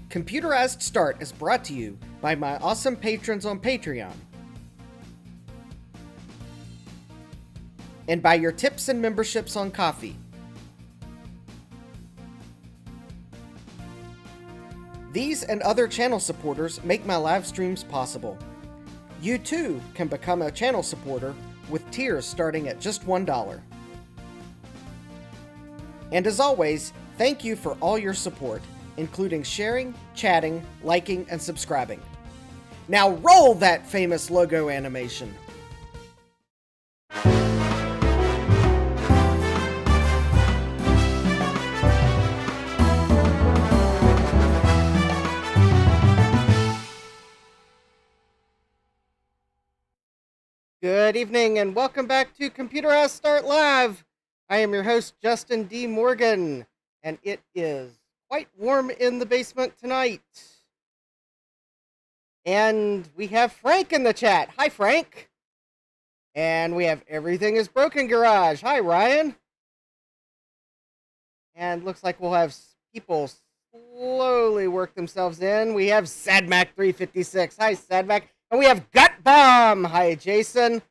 Computerized Start is brought to you by my awesome patrons on Patreon, and by your tips and memberships on Ko-fi. These and other channel supporters make my live streams possible. You too can become a channel supporter with tiers starting at just $1. And as always, thank you for all your support, including sharing, chatting, liking, and subscribing. Now roll that famous logo animation. Good evening and welcome back to Computerized Start Live. I am your host, Justin D. Morgan, and it is quite warm in the basement tonight. And we have Frank in the chat. Hi, Frank. And we have Everything is Broken Garage. Hi, Ryan. And looks like we'll have people slowly work themselves in. We have Sadmac356. Hi, Sadmac. And we have Gut Bomb. Hi, Jason.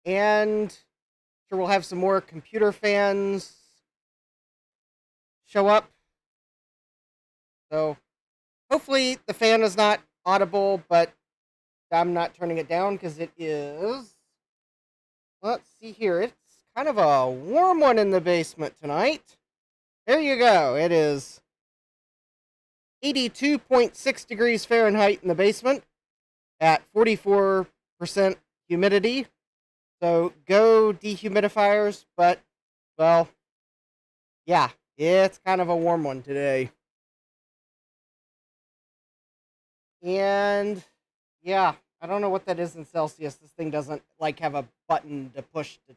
And sure we'll have some more computer fans show up. So hopefully the fan is not audible, but I'm not turning it down because it is. Let's see here. It's kind of a warm one in the basement tonight. There you go. It is 82.6 degrees Fahrenheit in the basement at 44% humidity. So go dehumidifiers, but, well, yeah, it's kind of a warm one today. And, yeah, I don't know what that is in Celsius. This thing doesn't, like, have a button to push to...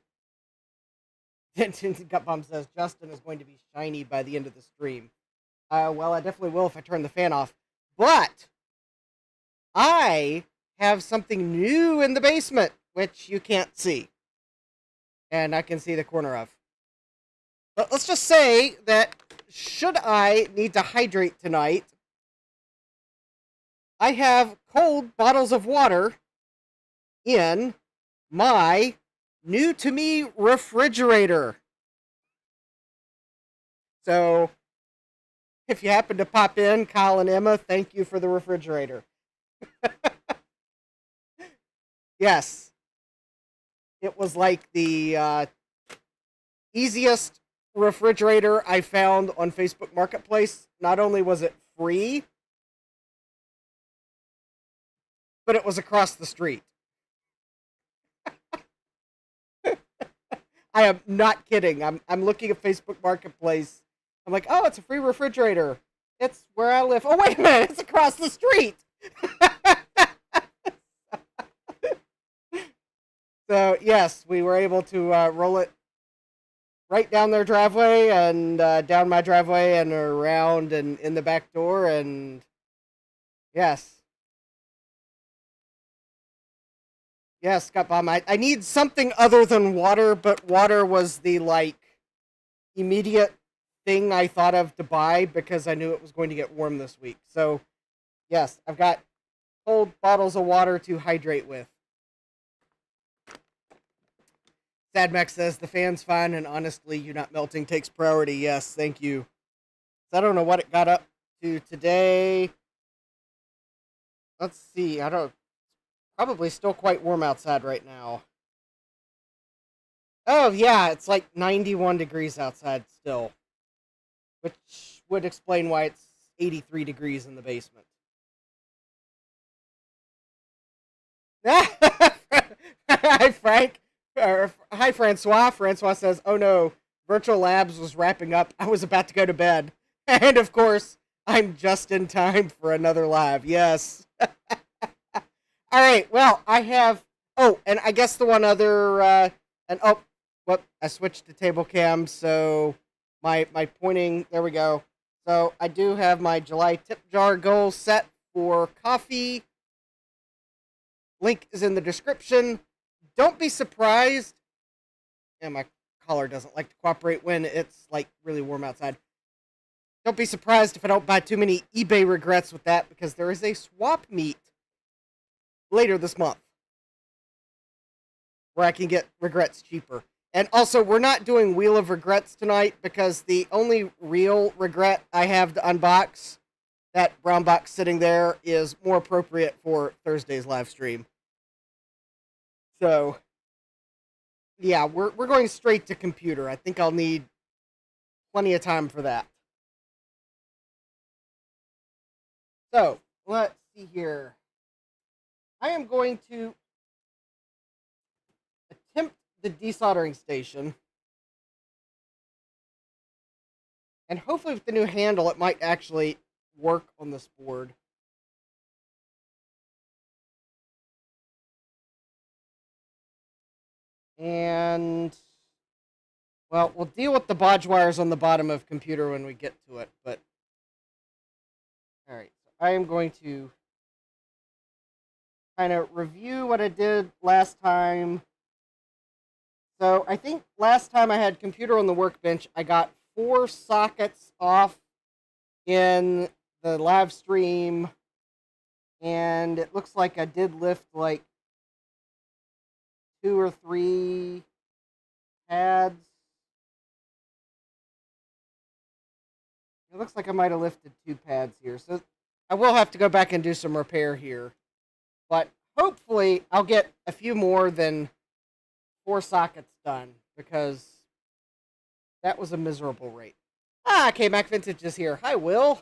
Gut Bomb says, Justin is going to be shiny by the end of the stream. Well, I definitely will if I turn the fan off. But I have something new in the basement, which you can't see. And I can see the corner of. But let's just say that should I need to hydrate tonight, I have cold bottles of water in my new-to-me refrigerator. So if you happen to pop in, Kyle and Emma, thank you for the refrigerator. Yes. It was like the easiest refrigerator I found on Facebook Marketplace. Not only was it free, but it was across the street. I am not kidding. I'm looking at Facebook Marketplace. I'm like, oh, it's a free refrigerator. It's where I live. Oh, wait a minute. It's across the street. So, yes, we were able to roll it right down their driveway and down my driveway and around and in the back door. And, yes. Yes, Gut Bomb. I need something other than water, but water was the, like, immediate thing I thought of to buy because I knew it was going to get warm this week. So, yes, I've got cold bottles of water to hydrate with. Sadmax says the fan's fine, and honestly, you not melting takes priority. Yes, thank you. So I don't know what it got up to today. Let's see. Probably still quite warm outside right now. Oh, yeah, it's like 91 degrees outside still, which would explain why it's 83 degrees in the basement. Hi, Frank. Hi, Francois. Francois says, oh no, Virtual Labs was wrapping up. I was about to go to bed. And of course, I'm just in time for another live. Yes. All right, well, I have... Oh, and I guess the one other... I switched to table cam, so my pointing... There we go. So I do have my July tip jar goal set for coffee. Link is in the description. Don't be surprised. Yeah, my collar doesn't like to cooperate when it's, like, really warm outside. Don't be surprised if I don't buy too many eBay regrets with that, because there is a swap meet later this month where I can get regrets cheaper. And also, we're not doing Wheel of Regrets tonight because the only real regret I have to unbox, that brown box sitting there, is more appropriate for Thursday's live stream. So, yeah, we're going straight to computer. I think I'll need plenty of time for that. So, let's see here. I am going to attempt the desoldering station. And hopefully with the new handle, it might actually work on this board. And, well, we'll deal with the bodge wires on the bottom of computer when we get to it. But, alright, so I am going to kind of review what I did last time. So I think last time I had computer on the workbench, I got 4 sockets off in the live stream, and it looks like I did lift like 2 or 3 pads. It looks like I might have lifted 2 pads here, so I will have to go back and do some repair here. But hopefully I'll get a few more than 4 sockets done, because that was a miserable rate. Ah, K-Mac Vintage is here. Hi, Will.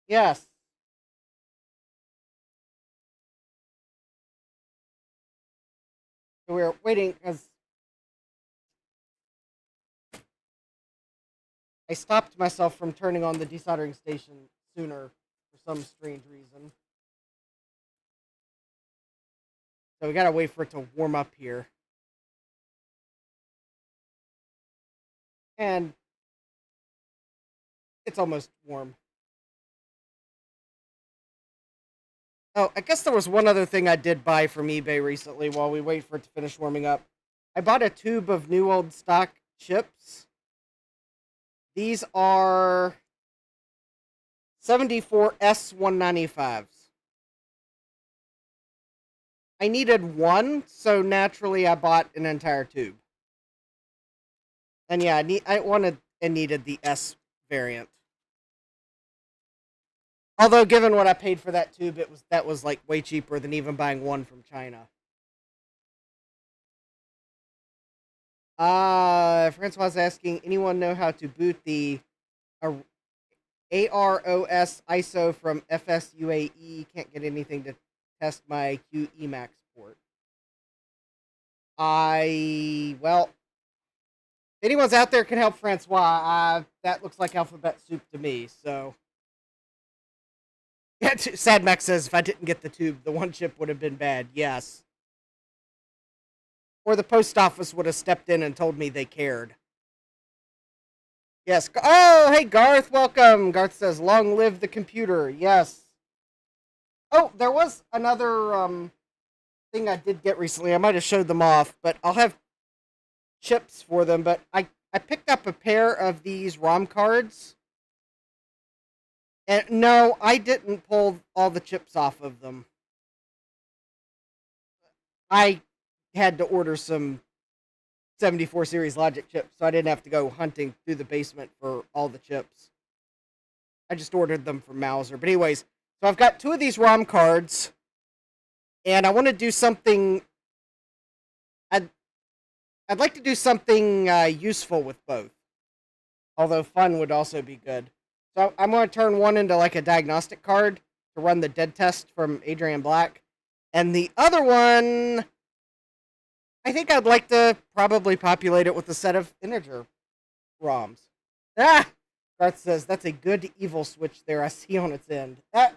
Yes. So we're waiting, because I stopped myself from turning on the desoldering station sooner for some strange reason. So we gotta wait for it to warm up here. And it's almost warm. Oh, I guess there was one other thing I did buy from eBay recently while we wait for it to finish warming up. I bought a tube of new old stock chips. These are 74 S195s. I needed one, so naturally I bought an entire tube. And yeah, I wanted and needed the S variant. Although, given what I paid for that tube, that was like way cheaper than even buying one from China. Francois was asking, anyone know how to boot the AROS ISO from FSUAE? Can't get anything to test my QEMAX port. Well, if anyone's out there can help Francois, that looks like alphabet soup to me, so. Sad Max says, if I didn't get the tube, the one chip would have been bad. Yes. Or the post office would have stepped in and told me they cared. Yes. Oh, hey, Garth, welcome. Garth says, long live the computer. Yes. Oh, there was another thing I did get recently. I might have showed them off, but I'll have chips for them. But I picked up a pair of these ROM cards. And no, I didn't pull all the chips off of them. I had to order some 74 series logic chips, so I didn't have to go hunting through the basement for all the chips. I just ordered them from Mauser. But anyways, so I've got 2 of these ROM cards, and I want to do something. I'd like to do something useful with both, although fun would also be good. So I'm going to turn one into like a diagnostic card to run the dead test from Adrian Black. And the other one, I think I'd like to probably populate it with a set of integer ROMs. Ah! Garth says, that's a good evil switch there I see on its end. I'm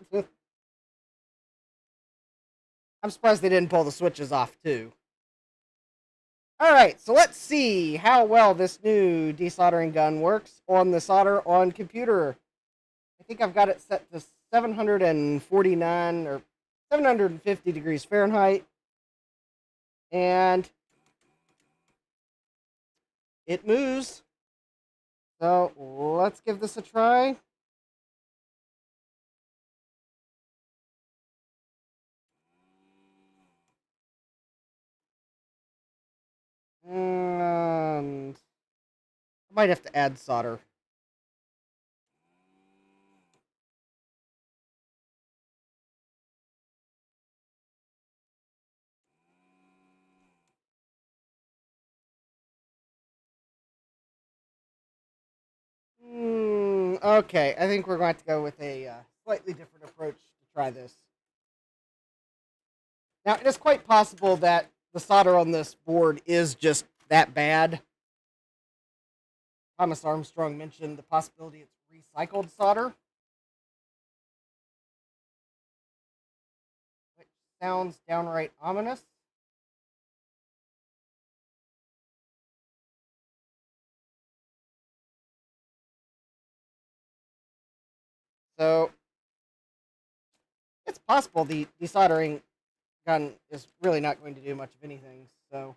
surprised they didn't pull the switches off, too. Alright, so let's see how well this new desoldering gun works on the solder on computer. I think I've got it set to 749 or 750 degrees Fahrenheit. And it moves. So let's give this a try. And I might have to add solder. Okay, I think we're going to have to go with a slightly different approach to try this. Now, it is quite possible that the solder on this board is just that bad. Thomas Armstrong mentioned the possibility it's recycled solder, which sounds downright ominous. So it's possible the desoldering gun is really not going to do much of anything. So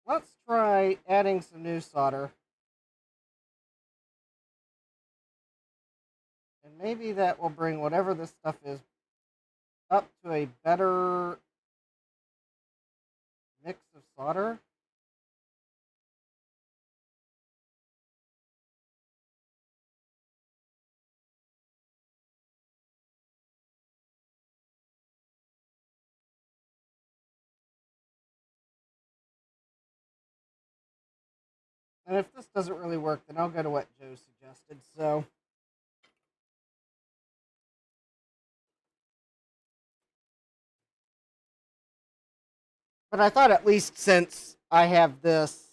let's try adding some new solder. And maybe that will bring whatever this stuff is up to a better mix of solder. And if this doesn't really work, then I'll go to what Joe suggested. So but I thought at least since I have this,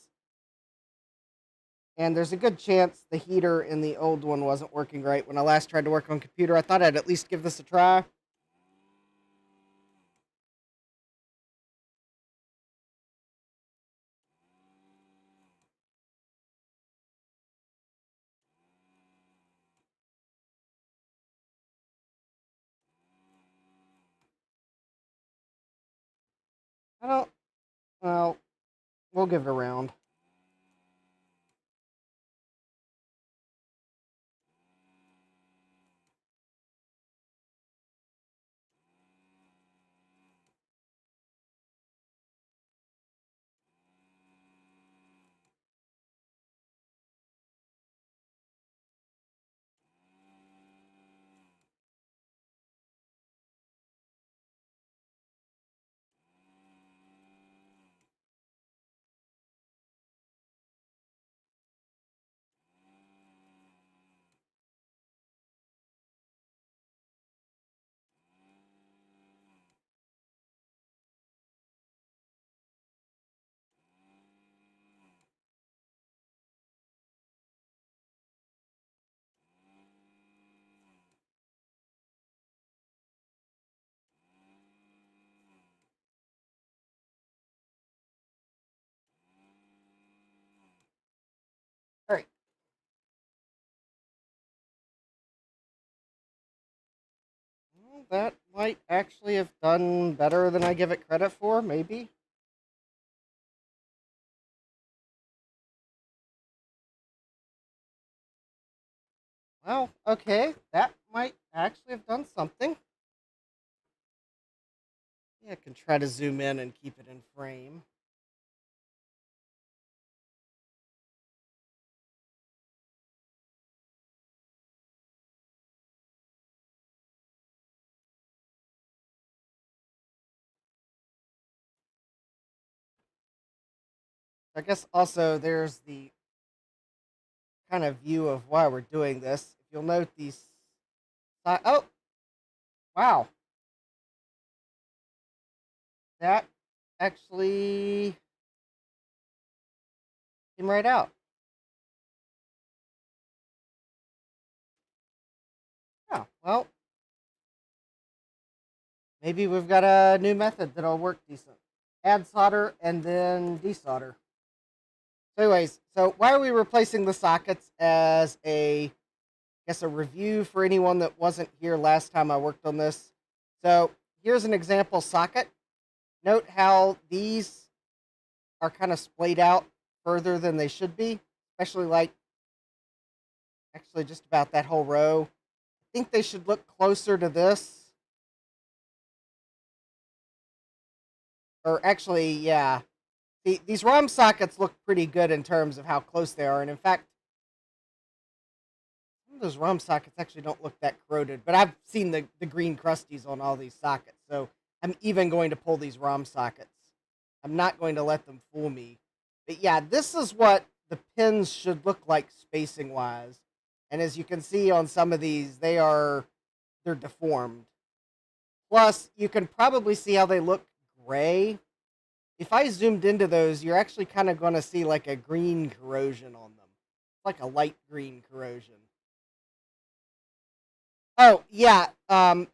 and there's a good chance the heater in the old one wasn't working right when I last tried to work on computer, I thought I'd at least give this a try. I don't, well, we'll give it a round. All right. Well, that might actually have done better than I give it credit for, maybe. Well, okay, that might actually have done something. Yeah, I can try to zoom in and keep it in frame. I guess also there's the kind of view of why we're doing this. If you'll note these. Oh, wow. That actually came right out. Yeah, well, maybe we've got a new method that'll work decent. Add solder and then desolder. So anyways, so why are we replacing the sockets as a, I guess, a review for anyone that wasn't here last time I worked on this? So here's an example socket. Note how these are kind of splayed out further than they should be, especially like actually just about that whole row. I think they should look closer to this. Or actually, yeah. these ROM sockets look pretty good in terms of how close they are, and in fact, some of those ROM sockets actually don't look that corroded, but I've seen the green crusties on all these sockets, so I'm even going to pull these ROM sockets. I'm not going to let them fool me. But yeah, this is what the pins should look like spacing-wise. And as you can see on some of these, they're deformed. Plus, you can probably see how they look gray. If I zoomed into those, you're actually kind of going to see like a green corrosion on them. Like a light green corrosion. Oh, yeah. Hi,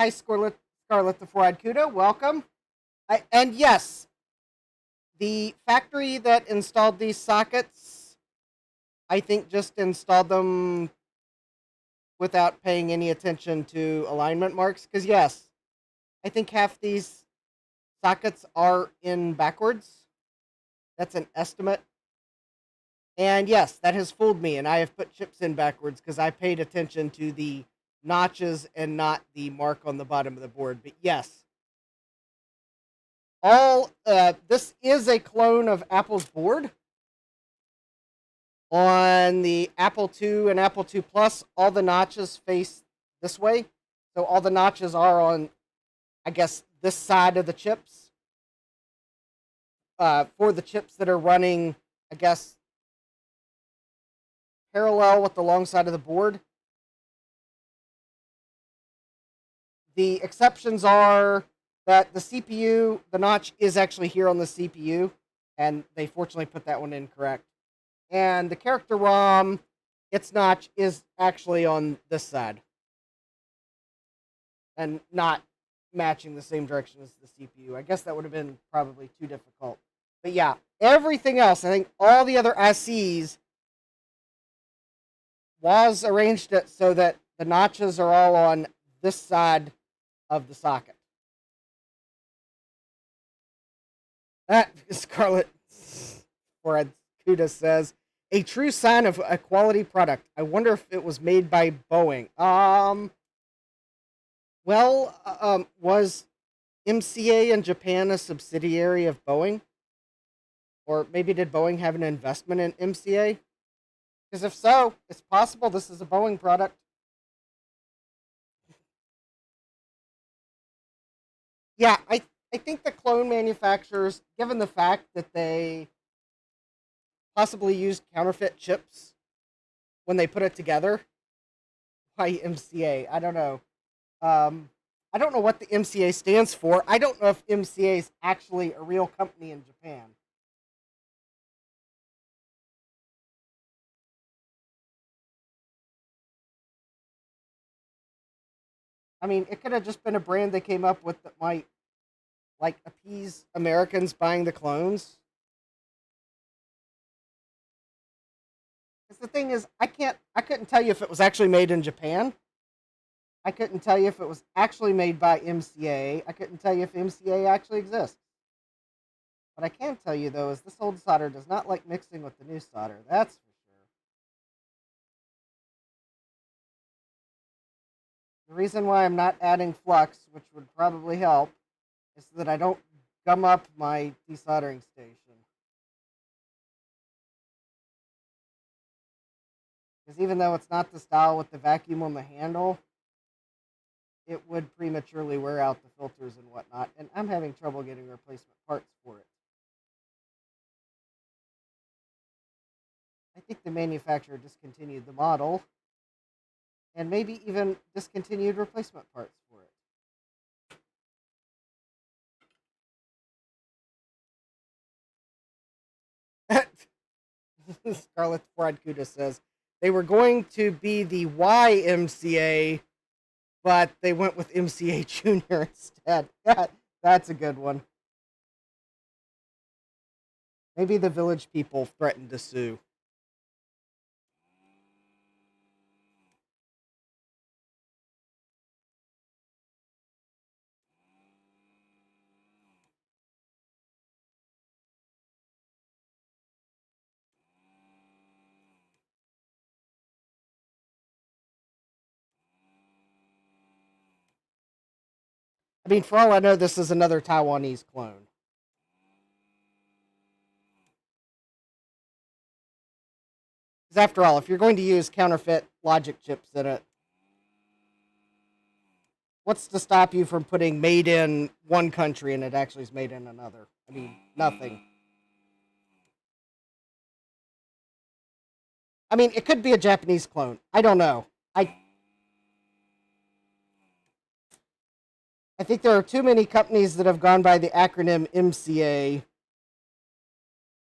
Scarlet the Four-Eyed Kuda. Welcome. And yes, the factory that installed these sockets, I think just installed them without paying any attention to alignment marks. Because yes, I think half these sockets are in backwards. That's an estimate. And yes, that has fooled me, and I have put chips in backwards because I paid attention to the notches and not the mark on the bottom of the board. But yes, this is a clone of Apple's board. On the Apple II and Apple II Plus, all the notches face this way. So all the notches are on, I guess, this side of the chips. For the chips that are running, I guess, parallel with the long side of the board. The exceptions are that the CPU, the notch is actually here on the CPU, and they fortunately put that one incorrect. And the character ROM, its notch is actually on this side. And not matching the same direction as the CPU. I guess that would have been probably too difficult. But yeah, everything else, I think all the other ICs was arranged it so that the notches are all on this side of the socket. That Scarlet or Kuda says, a true sign of a quality product. I wonder if it was made by Boeing. Was MCA in Japan a subsidiary of Boeing? Or maybe did Boeing have an investment in MCA? Because if so, it's possible this is a Boeing product. Yeah, I think the clone manufacturers, given the fact that they possibly used counterfeit chips when they put it together, why MCA? I don't know. I don't know what the MCA stands for. I don't know if MCA is actually a real company in Japan. I mean, it could have just been a brand they came up with that might like appease Americans buying the clones. Because the thing is, I couldn't tell you if it was actually made in Japan. I couldn't tell you if it was actually made by MCA. I couldn't tell you if MCA actually exists. What I can tell you, though, is this old solder does not like mixing with the new solder. That's for sure. The reason why I'm not adding flux, which would probably help, is so that I don't gum up my desoldering station. Because even though it's not the style with the vacuum on the handle, it would prematurely wear out the filters and whatnot, and I'm having trouble getting replacement parts for it. I think the manufacturer discontinued the model, and maybe even discontinued replacement parts for it. Scarlet Fried Kuda says, they were going to be the YMCA, but they went with MCA Junior instead. That's a good one. Maybe the village people threatened to sue. I mean, for all I know, this is another Taiwanese clone. Because after all, if you're going to use counterfeit logic chips in it, what's to stop you from putting made in one country and it actually is made in another? I mean, nothing. I mean, it could be a Japanese clone. I don't know. I think there are too many companies that have gone by the acronym MCA,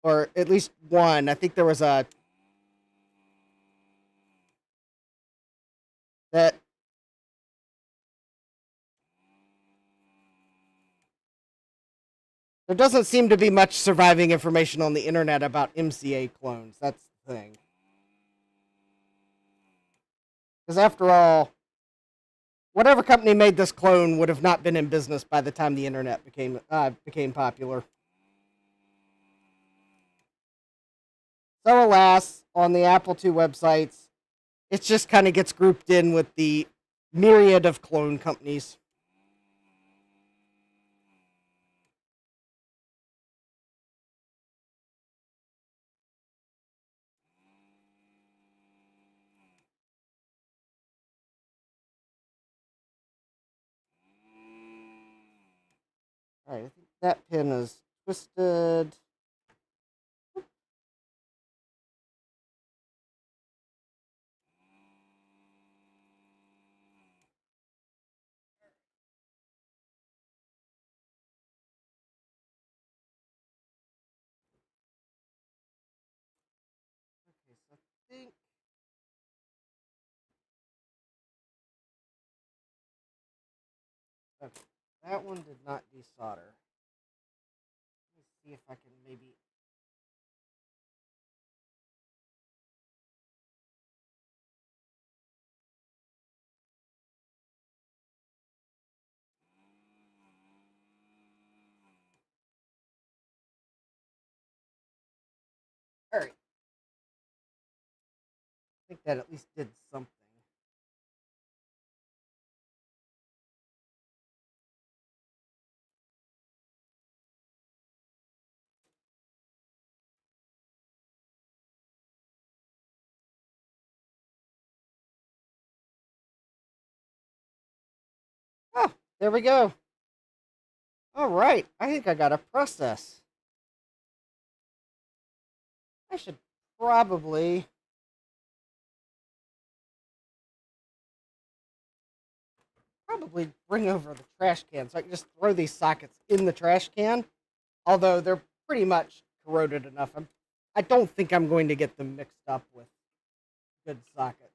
or at least one. I think there was a that there doesn't seem to be much surviving information on the internet about MCA clones. That's the thing. Because after all, whatever company made this clone would have not been in business by the time the internet became popular. So alas, on the Apple II websites, it just kind of gets grouped in with the myriad of clone companies. All right, I think that pin is twisted. Okay, so I think okay, that one did not desolder. Let me see if I can maybe. All right, I think that at least did something. Oh, there we go. All right, I think I got a process. I should probably bring over the trash can so I can just throw these sockets in the trash can. Although they're pretty much corroded enough, I don't think I'm going to get them mixed up with good sockets.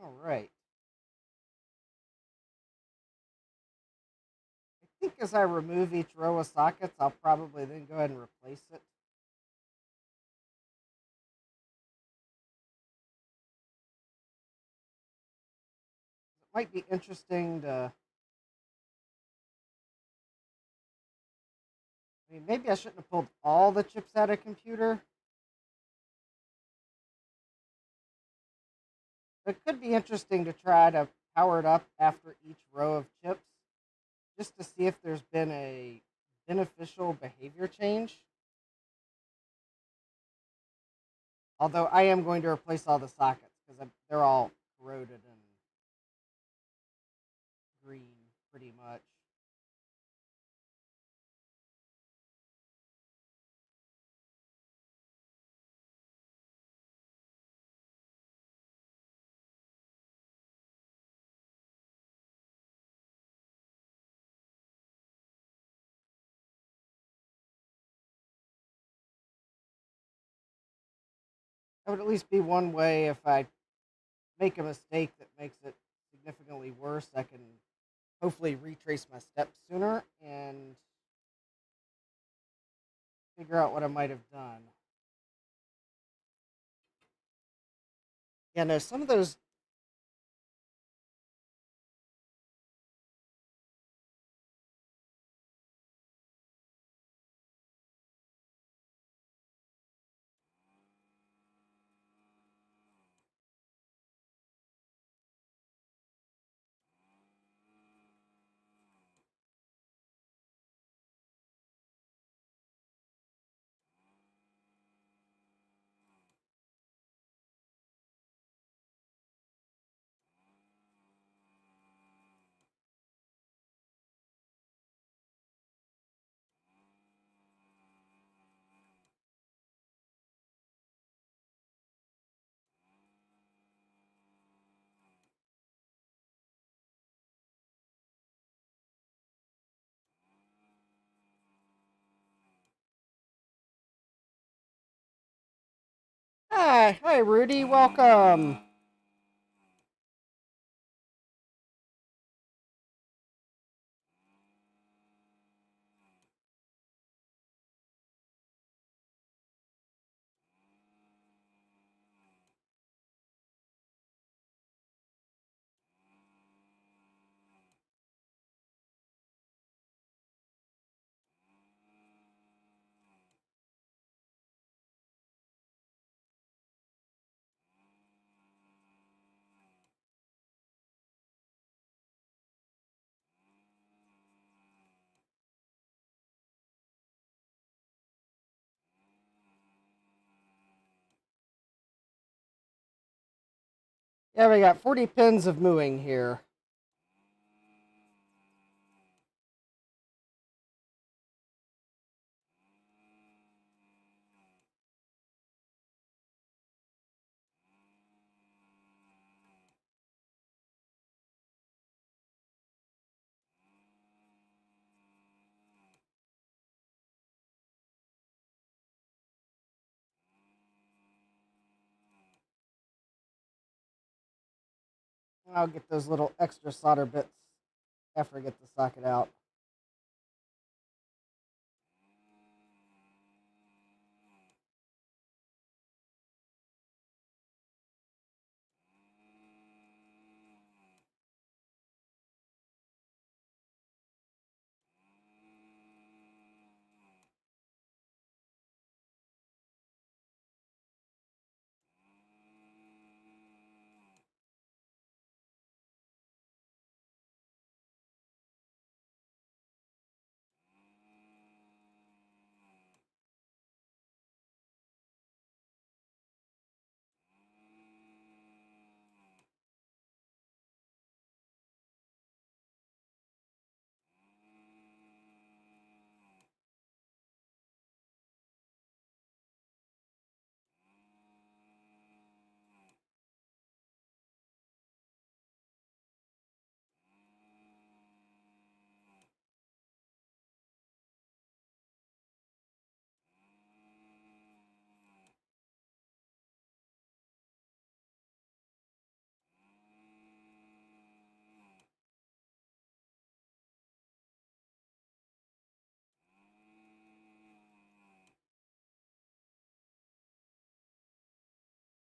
All right. I think as I remove each row of sockets, I'll probably then go ahead and replace it. It might be interesting to. I mean, maybe I shouldn't have pulled all the chips out of computer. It could be interesting to try to power it up after each row of chips, just to see if there's been a beneficial behavior change. Although I am going to replace all the sockets because they're all corroded and much. That would at least be one way if I make a mistake that makes it significantly worse, I can hopefully retrace my steps sooner and figure out what I might have done. Yeah, no, some of those. Hi, Rudy, welcome. Yeah, we got 40 pins of mooing here. I'll get those little extra solder bits after I get the socket out.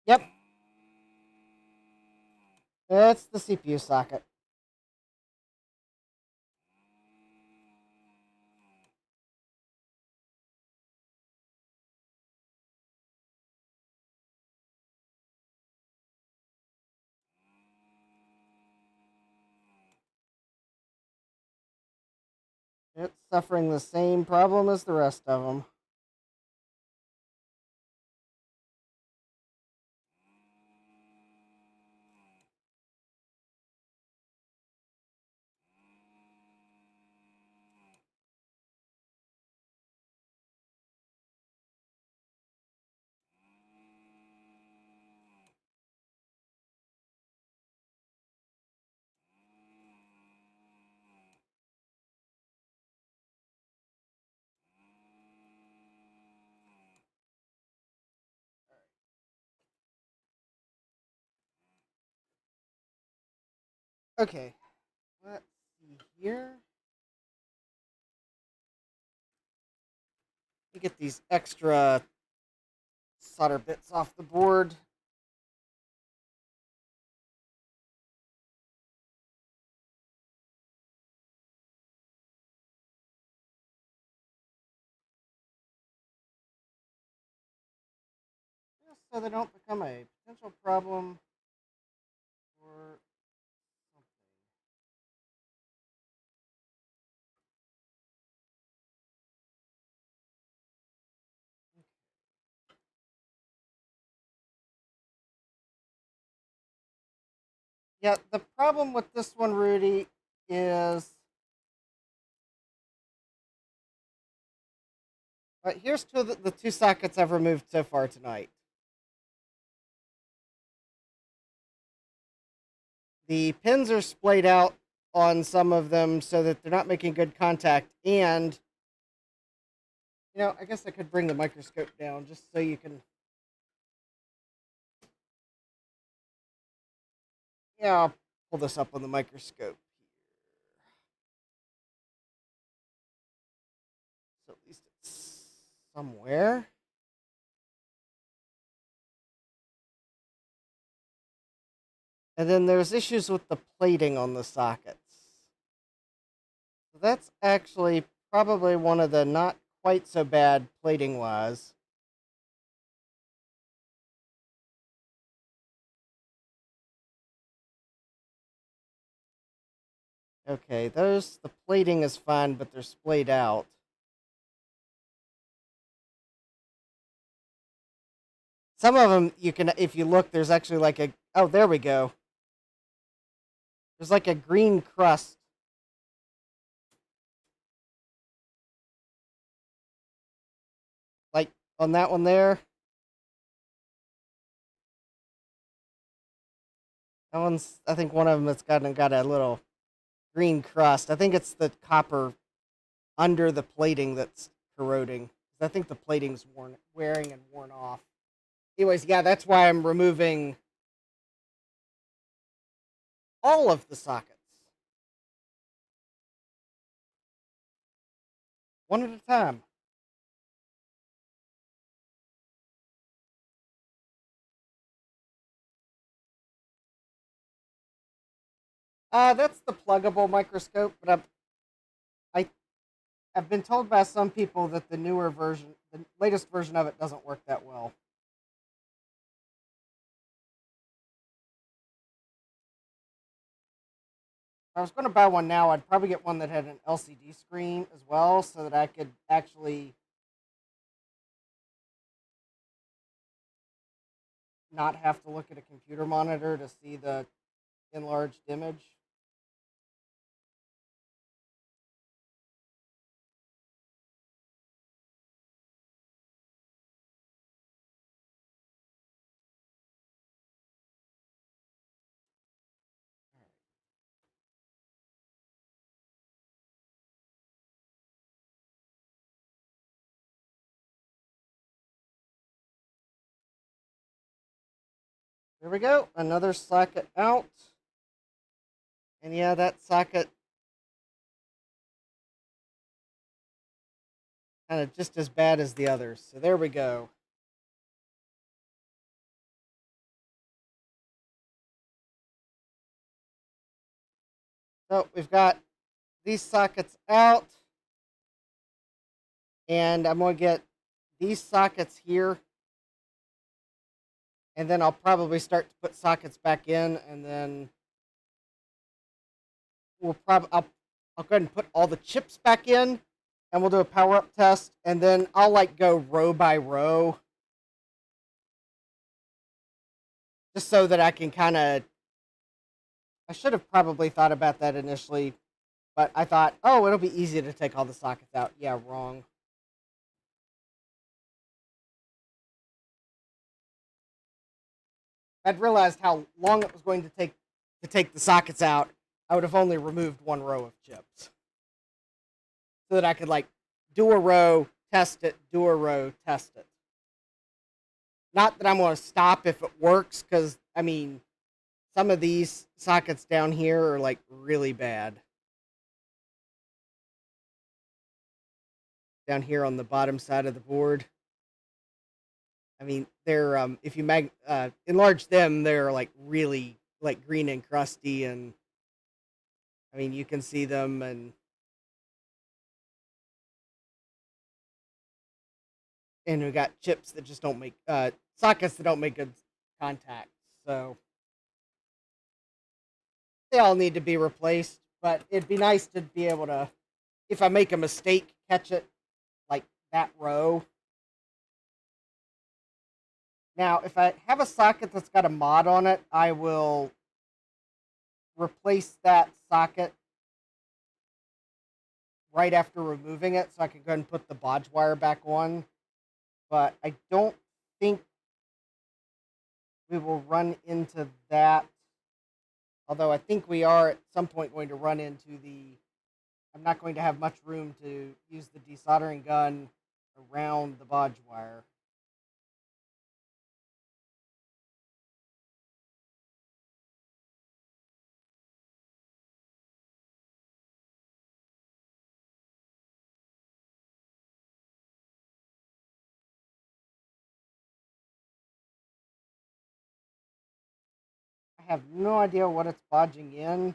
Yep, it's the CPU socket. It's suffering the same problem as the rest of them. Okay, let's see here. Let me get these extra solder bits off the board. Just so they don't become a potential problem for something. Yeah, the problem with this one, Rudy, is here's the two sockets I've removed so far tonight. The pins are splayed out on some of them so that they're not making good contact. And, I guess I could bring the microscope down just so you can. Yeah, I'll pull this up on the microscope. So at least it's somewhere. And then there's issues with the plating on the sockets. So that's actually probably one of the not quite so bad plating wise. Okay, the plating is fine, but they're splayed out. Some of them, you can, if you look, there's actually like oh, there we go. There's like a green crust. Like on that one there. That one's, I think one of them has got a little green crust. I think it's the copper under the plating that's corroding. I think the plating's wearing and worn off. Anyways, yeah, that's why I'm removing all of the sockets. One at a time. That's the pluggable microscope, but I've been told by some people that the newer version, the latest version of it, doesn't work that well. If I was going to buy one now, I'd probably get one that had an LCD screen as well, so that I could actually not have to look at a computer monitor to see the enlarged image. There we go. Another socket out. And yeah, that socket kind of just as bad as the others. So there we go. So we've got these sockets out. And I'm going to get these sockets here. And then I'll probably start to put sockets back in. And then I'll go ahead and put all the chips back in. And we'll do a power up test. And then I'll like go row by row. Just so that I can kind of. I should have probably thought about that initially. But I thought, oh, it'll be easy to take all the sockets out. Yeah, wrong. I'd realized how long it was going to take the sockets out. I would have only removed one row of chips. So that I could like do a row, test it, do a row, test it. Not that I'm going to stop if it works, because, I mean, some of these sockets down here are like really bad. Down here on the bottom side of the board. I mean, they're if you enlarge them, they're like really like green and crusty, and I mean you can see them, and we got chips that just don't make sockets that don't make good contact. So they all need to be replaced. But it'd be nice to be able to, if I make a mistake, catch it like that row. Now, if I have a socket that's got a mod on it, I will replace that socket right after removing it, so I can go ahead and put the bodge wire back on. But I don't think we will run into that. Although I think we are at some point going to run into I'm not going to have much room to use the desoldering gun around the bodge wire. I have no idea what it's bodging in,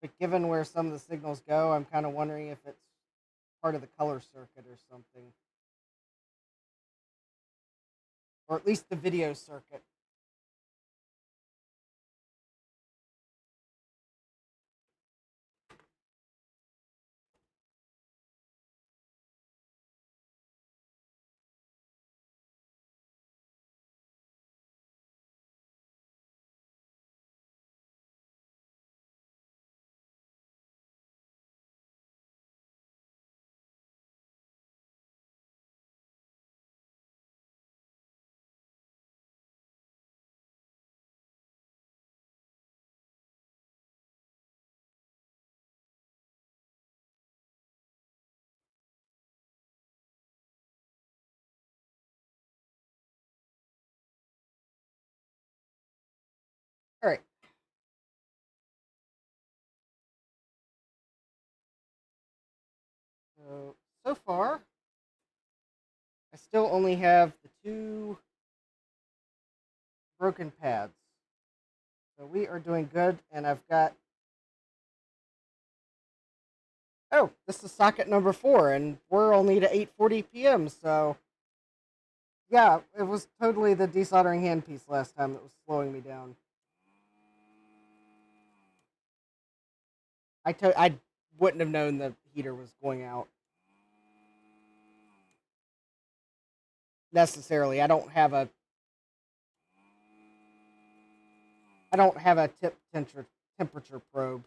but given where some of the signals go, I'm kind of wondering if it's part of the color circuit or something. Or at least the video circuit. All right. So far, I still only have the 2 broken pads. So we are doing good, and I've got. Oh, this is socket number 4, and we're only to 8:40 p.m. So yeah, it was totally the desoldering handpiece last time that was slowing me down. I wouldn't have known the heater was going out necessarily. I don't have a temperature probe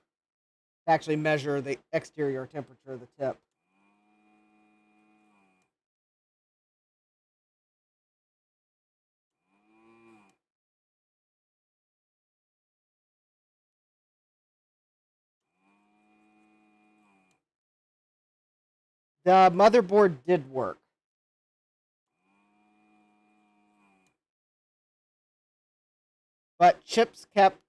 to actually measure the exterior temperature of the tip. The motherboard did work. But chips kept.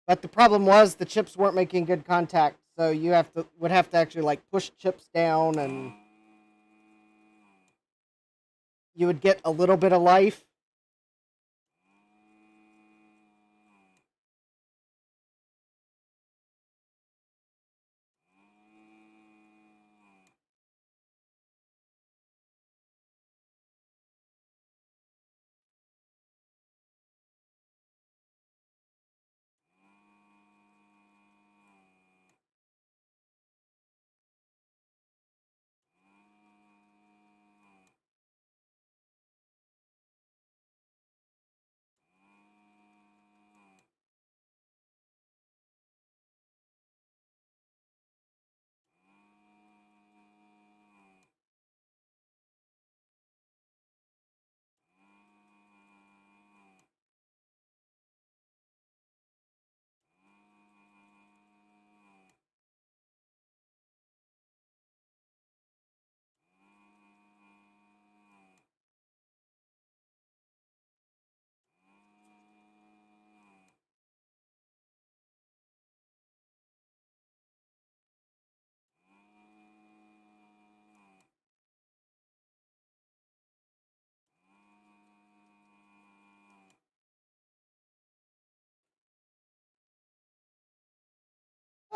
But the problem was the chips weren't making good contact, so you would have to actually like push chips down, and you would get a little bit of life.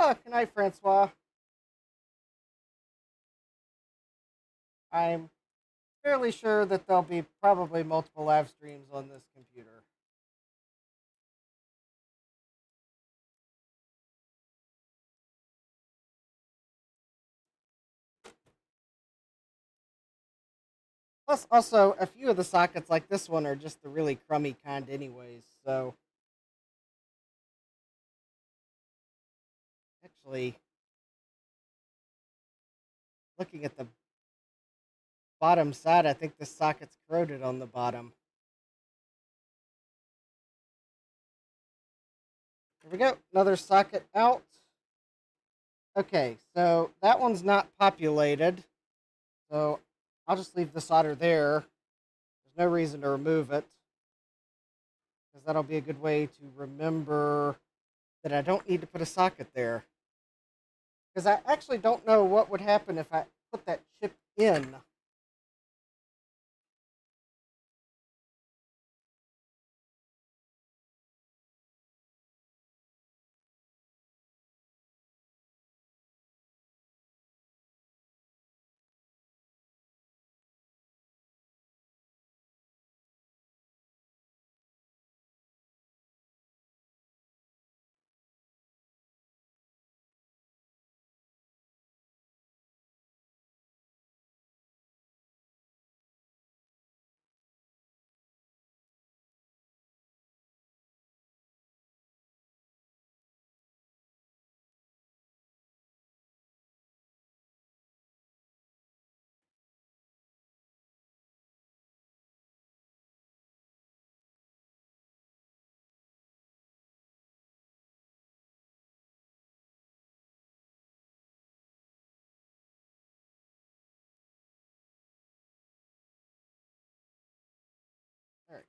Oh, good night, Francois. I'm fairly sure that there'll be probably multiple live streams on this computer. Plus, also, a few of the sockets like this one are just the really crummy kind anyways, so... Actually, looking at the bottom side, I think the socket's corroded on the bottom. There we go, another socket out. Okay, so that one's not populated, so I'll just leave the solder there. There's no reason to remove it, because that'll be a good way to remember that I don't need to put a socket there. Because I actually don't know what would happen if I put that chip in. All right.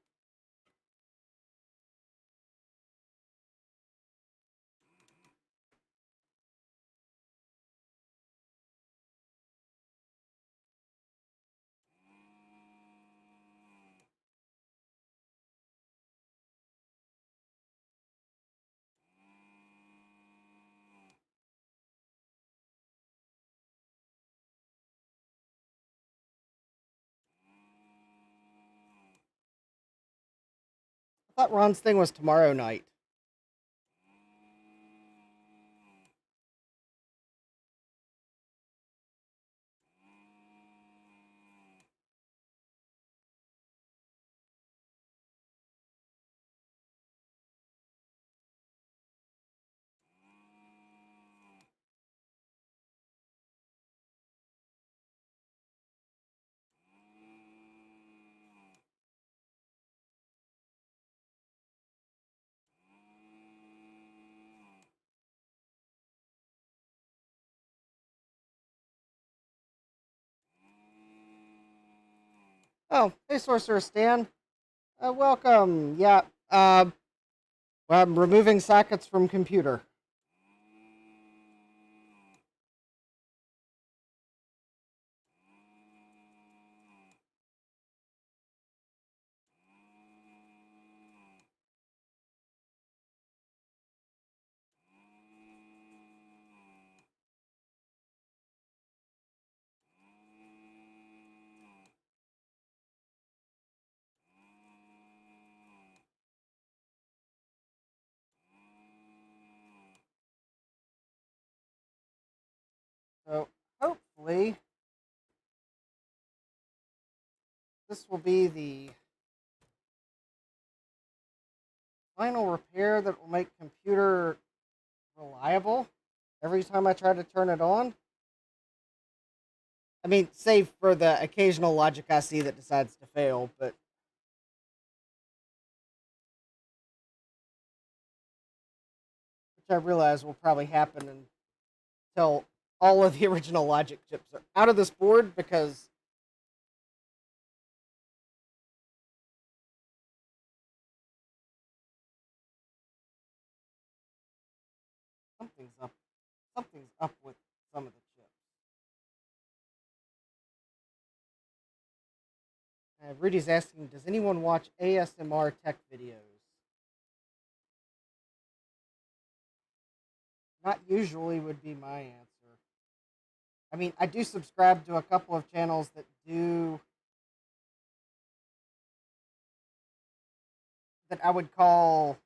I thought Ron's thing was tomorrow night. Oh, hey, Sorcerer Stan. Welcome. Yeah, I'm removing sockets from computer. So hopefully this will be the final repair that will make computer reliable every time I try to turn it on. I mean, save for the occasional logic IC that decides to fail, but which I realize will probably happen until all of the original logic chips are out of this board, because something's up. Something's up with some of the chips. Rudy's asking, does anyone watch ASMR tech videos? Not usually would be my answer. I mean, I do subscribe to a couple of channels that I would call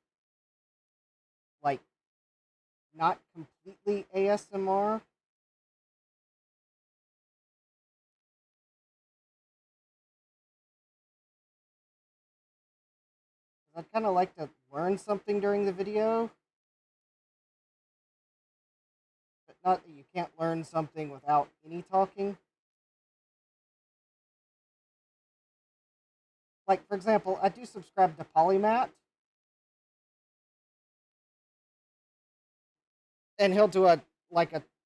like not completely ASMR. I'd kind of like to learn something during the video, but not that you can't learn something without any talking. Like, for example, I do subscribe to Polymat, and he'll do a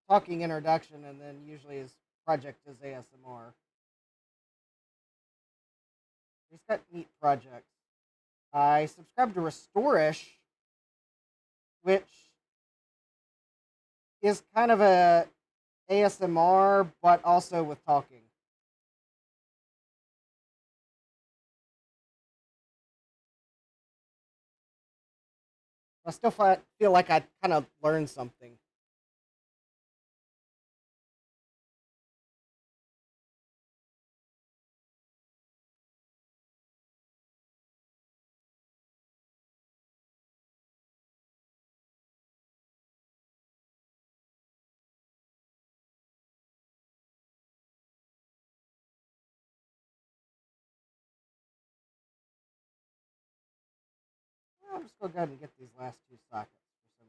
talking introduction, and then usually his project is ASMR. He's got neat projects. I subscribe to Restorish, which is kind of a ASMR, but also with talking. I still feel like I kind of learned something. I'm just going to go ahead and get these last two sockets for some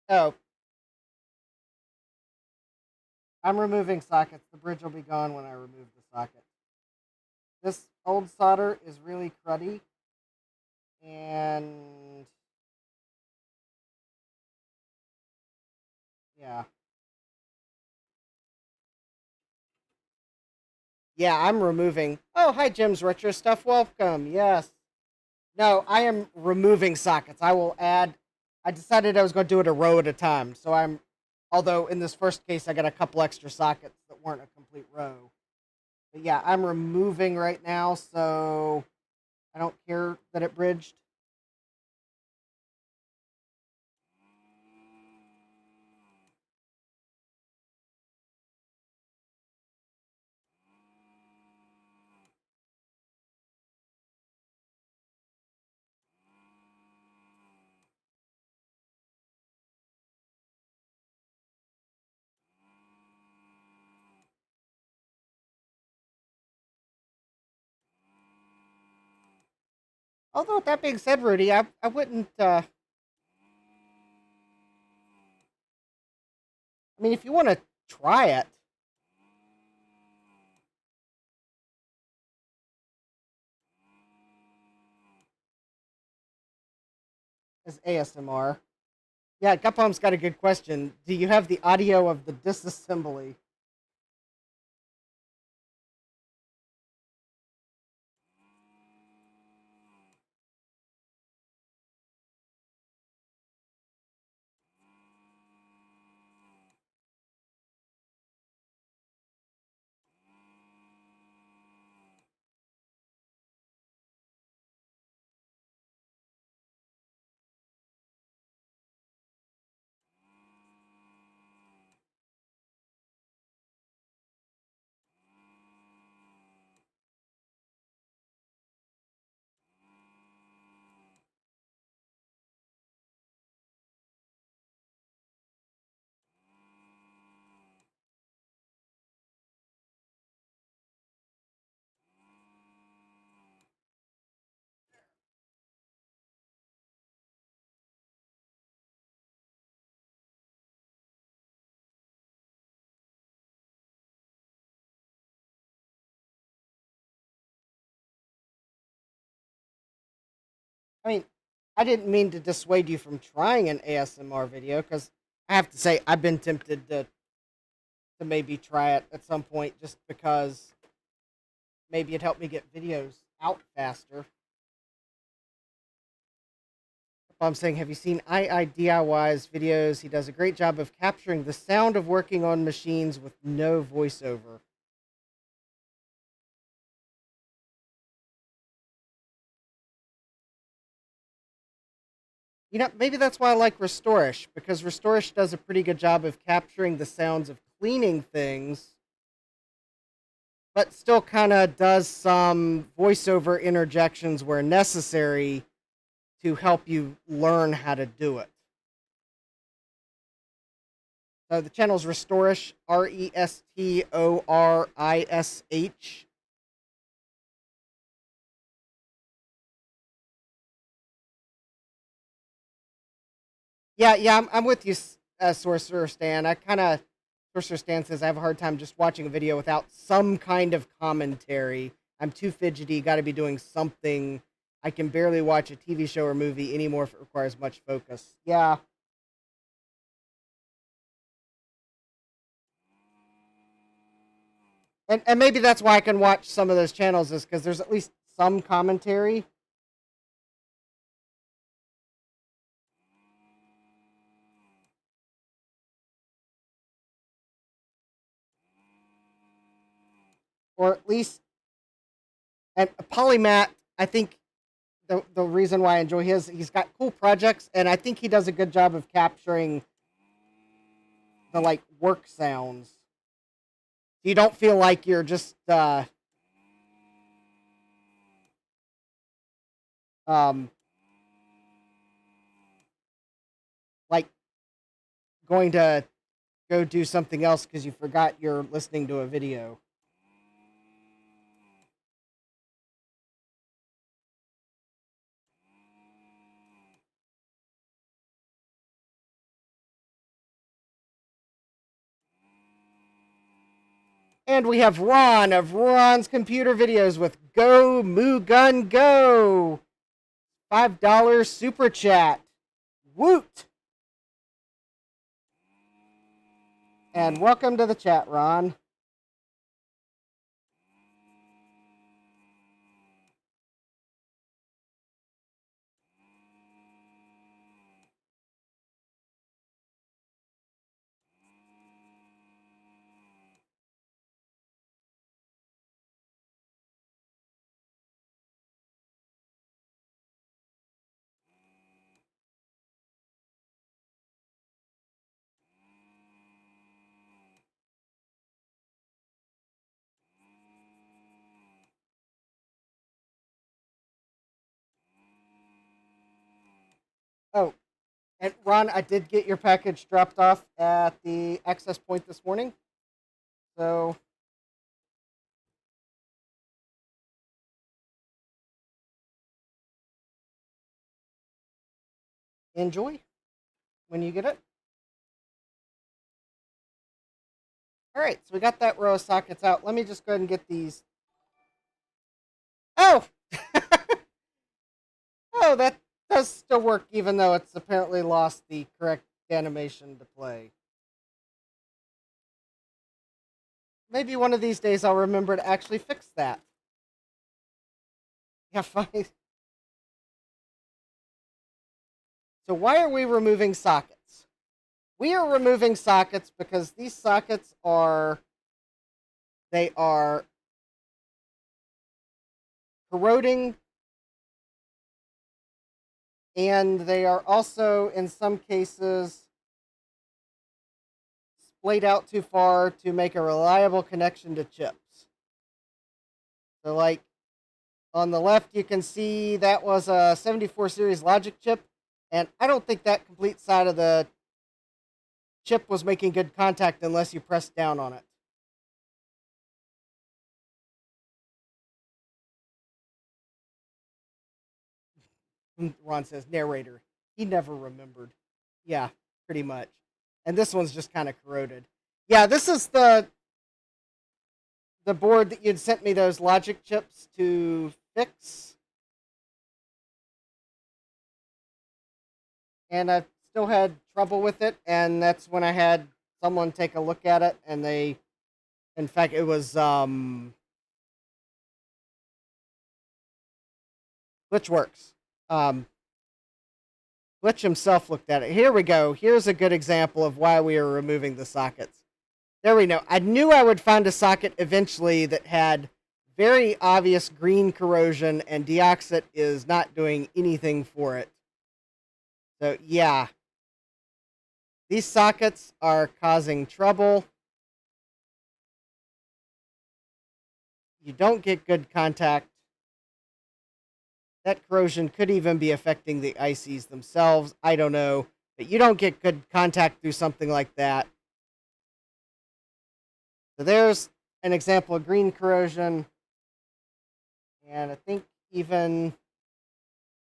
reason. Oh, I'm removing sockets. The bridge will be gone when I remove the socket. This old solder is really cruddy, and yeah. Yeah, I'm removing. Oh, hi, Jim's Retro Stuff. Welcome. Yes. No, I am removing sockets. I will add. I decided I was going to do it a row at a time. So although in this first case, I got a couple extra sockets that weren't a complete row. But yeah, I'm removing right now, so I don't care that it bridged. Although, that being said, Rudy, I wouldn't. I mean, if you want to try it, as ASMR. Yeah, Gupalm's got a good question. Do you have the audio of the disassembly? I mean, I didn't mean to dissuade you from trying an ASMR video, because I have to say I've been tempted to maybe try it at some point, just because maybe it helped me get videos out faster. I'm saying, have you seen DIY's videos? He does a great job of capturing the sound of working on machines with no voiceover. You know, maybe that's why I like Restorish, because Restorish does a pretty good job of capturing the sounds of cleaning things, but still kind of does some voiceover interjections where necessary to help you learn how to do it. So the channel's Restorish, Restorish. Yeah, I'm with you, Sorcerer Stan. Sorcerer Stan says I have a hard time just watching a video without some kind of commentary. I'm too fidgety, got to be doing something. I can barely watch a TV show or movie anymore if it requires much focus. Yeah. And maybe that's why I can watch some of those channels, is because there's at least some commentary. Or at least, and Polymath, I think the reason why I enjoy he's got cool projects, and I think he does a good job of capturing the like work sounds. You don't feel like you're just like going to go do something else because you forgot you're listening to a video. And we have Ron of Ron's Computer Videos with Go Moo Gun Go. $5 super chat. Woot! And welcome to the chat, Ron. Oh, and Ron, I did get your package dropped off at the access point this morning. So enjoy when you get it. All right, so we got that row of sockets out. Let me just go ahead and get these. Oh! Oh, that does still work, even though it's apparently lost the correct animation to play. Maybe one of these days I'll remember to actually fix that. Yeah, fine. So why are we removing sockets? We are removing sockets because these sockets are corroding, and they are also, in some cases, splayed out too far to make a reliable connection to chips. So like on the left, you can see that was a 74 series logic chip, and I don't think that complete side of the chip was making good contact unless you pressed down on it. Ron says, narrator, he never remembered. Yeah, pretty much. And this one's just kind of corroded. Yeah, this is the board that you'd sent me those logic chips to fix. And I still had trouble with it, and that's when I had someone take a look at it, and they, in fact, it was Glitchworks. Glitch himself looked at it. Here we go. Here's a good example of why we are removing the sockets. There we go. I knew I would find a socket eventually that had very obvious green corrosion, and Deoxit is not doing anything for it. So yeah, these sockets are causing trouble. You don't get good contact. That corrosion could even be affecting the ICs themselves. I don't know. But you don't get good contact through something like that. So there's an example of green corrosion. And I think even,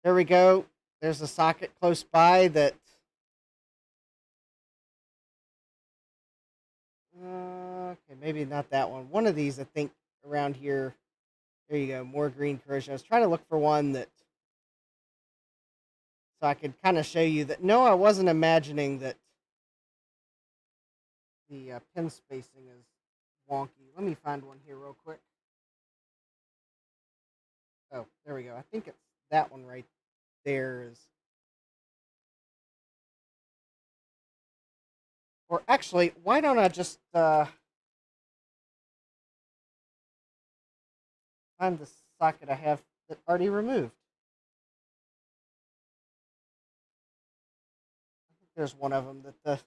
there we go. There's a socket close by that, okay, maybe not that one. One of these, I think, around here. There you go, more green corrosion. I was trying to look for one that, so I could kind of show you that, no, I wasn't imagining that the pin spacing is wonky. Let me find one here real quick. Oh, there we go. I think it's that one right there is. Or actually, why don't I just find the socket I have that already removed? I think there's one of them that the.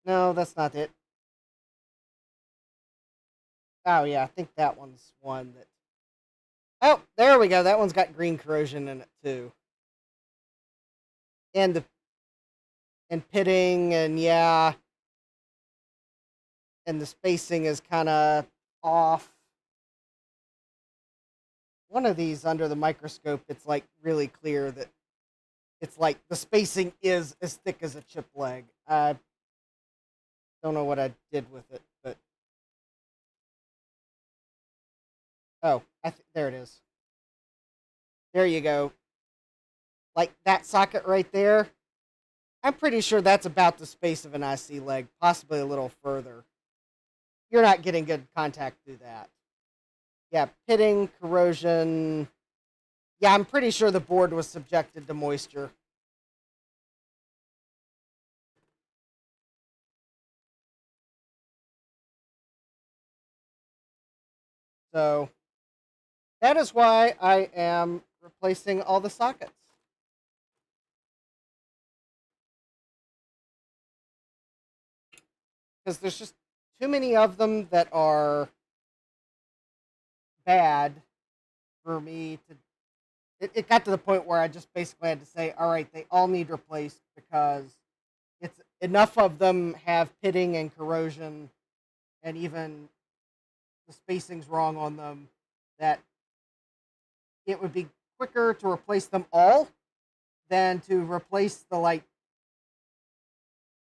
No, that's not it. Oh yeah, I think that one's one that. Oh, there we go. That one's got green corrosion in it too, and the and pitting, and yeah, and the spacing is kind of off. One of these under the microscope, it's like really clear that it's like the spacing is as thick as a chip leg. I don't know what I did with it, but oh, there it is. There you go. Like that socket right there. I'm pretty sure that's about the space of an IC leg, possibly a little further. You're not getting good contact through that. Yeah, pitting, corrosion. Yeah, I'm pretty sure the board was subjected to moisture. So that is why I am replacing all the sockets. Because there's just too many of them that are bad for me to. It got to the point where I just basically had to say, all right, they all need replaced because it's enough of them have pitting and corrosion, and even the spacing's wrong on them, that it would be quicker to replace them all than to replace the like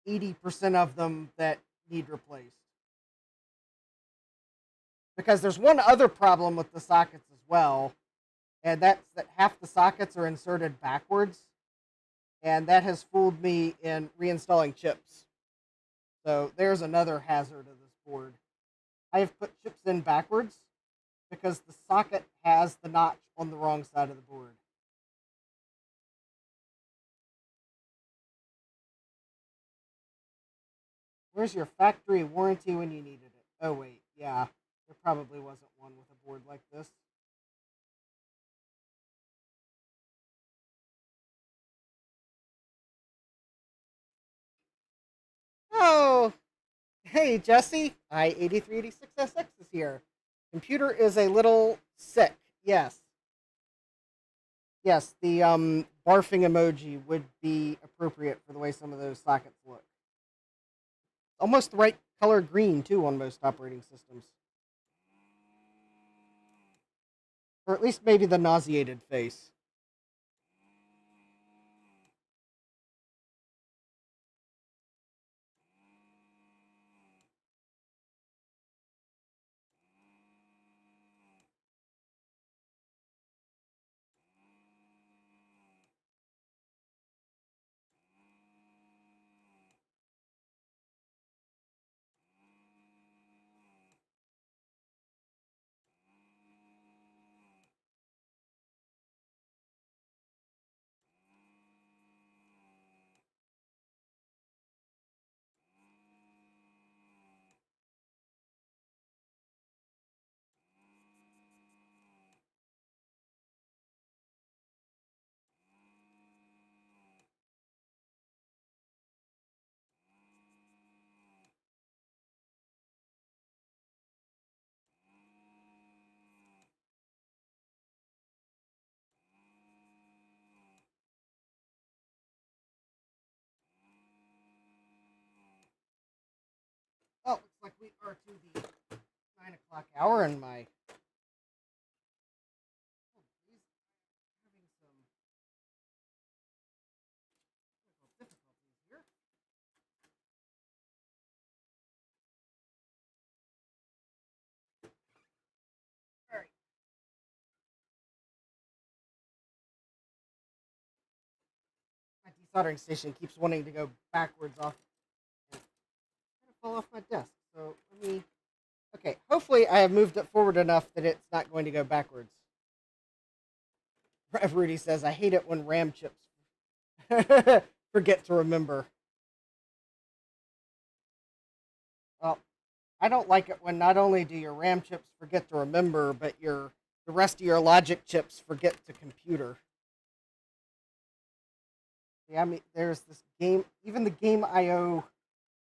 80% of them that need replaced. Because there's one other problem with the sockets as well, and that's that half the sockets are inserted backwards, and that has fooled me in reinstalling chips. So there's another hazard of this board. I have put chips in backwards because the socket has the notch on the wrong side of the board. Where's your factory warranty when you needed it? Oh, wait, yeah. There probably wasn't one with a board like this. Oh, hey, Jesse. I-8386SX is here. Computer is a little sick. Yes. Yes, the barfing emoji would be appropriate for the way some of those sockets look. Almost the right color green, too, on most operating systems. Or at least maybe the nauseated face. like we are to the 9 o'clock hour, and my having some difficulties here. All right. My desoldering station keeps wanting to go backwards off. And kind of fall off my desk. So let me. Okay, hopefully I have moved it forward enough that it's not going to go backwards. Rudy says, I hate it when RAM chips forget to remember. Well, I don't like it when not only do your RAM chips forget to remember, but the rest of your logic chips forget to computer. Yeah, I mean, there's this game, even the game IO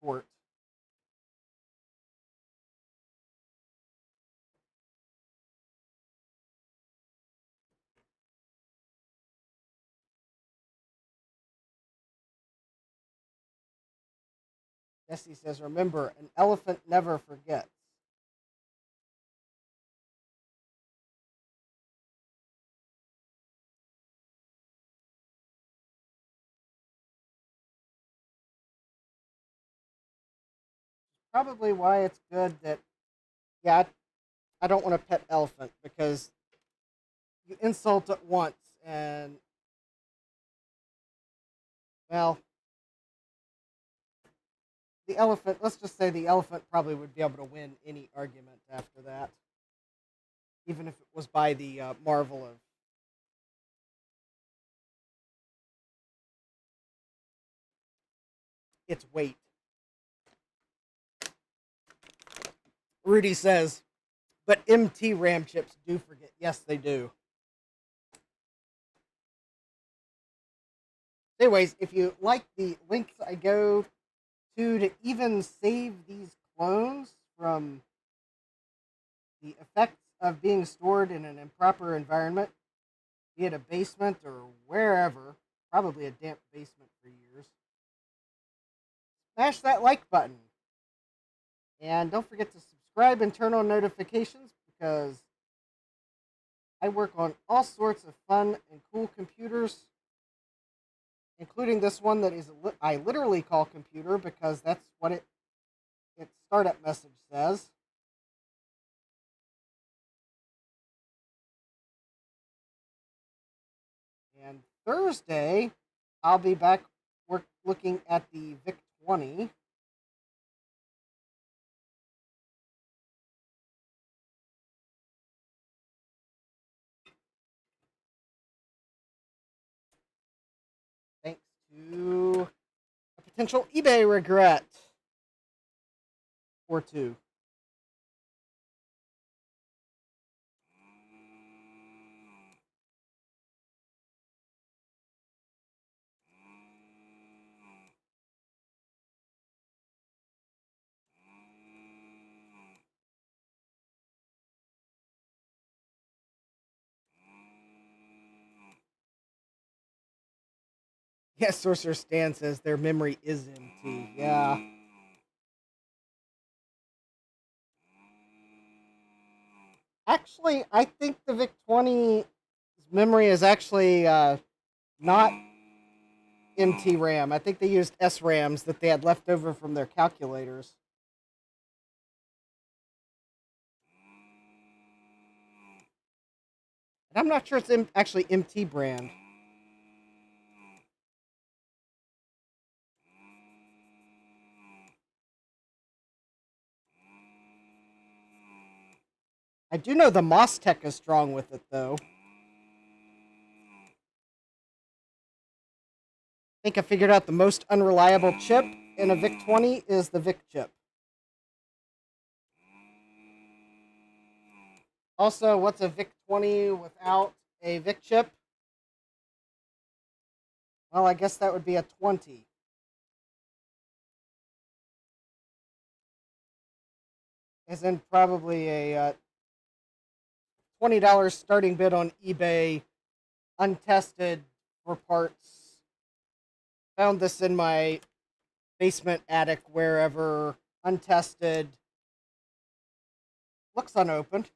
port. Jesse says, remember, an elephant never forgets. Probably why it's good that, yeah, I don't want a pet elephant because you insult it once and, well, the elephant, let's just say the elephant probably would be able to win any argument after that, even if it was by the marvel of its weight. Rudy says, but MT RAM chips do forget. Yes, they do. Anyways, if you like the links I go to even save these clones from the effects of being stored in an improper environment, be it a basement or wherever, probably a damp basement for years, smash that like button. And don't forget to subscribe and turn on notifications because I work on all sorts of fun and cool computers, including this one that is I literally call computer because that's what its startup message says. And Thursday, I'll be back looking at the VIC-20. Thanks to a potential eBay regret or two. Yes, Sorcerer Stan says their memory is empty. Yeah. Actually, I think the VIC-20's memory is actually not MT RAM. I think they used SRAMs that they had left over from their calculators. And I'm not sure it's actually MT brand. I do know the MOSTech is strong with it, though. I think I figured out the most unreliable chip in a VIC-20 is the VIC chip. Also, what's a VIC-20 without a VIC chip? Well, I guess that would be a 20. As in probably a $20 starting bid on eBay, untested for parts. Found this in my basement attic, wherever, untested, looks unopened.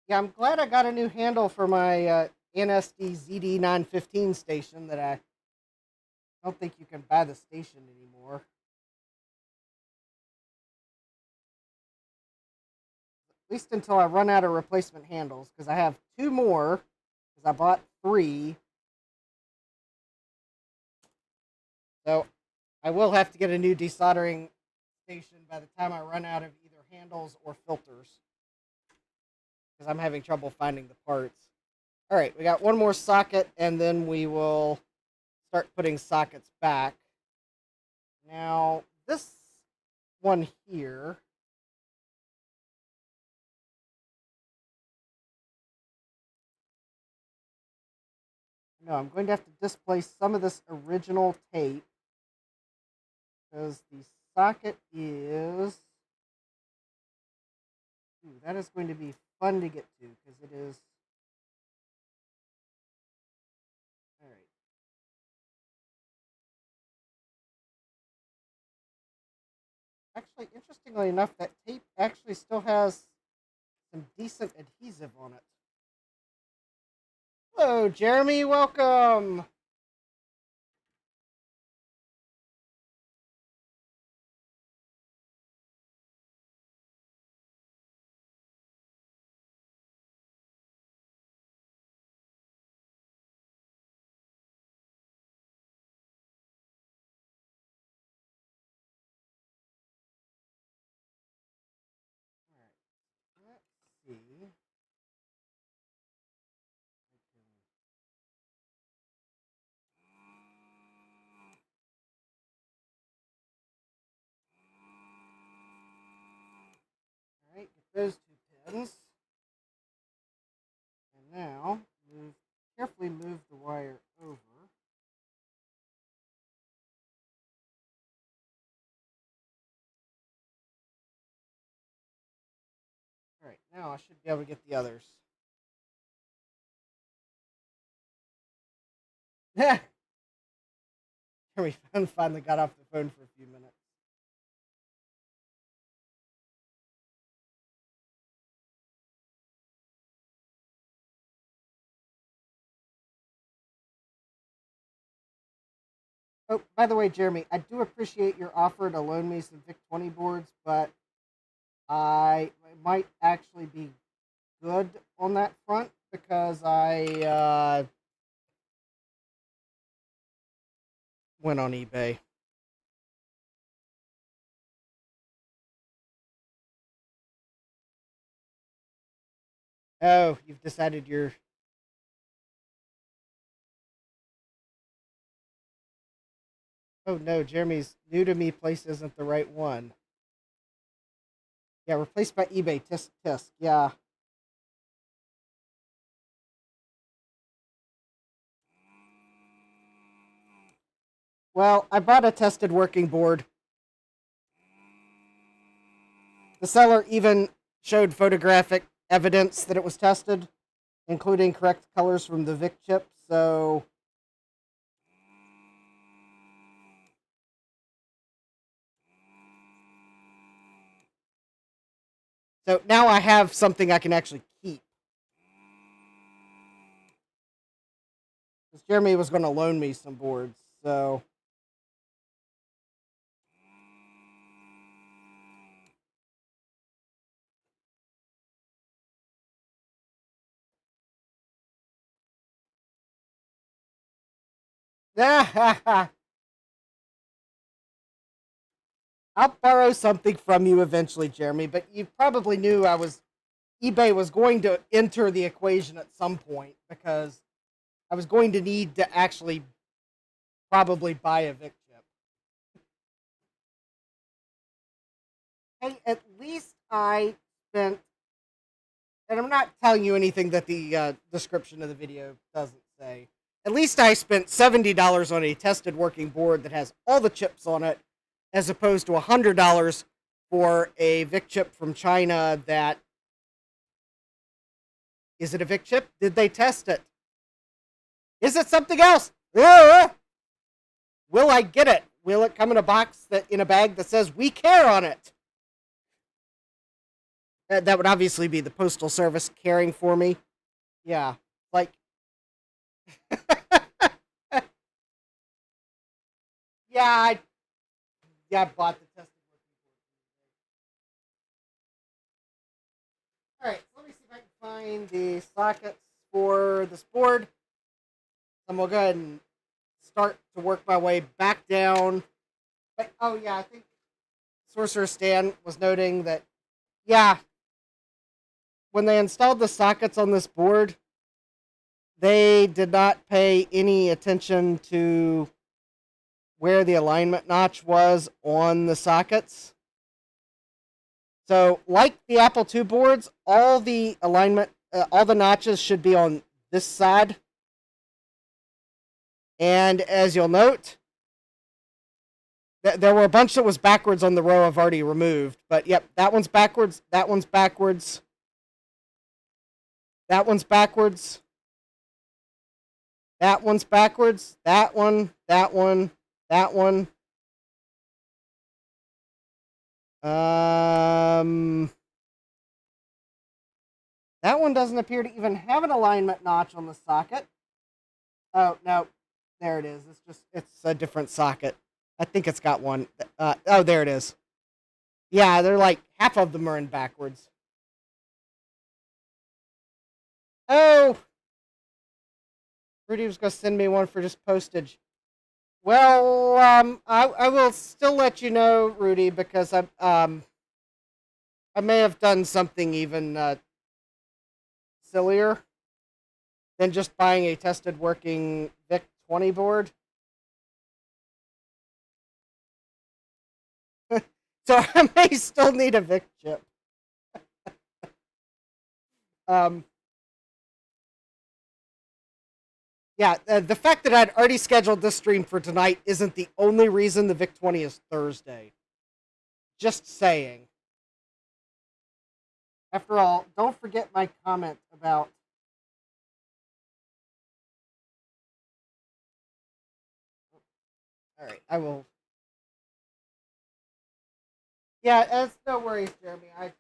Yeah, I'm glad I got a new handle for my NSD ZD915 station that I don't think you can buy the station anymore. At least until I run out of replacement handles, because I have two more, because I bought three. So I will have to get a new desoldering station by the time I run out of either handles or filters, because I'm having trouble finding the parts. All right, we got one more socket, and then we will start putting sockets back. Now, this one here, no, I'm going to have to displace some of this original tape, because the socket is, ooh, that is going to be fun to get to, because it is, all right. Actually, interestingly enough, that tape actually still has some decent adhesive on it. Hello, Jeremy, welcome. All right, let's see. All right, get those two pins. And now, carefully move the wire over. All right, now I should be able to get the others. Yeah. We finally got off the phone for a few minutes. Oh, by the way, Jeremy, I do appreciate your offer to loan me some VIC-20 boards, but I might actually be good on that front, because I went on eBay. Oh, you've decided you're... Oh no, Jeremy's new to me place isn't the right one. Yeah, replaced by eBay. Tisk tisk. Yeah. Well, I bought a tested working board. The seller even showed photographic evidence that it was tested, including correct colors from the VIC chip. So now I have something I can actually keep. Because Jeremy was going to loan me some boards, so... I'll borrow something from you eventually, Jeremy, but you probably knew eBay was going to enter the equation at some point, because I was going to need to actually probably buy a VIC chip. Hey, at least I spent, and I'm not telling you anything that the description of the video doesn't say. At least I spent $70 on a tested working board that has all the chips on it, as opposed to $100 for a VIC chip from China that Is it a VIC chip? Did they test it? Is it something else? Will I get it? Will it come in a box in a bag that says "We care" on it? That would obviously be the postal service caring for me. Yeah, like yeah, I bought the tested one. All right, so let me see if I can find the sockets for this board. And we'll go ahead and start to work my way back down. But oh yeah, I think Sorcerer Stan was noting that yeah, when they installed the sockets on this board, they did not pay any attention to where the alignment notch was on the sockets. So, like the Apple II boards, all the alignment, all the notches should be on this side. And as you'll note, there were a bunch that was backwards on the row I've already removed. But yep, that one's backwards, that one's backwards, that one's backwards, that one's backwards, that one, that one, that one. That one doesn't appear to even have an alignment notch on the socket. Oh, no. There it is. It's a different socket. I think it's got one. Oh, there it is. Yeah, they're like, half of them are in backwards. Oh! Rudy was going to send me one for just postage. Well, I will still let you know, Rudy, because I may have done something even sillier than just buying a tested working VIC-20 board. So I may still need a VIC chip. Yeah, the fact that I'd already scheduled this stream for tonight isn't the only reason the VIC-20 is Thursday. Just saying. After all, don't forget my comment about... Alright, I will... Yeah, it's no worries, Jeremy. Alright.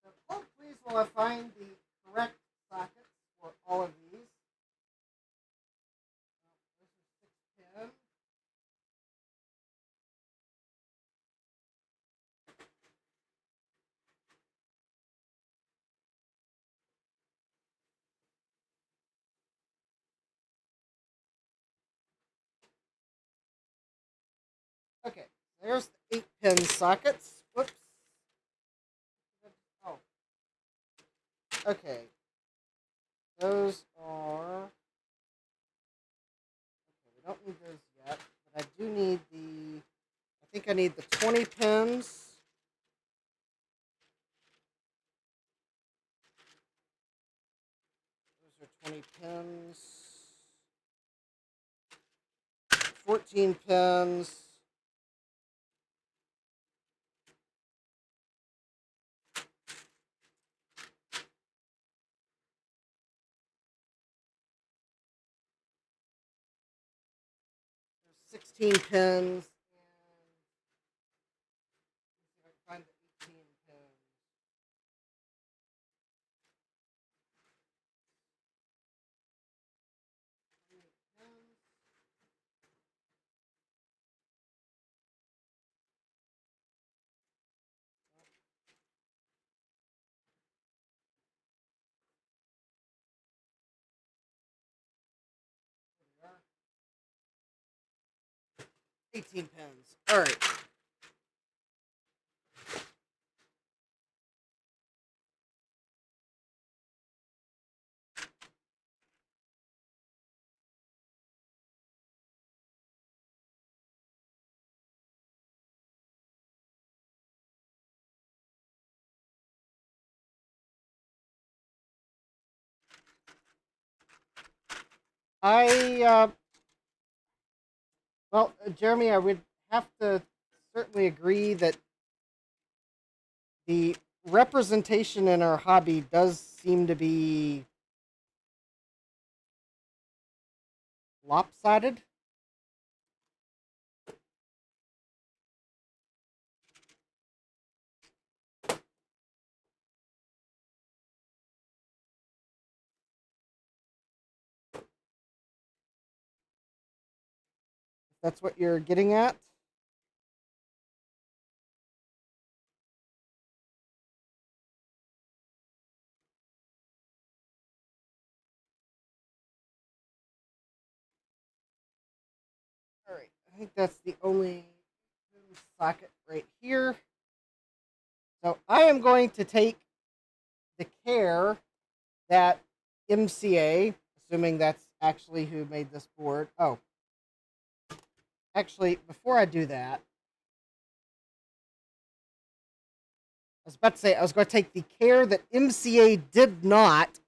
So, hold please while I find the correct sockets for all of these. This is 610. Okay, there's the 8-pin sockets. Whoops. Oh. Okay. Those are... Okay, we don't need those yet, but I do need the... I think I need the 20 pins. Those are 20 pins. 14 pins. There's 16 pins. And let's see if I can find the 18 pins. Pins. 18 pins. All right. I well, Jeremy, I would have to certainly agree that the representation in our hobby does seem to be lopsided. If that's what you're getting at. All right, I think that's the only socket right here. So I am going to take the care that MCA, assuming that's actually who made this board. Oh, actually, before I do that, I was about to say I was going to take the care that MCA did not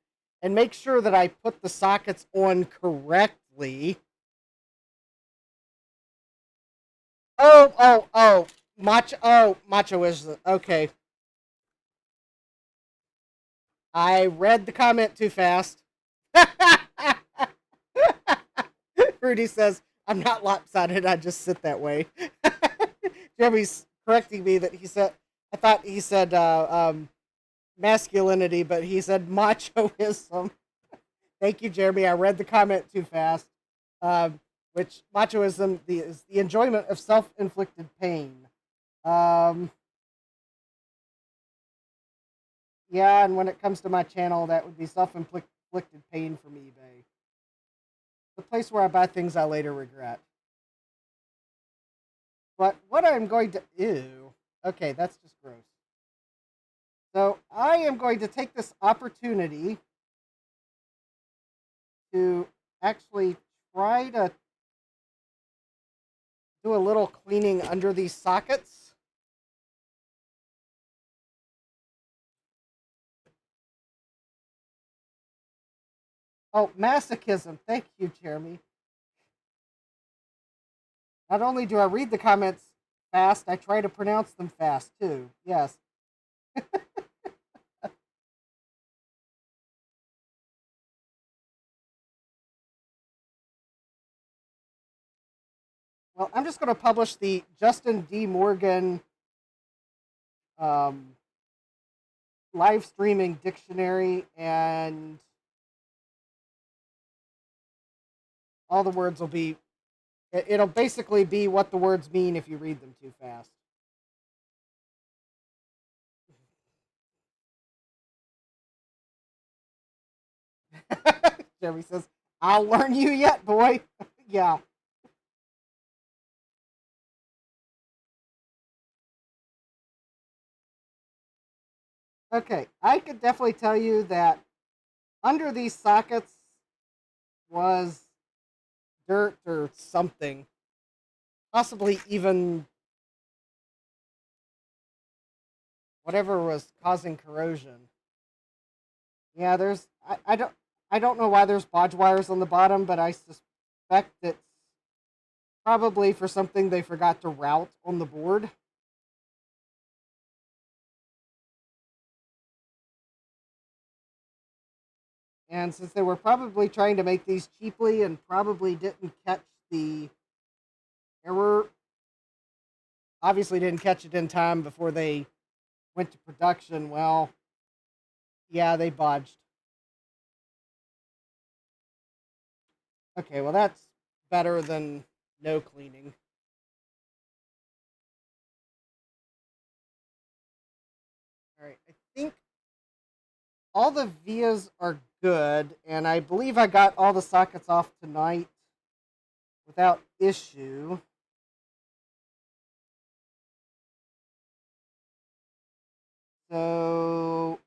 and make sure that I put the sockets on correctly. Oh, Macho is okay. I read the comment too fast. Rudy says, I'm not lopsided, I just sit that way. Jeremy's correcting me that he said, I thought he said masculinity, but he said machoism. Thank you, Jeremy. I read the comment too fast. Which machoism is the enjoyment of self-inflicted pain. Yeah, and when it comes to my channel, that would be self-inflicted pain from eBay. The place where I buy things I later regret. But what I'm going to... Ew. Okay, that's just gross. So I am going to take this opportunity to actually try to do a little cleaning under these sockets. Oh, masochism. Thank you, Jeremy. Not only do I read the comments fast, I try to pronounce them fast, too. Yes. Well, I'm just going to publish the Justin D. Morgan live streaming dictionary, and all the words will be... It'll basically be what the words mean if you read them too fast. Jeremy says, I'll learn you yet, boy. Yeah. Okay, I could definitely tell you that under these sockets was dirt or something. Possibly even whatever was causing corrosion. Yeah, there's I don't know why there's bodge wires on the bottom, but I suspect it's probably for something they forgot to route on the board. And since they were probably trying to make these cheaply and probably didn't catch the error, obviously didn't catch it in time before they went to production, well, yeah, they bodged. Okay, well, that's better than no cleaning. All right, I think all the vias are good, and I believe I got all the sockets off tonight without issue. So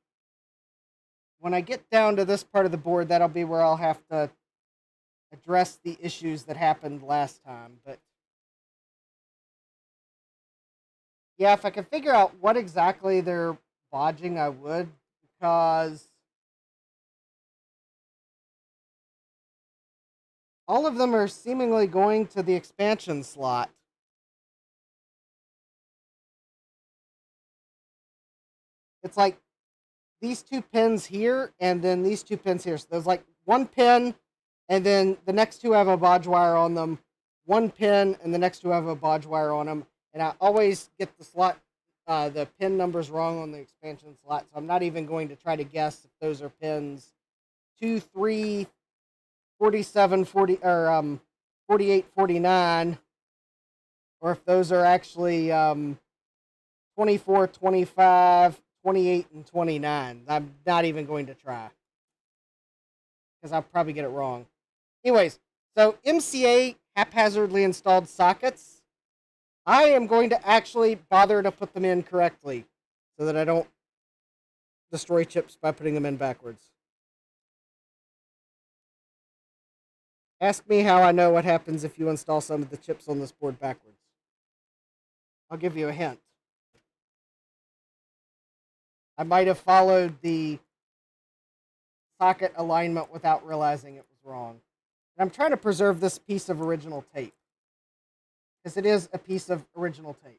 when I get down to this part of the board, that'll be where I'll have to address the issues that happened last time. But yeah, if I could figure out what exactly they're bodging, I would, because All of them are seemingly going to the expansion slot. It's like these two pins here and then these two pins here. So there's like one pin and then the next two have a bodge wire on them. One pin and the next two have a bodge wire on them. And I always get the pin numbers wrong on the expansion slot. So I'm not even going to try to guess if those are pins 2, 3, 47, 40, or 48, 49, or if those are actually 24, 25, 28, and 29. I'm not even going to try because I'll probably get it wrong. Anyways, so MCA haphazardly installed sockets. I am going to actually bother to put them in correctly so that I don't destroy chips by putting them in backwards. Ask me how I know what happens if you install some of the chips on this board backwards. I'll give you a hint. I might have followed the socket alignment without realizing it was wrong. And I'm trying to preserve this piece of original tape, because it is a piece of original tape.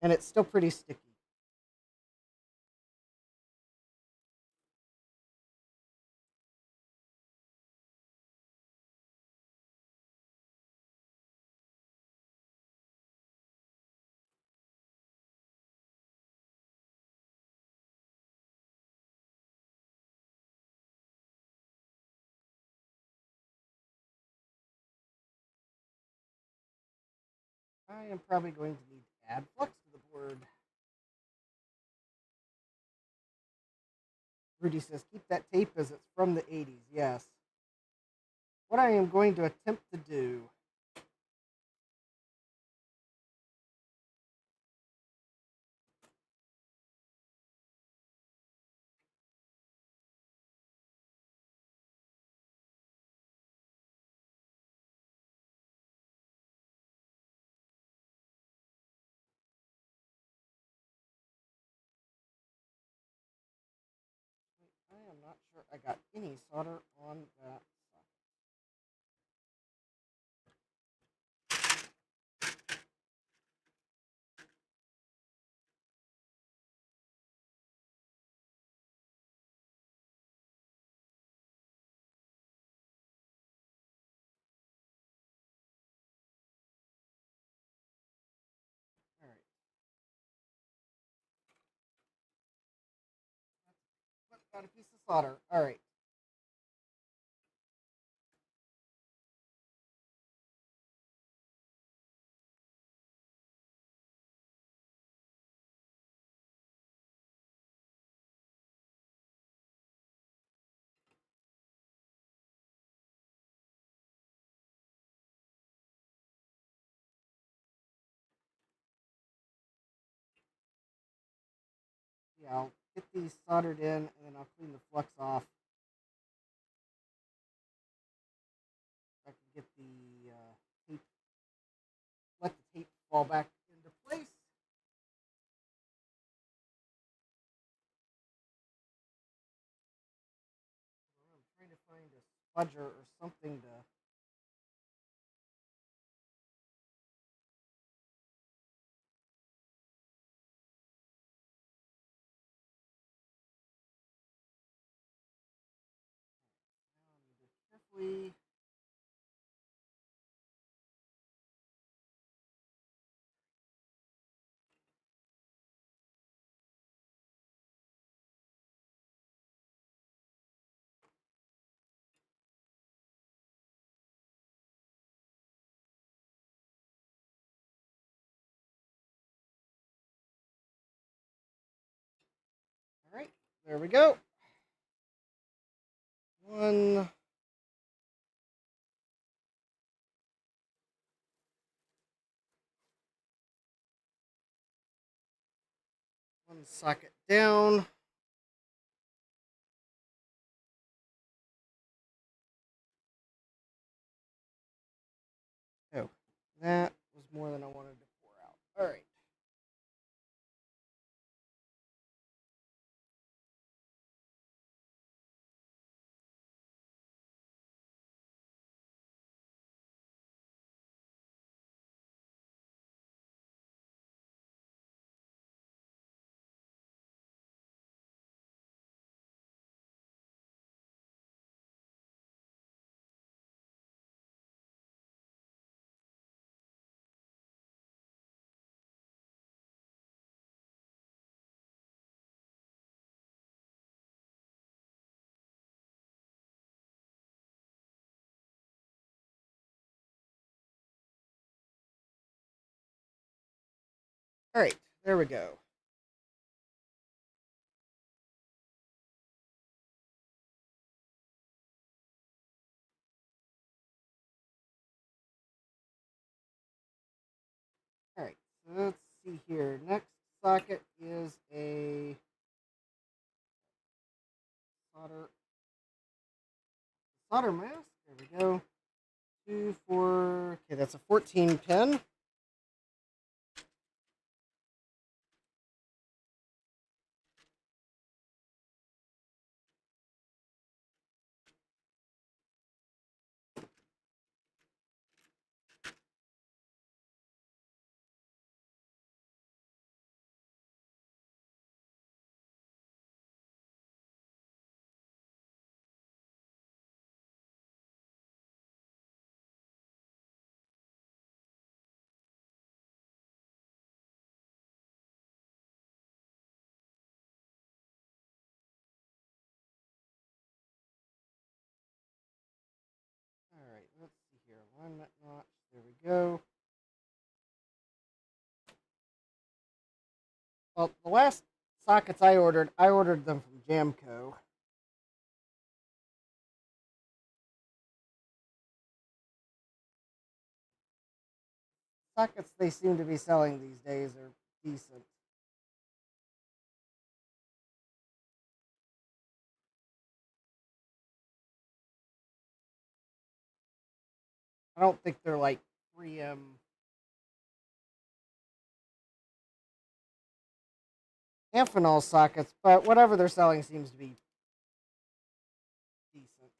And it's still pretty sticky. I am probably going to need to add flux to the board. Rudy says, keep that tape as it's from the 80s. Yes. What I am going to attempt to do I am not sure I got any solder on that. All right. Got a piece of solder. All right. Yeah, I'll get these soldered in and then I'll clean the flux off. I can get the tape, let the tape fall back into place. I'm trying to find a spudger or something to. Carefully. All right, there we go. One socket down. Oh, that was more than I wanted to pour out. All right. All right, there we go. All right, so let's see here. Next socket is a solder mask. There we go. 2, 4. Okay, that's a 14 pin. All right, let's see here. Alignment notch. There we go. Well, the last sockets I ordered them from Jamco. Sockets they seem to be selling these days are decent. I don't think they're like 3M Amphenol sockets, but whatever they're selling seems to be decent.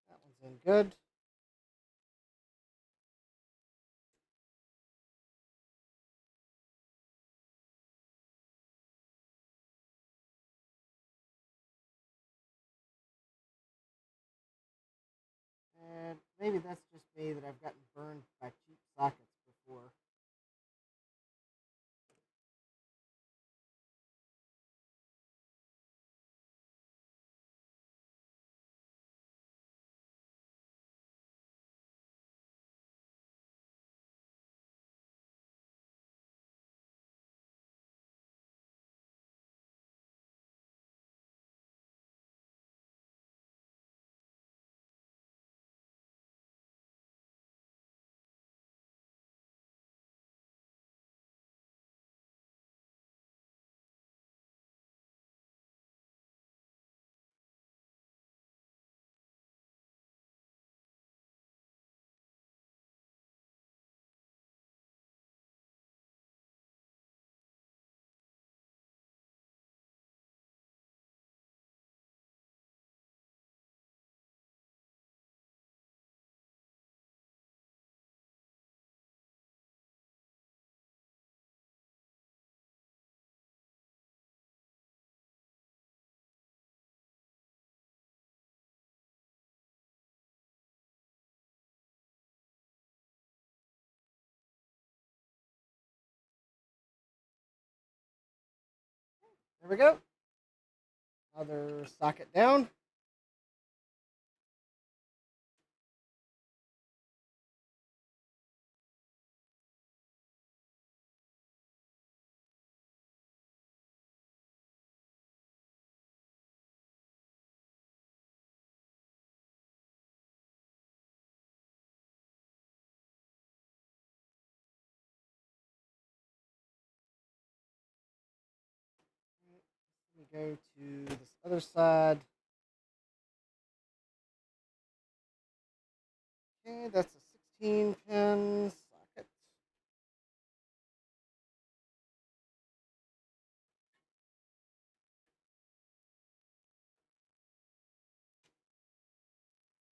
That one's in good. And maybe that's just me that I've gotten burned by cheap sockets before. There we go. Other socket down. Let me go to this other side. Okay, that's a 16 pin socket.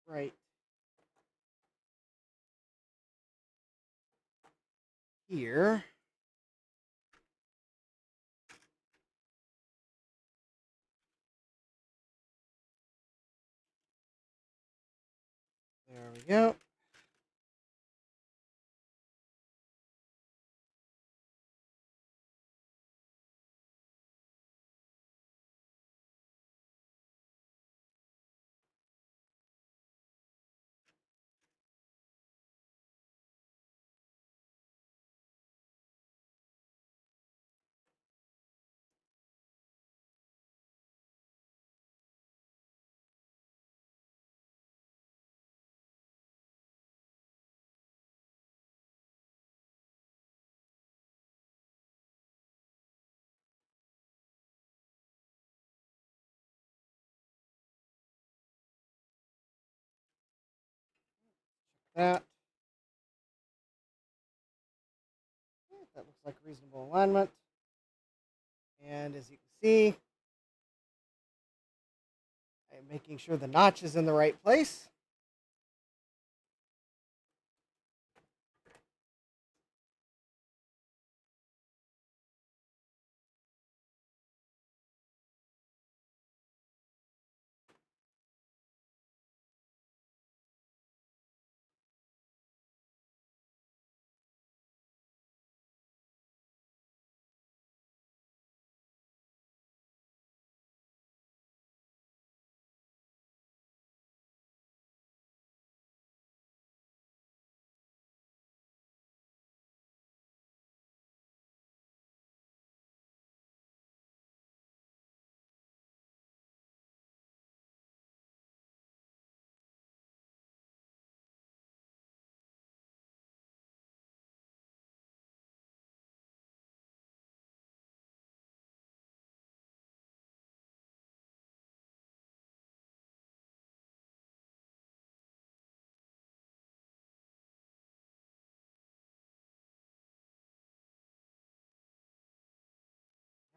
Right here. There we go. That. That looks like reasonable alignment. And as you can see, I'm making sure the notch is in the right place.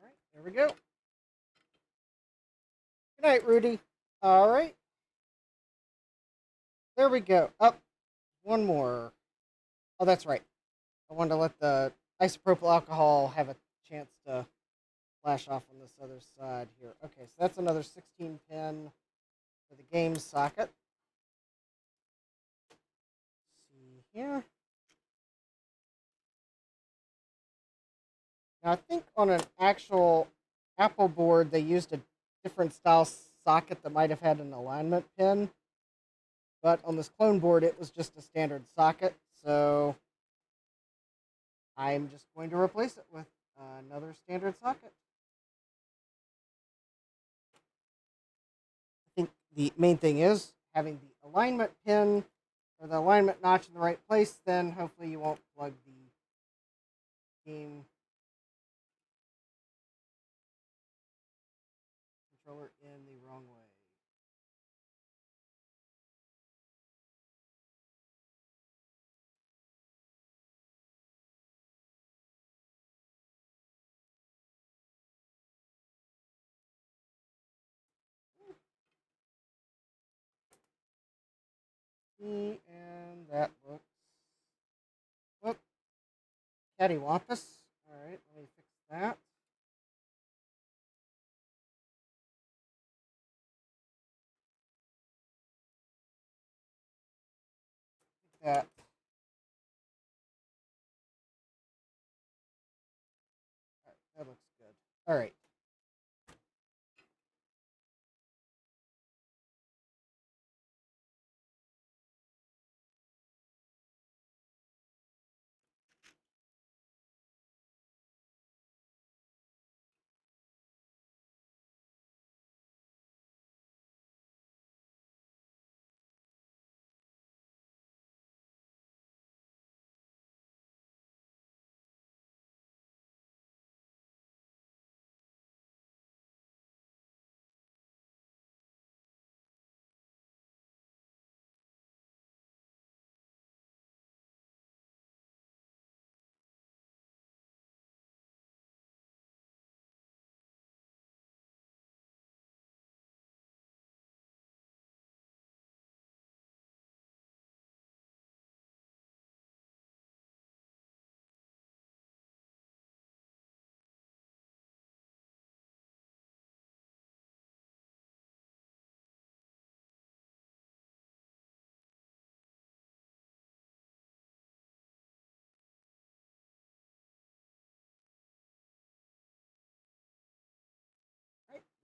All right, there we go. Good night, Rudy. All right. There we go. Up. One more. Oh, that's right. I wanted to let the isopropyl alcohol have a chance to flash off on this other side here. Okay, so that's another 16 pin for the game socket. Let's see here. Now, I think on an actual Apple board, they used a different style socket that might have had an alignment pin. But on this clone board, it was just a standard socket. So I'm just going to replace it with another standard socket. I think the main thing is having the alignment pin or the alignment notch in the right place. Then hopefully you won't plug the game controller in the wrong way. And that looks, whoop, cattywampus. All right, let me fix that. That. All right, that looks good. All right.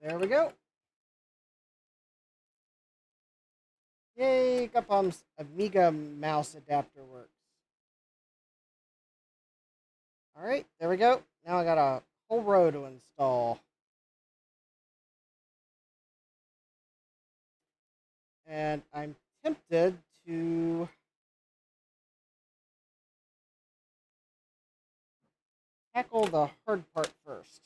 There we go. Yay, Capom's Amiga mouse adapter works. Alright, there we go. Now I got a whole row to install. And I'm tempted to tackle the hard part first.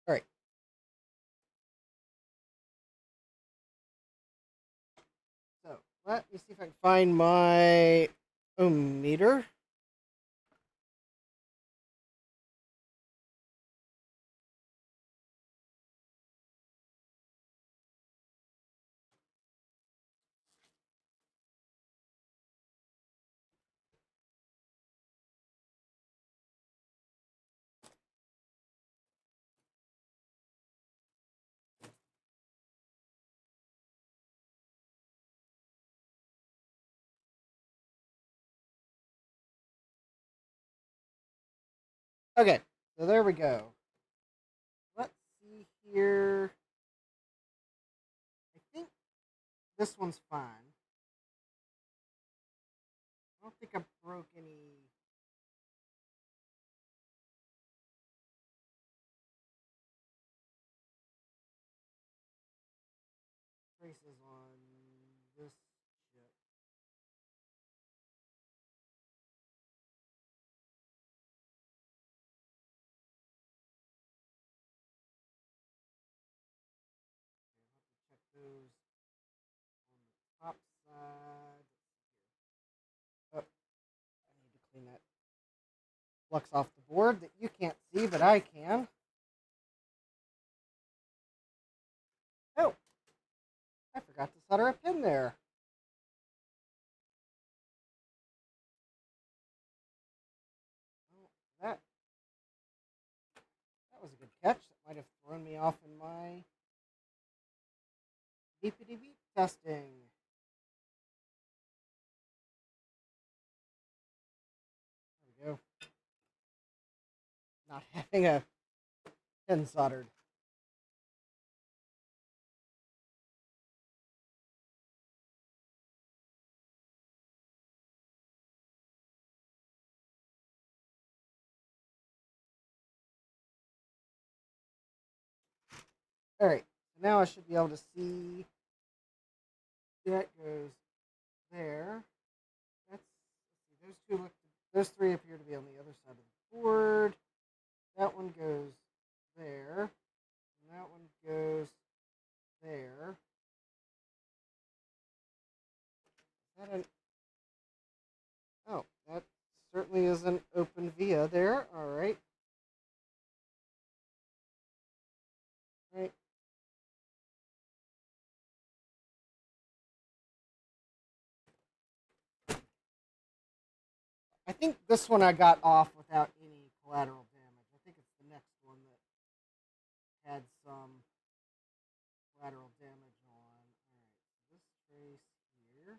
Alright. So, let me see if I can find my ohm meter. Okay, so there we go. Let's see here. I think this one's fine. I don't think I broke any. Traces on this chip. Check those on the top side. Oh, I need to clean that flux off the board that you can't see, but I can. Oh, I forgot to solder a pin there. Oh, that was a good catch. That might have thrown me off in my beepity beep testing. There we go. Not having a pin soldered. All right, so now I should be able to see that goes there. That's let's see, those two look. Those three appear to be on the other side of the board. That one goes there, and that one goes there. Is that an? Oh, that certainly is an open via there. All right. Right. I think this one I got off without any collateral damage. I think it's the next one that had some collateral damage on. All right, this trace here.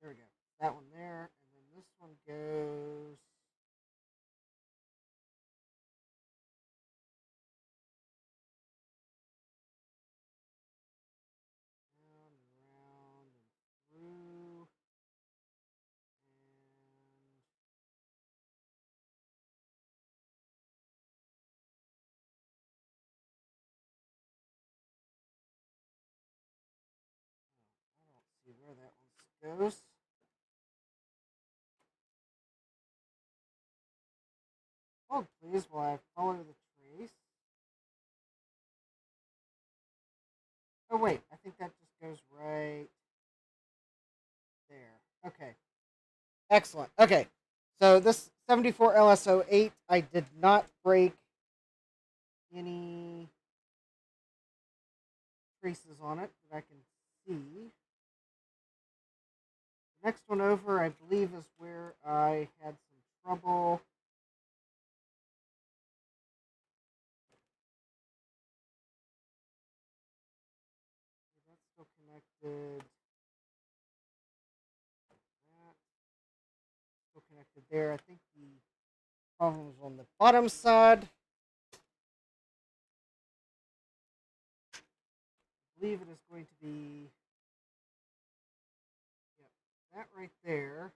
There we go. That one there, and then this one goes. Round and round and through. And I don't see where that one goes. Hold please while I follow the trace. Oh wait, I think that just goes right there. Okay. Excellent. Okay. So this 74 LSO8, I did not break any traces on it that I can see. The next one over, I believe, is where I had some trouble. That's still connected. That's still connected there. I think the problem is on the bottom side. I believe it is going to be, yep, that right there.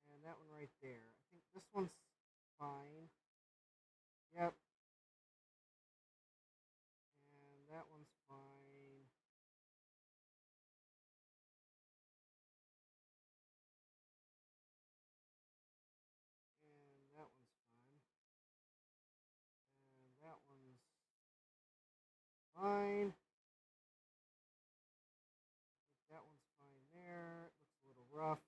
And that one right there. I think this one's fine. Yep. And that one's fine. And that one's fine. And that one's fine. That one's fine there. It looks a little rough.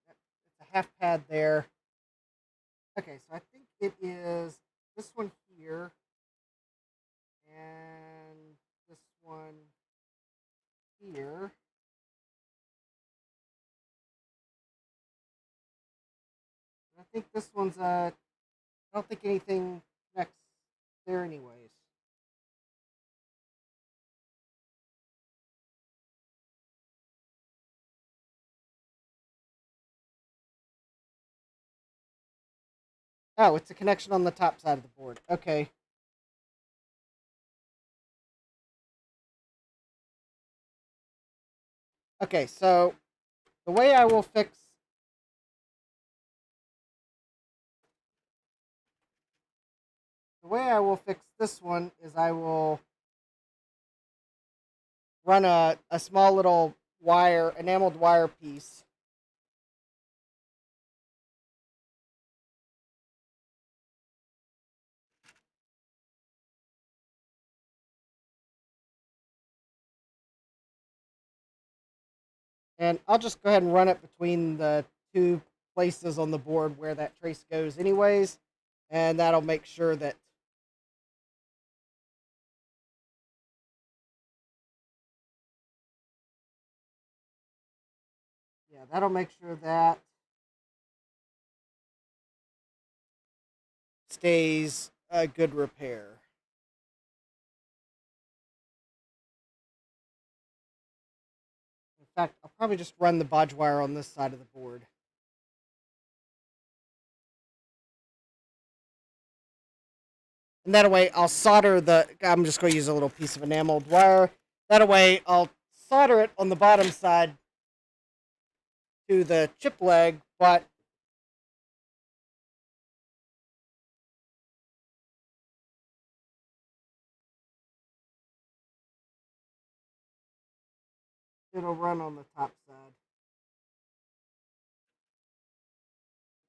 Right, that's a half pad there. Okay, so I think it is this one here and this one here. And I think this one's I don't think anything connects there anyways. Oh, it's a connection on the top side of the board. Okay. Okay, so the way I will fix this one is I will run a small little wire, enameled wire piece. And I'll just go ahead and run it between the two places on the board where that trace goes anyways. And that'll make sure that that'll make sure that stays a good repair. In fact, I'll probably just run the bodge wire on this side of the board. And that way I'll solder I'm just going to use a little piece of enameled wire. That way I'll solder it on the bottom side to the chip leg, but it'll run on the top side.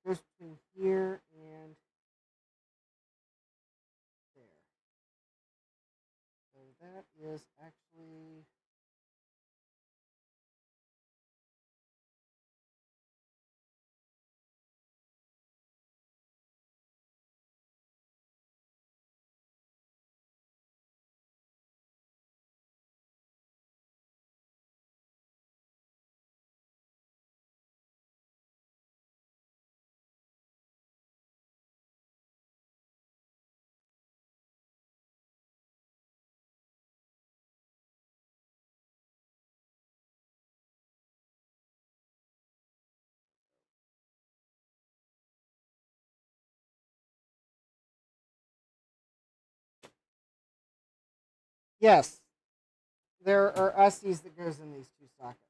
It goes between here and there. So that is actually yes. There are USIs that goes in these two sockets.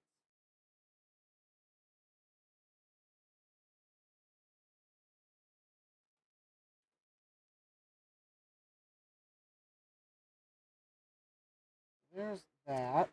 There's that.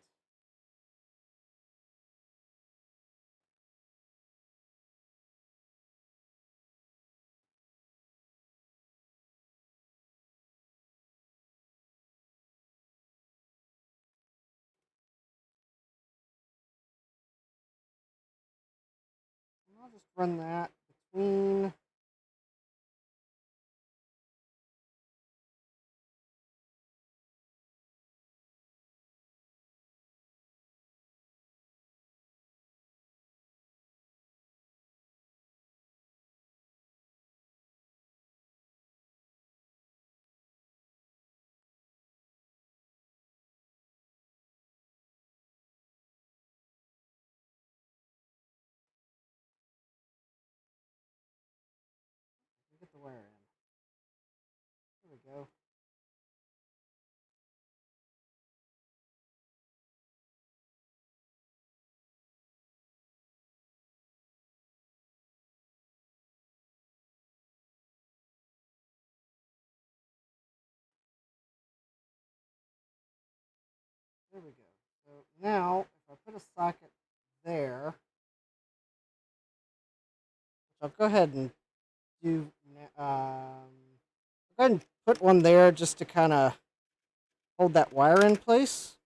I'll just run that between. Get the wire in. There we go. There we go. So now, if I put a socket there, which I'll go ahead and do. I'll go ahead and put one there just to kind of hold that wire in place.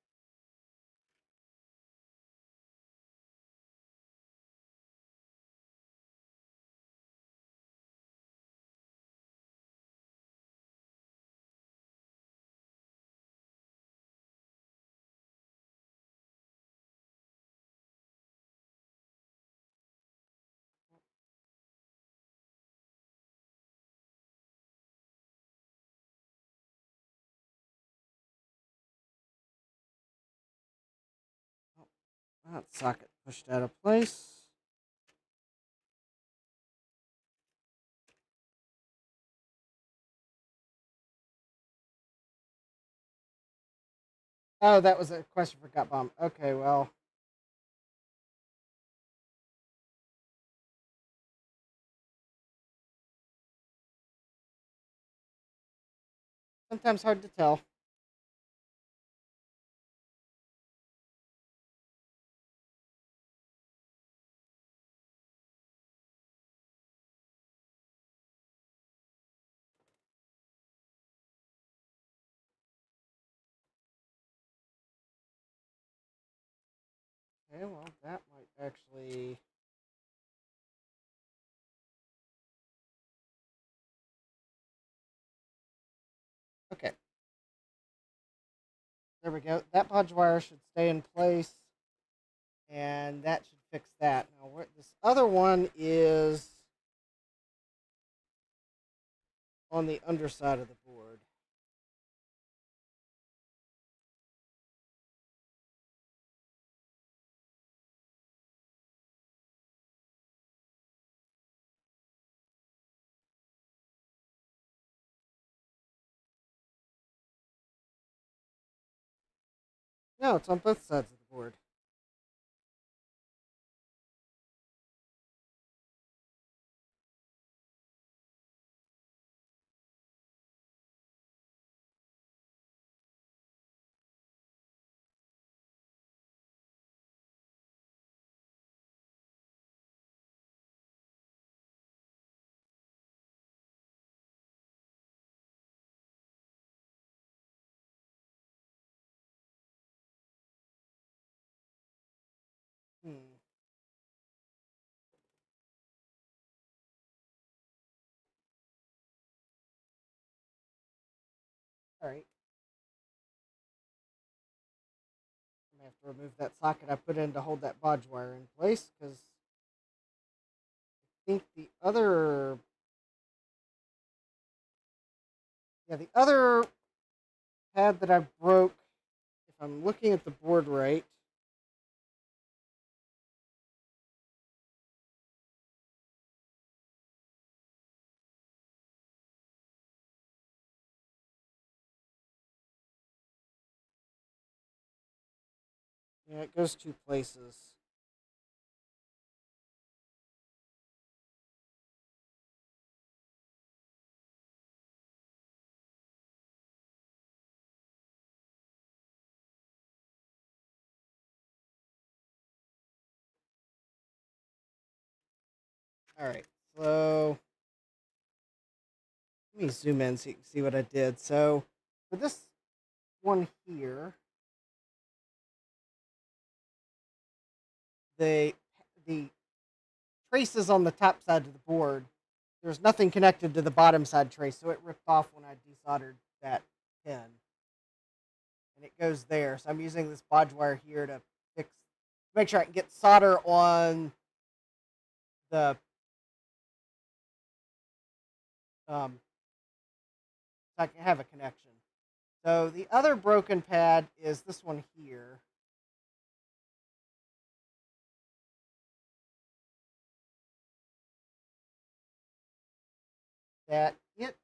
That socket pushed out of place. Oh, that was a question for Gut Bomb. Okay, well. Sometimes hard to tell. Okay, well, that might actually. Okay. There we go. That podge wire should stay in place, and that should fix that. Now, this other one is on the underside of the board. No, it's on both sides of the board. Hmm. All right. I'm gonna have to remove that socket I put in to hold that bodge wire in place because I think the other, the other pad that I broke, if I'm looking at the board right, yeah, it goes two places. All right, so let me zoom in so you can see what I did. So for this one here, the traces on the top side of the board. There's nothing connected to the bottom side trace, so it ripped off when I desoldered that pin. And it goes there. So I'm using this bodge wire here to make sure I can get solder on the so I can have a connection. So the other broken pad is this one here. That it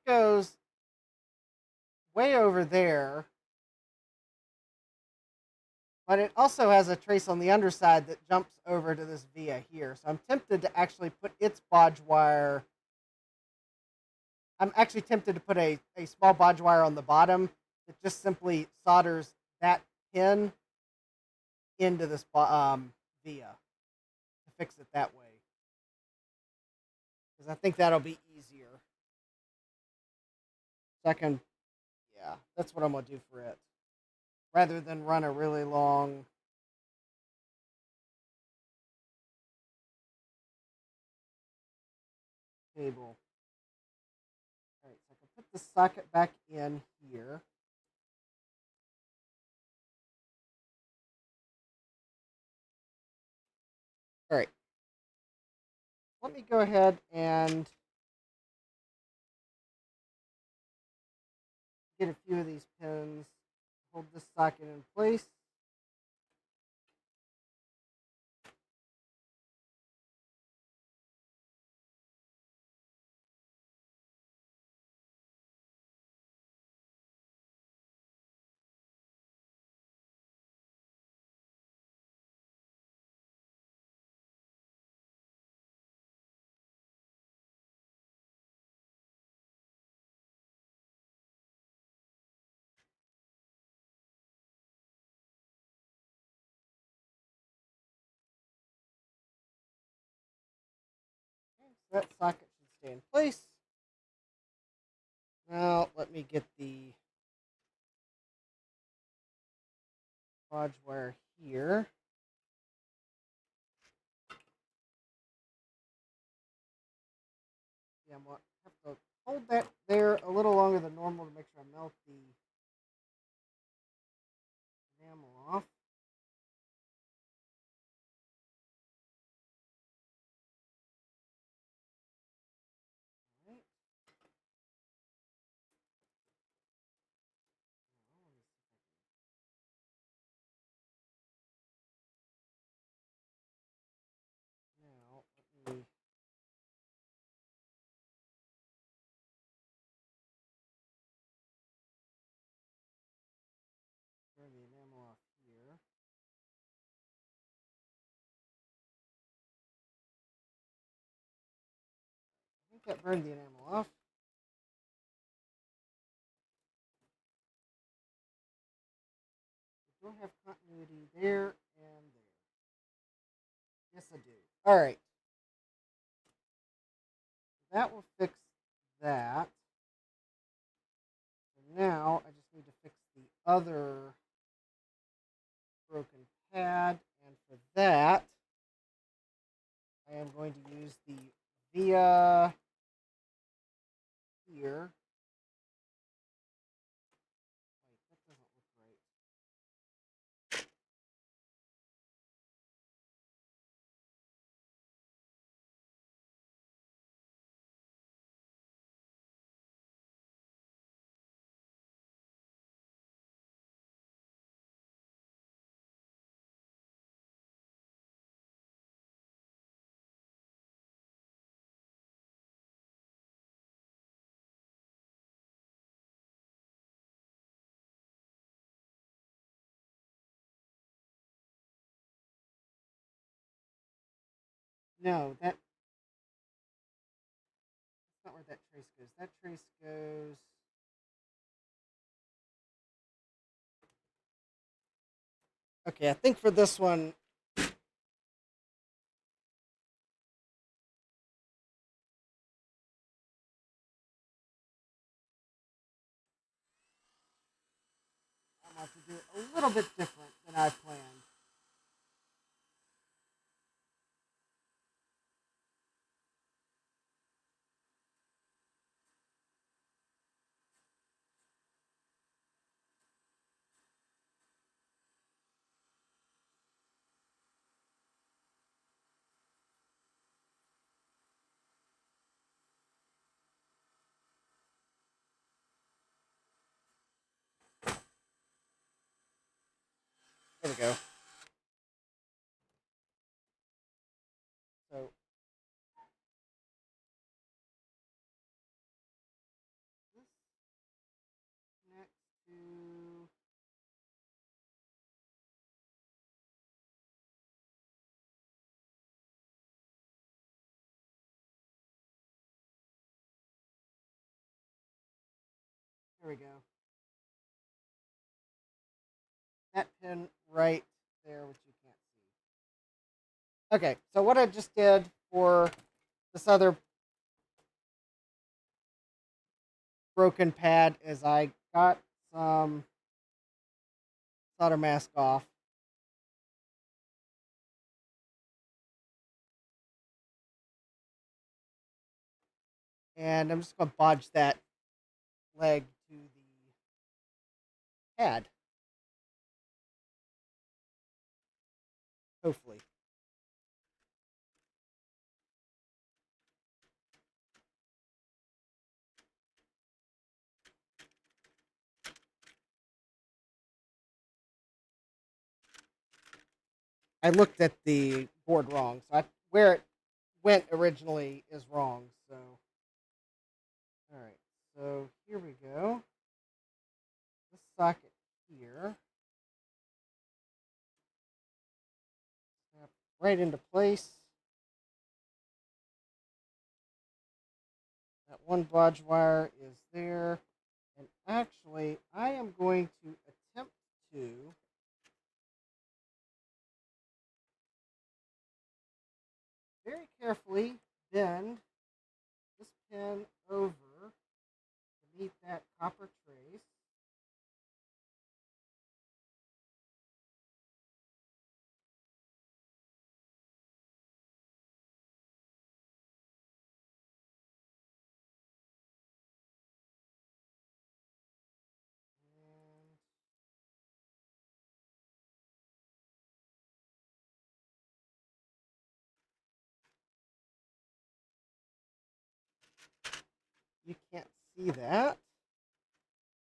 goes way over there, but it also has a trace on the underside that jumps over to this via here. So I'm tempted to actually put its bodge wire. I'm actually tempted to put a small bodge wire on the bottom that just simply solders that pin into this via to fix it that way. Because I think that'll be easier. So I can, yeah, that's what I'm going to do for it. Rather than run a really long cable. All right, so I can put the socket back in here. All right. Let me go ahead and get a few of these pins, hold this socket in place. So that socket should stay in place. Now let me get the bodge wire here. Yeah, I'm going to have to hold that there a little longer than normal to make sure I melt the enamel off. Now, let me turn the enamel off here. I think that burned the enamel off. I don't have continuity there and there. Yes, I do. All right. That will fix that. So now I just need to fix the other broken pad, and for that, I am going to use the via here. Wait, that doesn't look right. No, that's not where that trace goes. That trace goes. Okay, I think for this one, want to do it a little bit different than I planned. There we go. So this connects to there we go. That pin right there, which you can't see. Okay, so what I just did for this other broken pad is I got some solder mask off. And I'm just going to bodge that leg to the pad. Hopefully. I looked at the board wrong, so where it went originally is wrong. So, all right. So here we go. This socket here, snap right into place. That one bodge wire is there, and actually, I am going to attempt to very carefully bend this pin over to meet that copper trace. And you can't see that.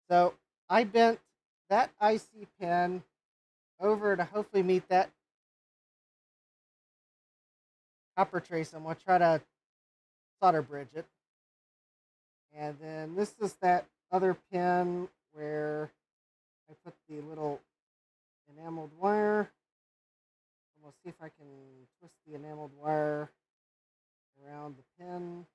So I bent that IC pin over to hopefully meet that copper trace. I'm going to try to solder bridge it. And then this is that other pin where I put the little enameled wire. I'm going to see if I can twist the enameled wire around the pin.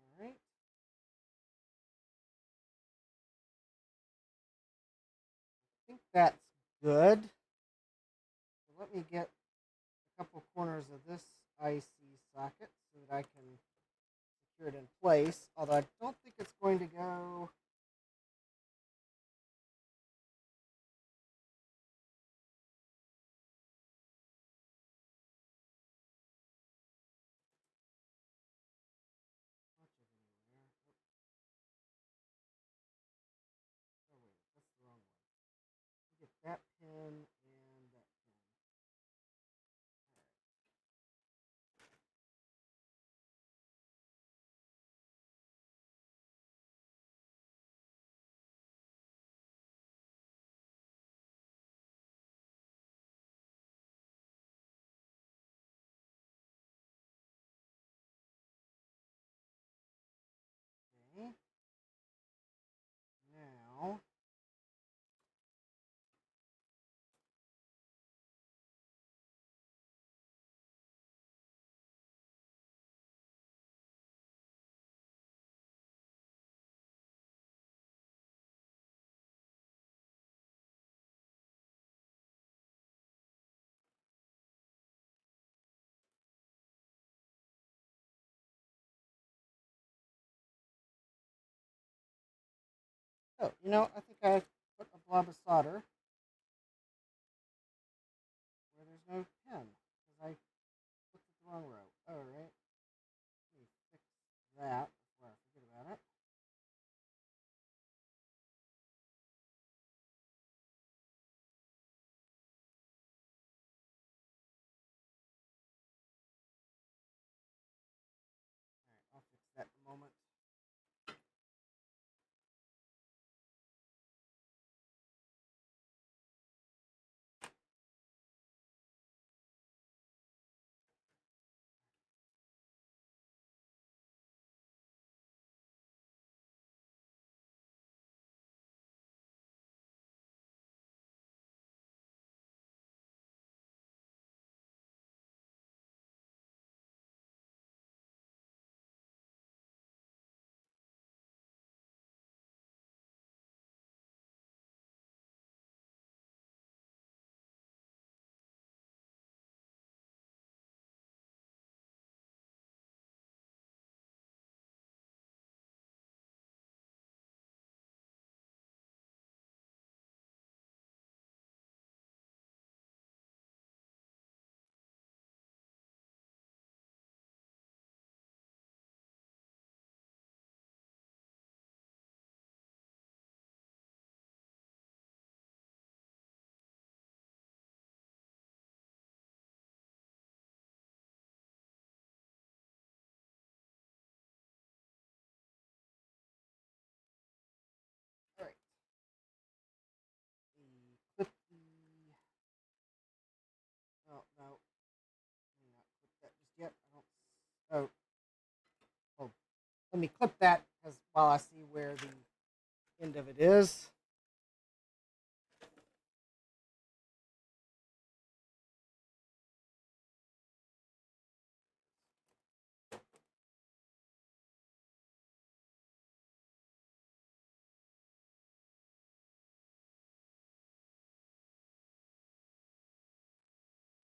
All right. I think that's good. So let me get a couple corners of this IC socket so that I can secure it in place. Although I don't think it's going to go. Oh wait, that's the wrong one. Get that pin and that pin. Okay. Now Oh, I think I put a blob of solder where there's no pen because I looked at the wrong row. All right, let me fix that before I forget about it. All right, I'll fix that in a moment. All right. Clip the. Oh no, let me not clip that just yet. I don't. Oh, let me clip that as while I see where the end of it is.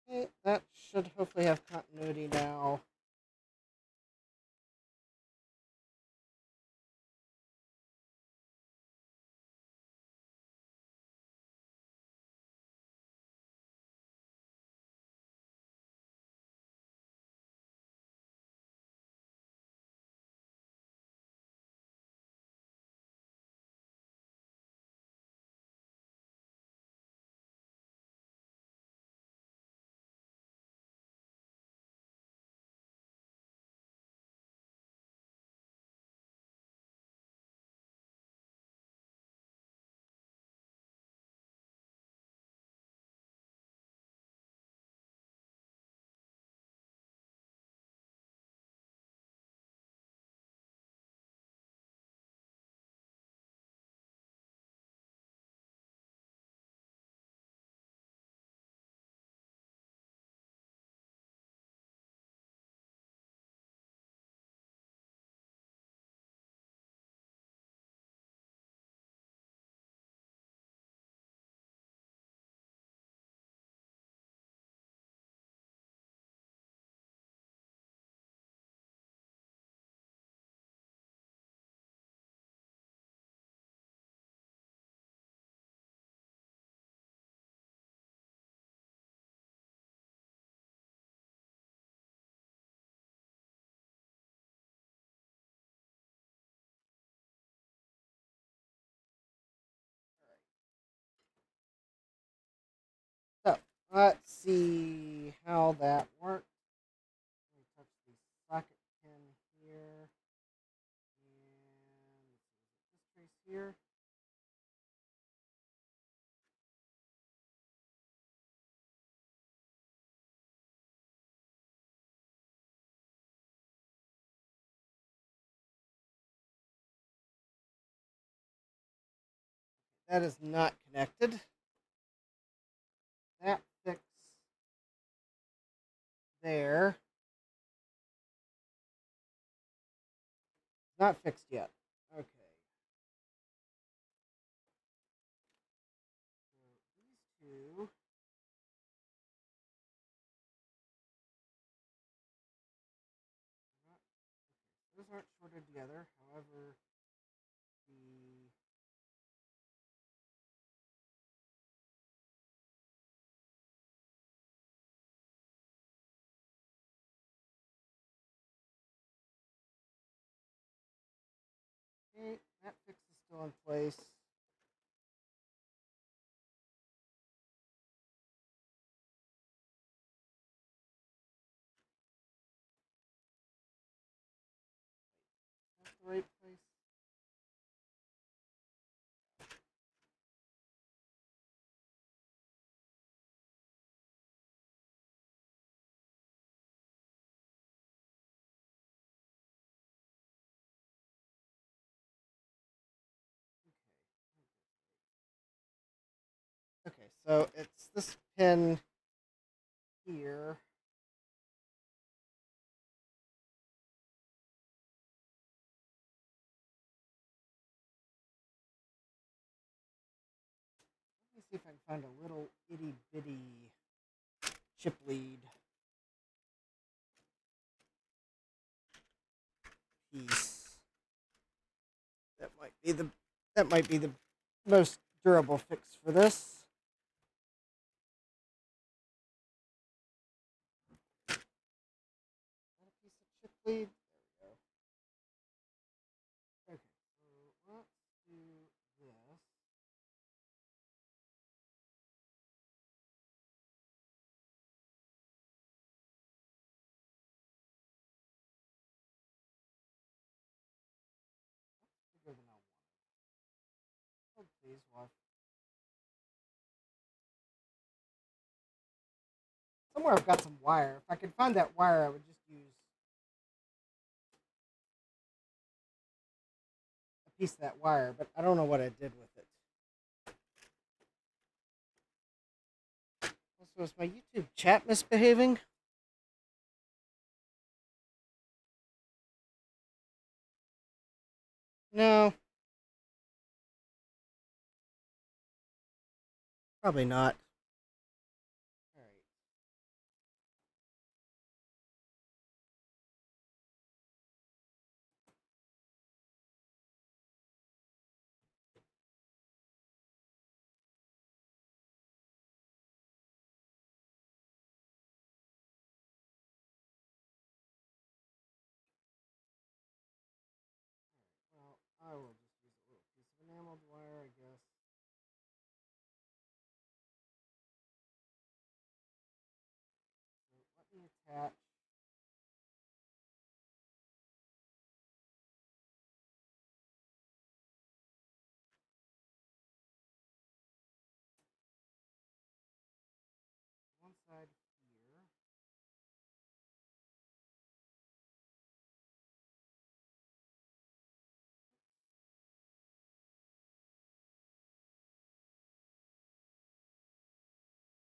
Okay, that should hopefully have continuity now. So let's see how that works. Let me touch the socket pin here and this trace here. That is not connected. That fix there. Not fixed yet. Okay. So these two. Those aren't shorted together. However, the Okay, that fix is still in place. That's the right place. Okay, so it's this pin here. Let me see if I can find a little itty bitty chip lead piece. That might be the most durable fix for this. Is that a piece of chip lead? There we go. Okay, so let's do this. Bigger than I wanted. Oh, please, watch. Somewhere I've got some wire. If I could find that wire, I would just use a piece of that wire, but I don't know what I did with it. Also, is my YouTube chat misbehaving? No, probably not. All right. Well, I will just use a little piece of enameled wire, I guess. So let me attach. One side here.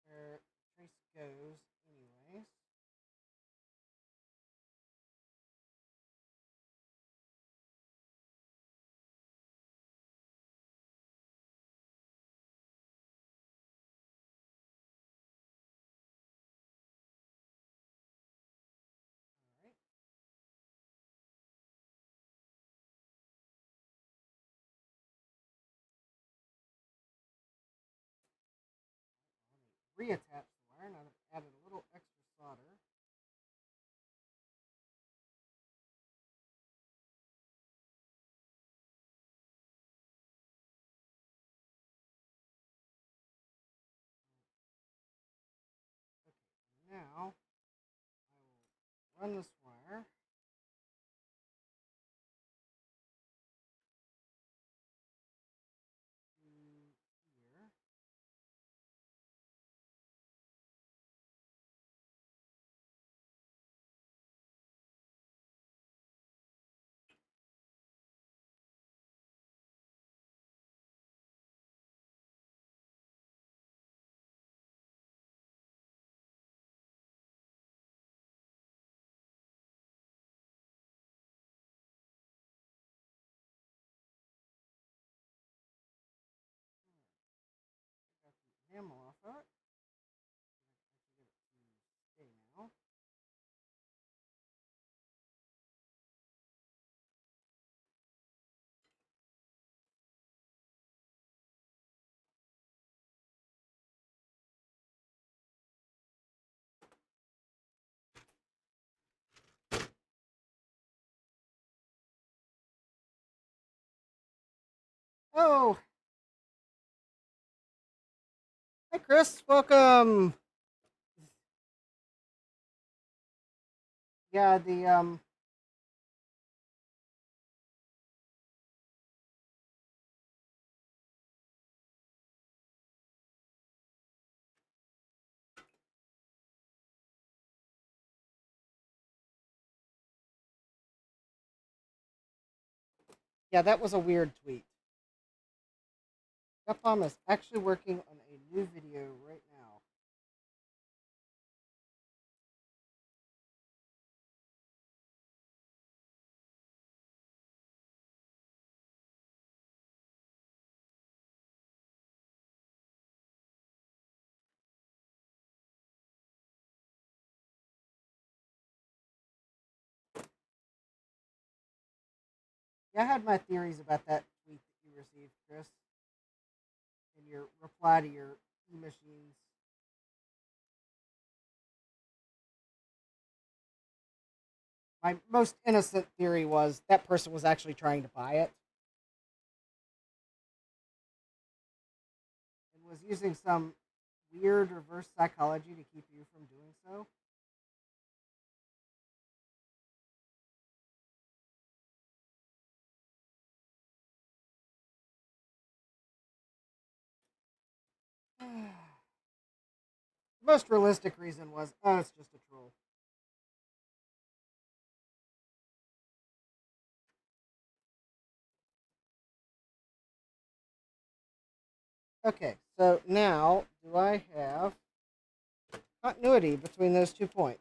Where the trace goes, anyways. All right. Let me reattach the wire. Now that I've added a little extra solder. Okay, now I will run this wire. Here. Got the enamel off of it. I can get it to stay now. Oh, hi Chris, welcome. Yeah, the. Yeah, that was a weird tweet. Capcom is actually working on a new video right now. Yeah, I had my theories about that tweet that you received, Chris, in your reply to your e-machines. My most innocent theory was that person was actually trying to buy it and was using some weird reverse psychology to keep you from doing so. The most realistic reason was, oh, it's just a troll. Okay, so now do I have continuity between those 2 points?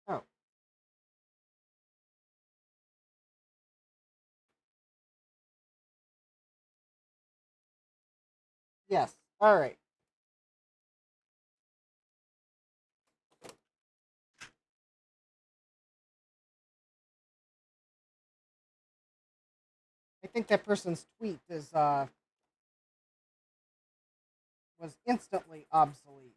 Oh, yes. All right. I think that person's tweet is was instantly obsolete.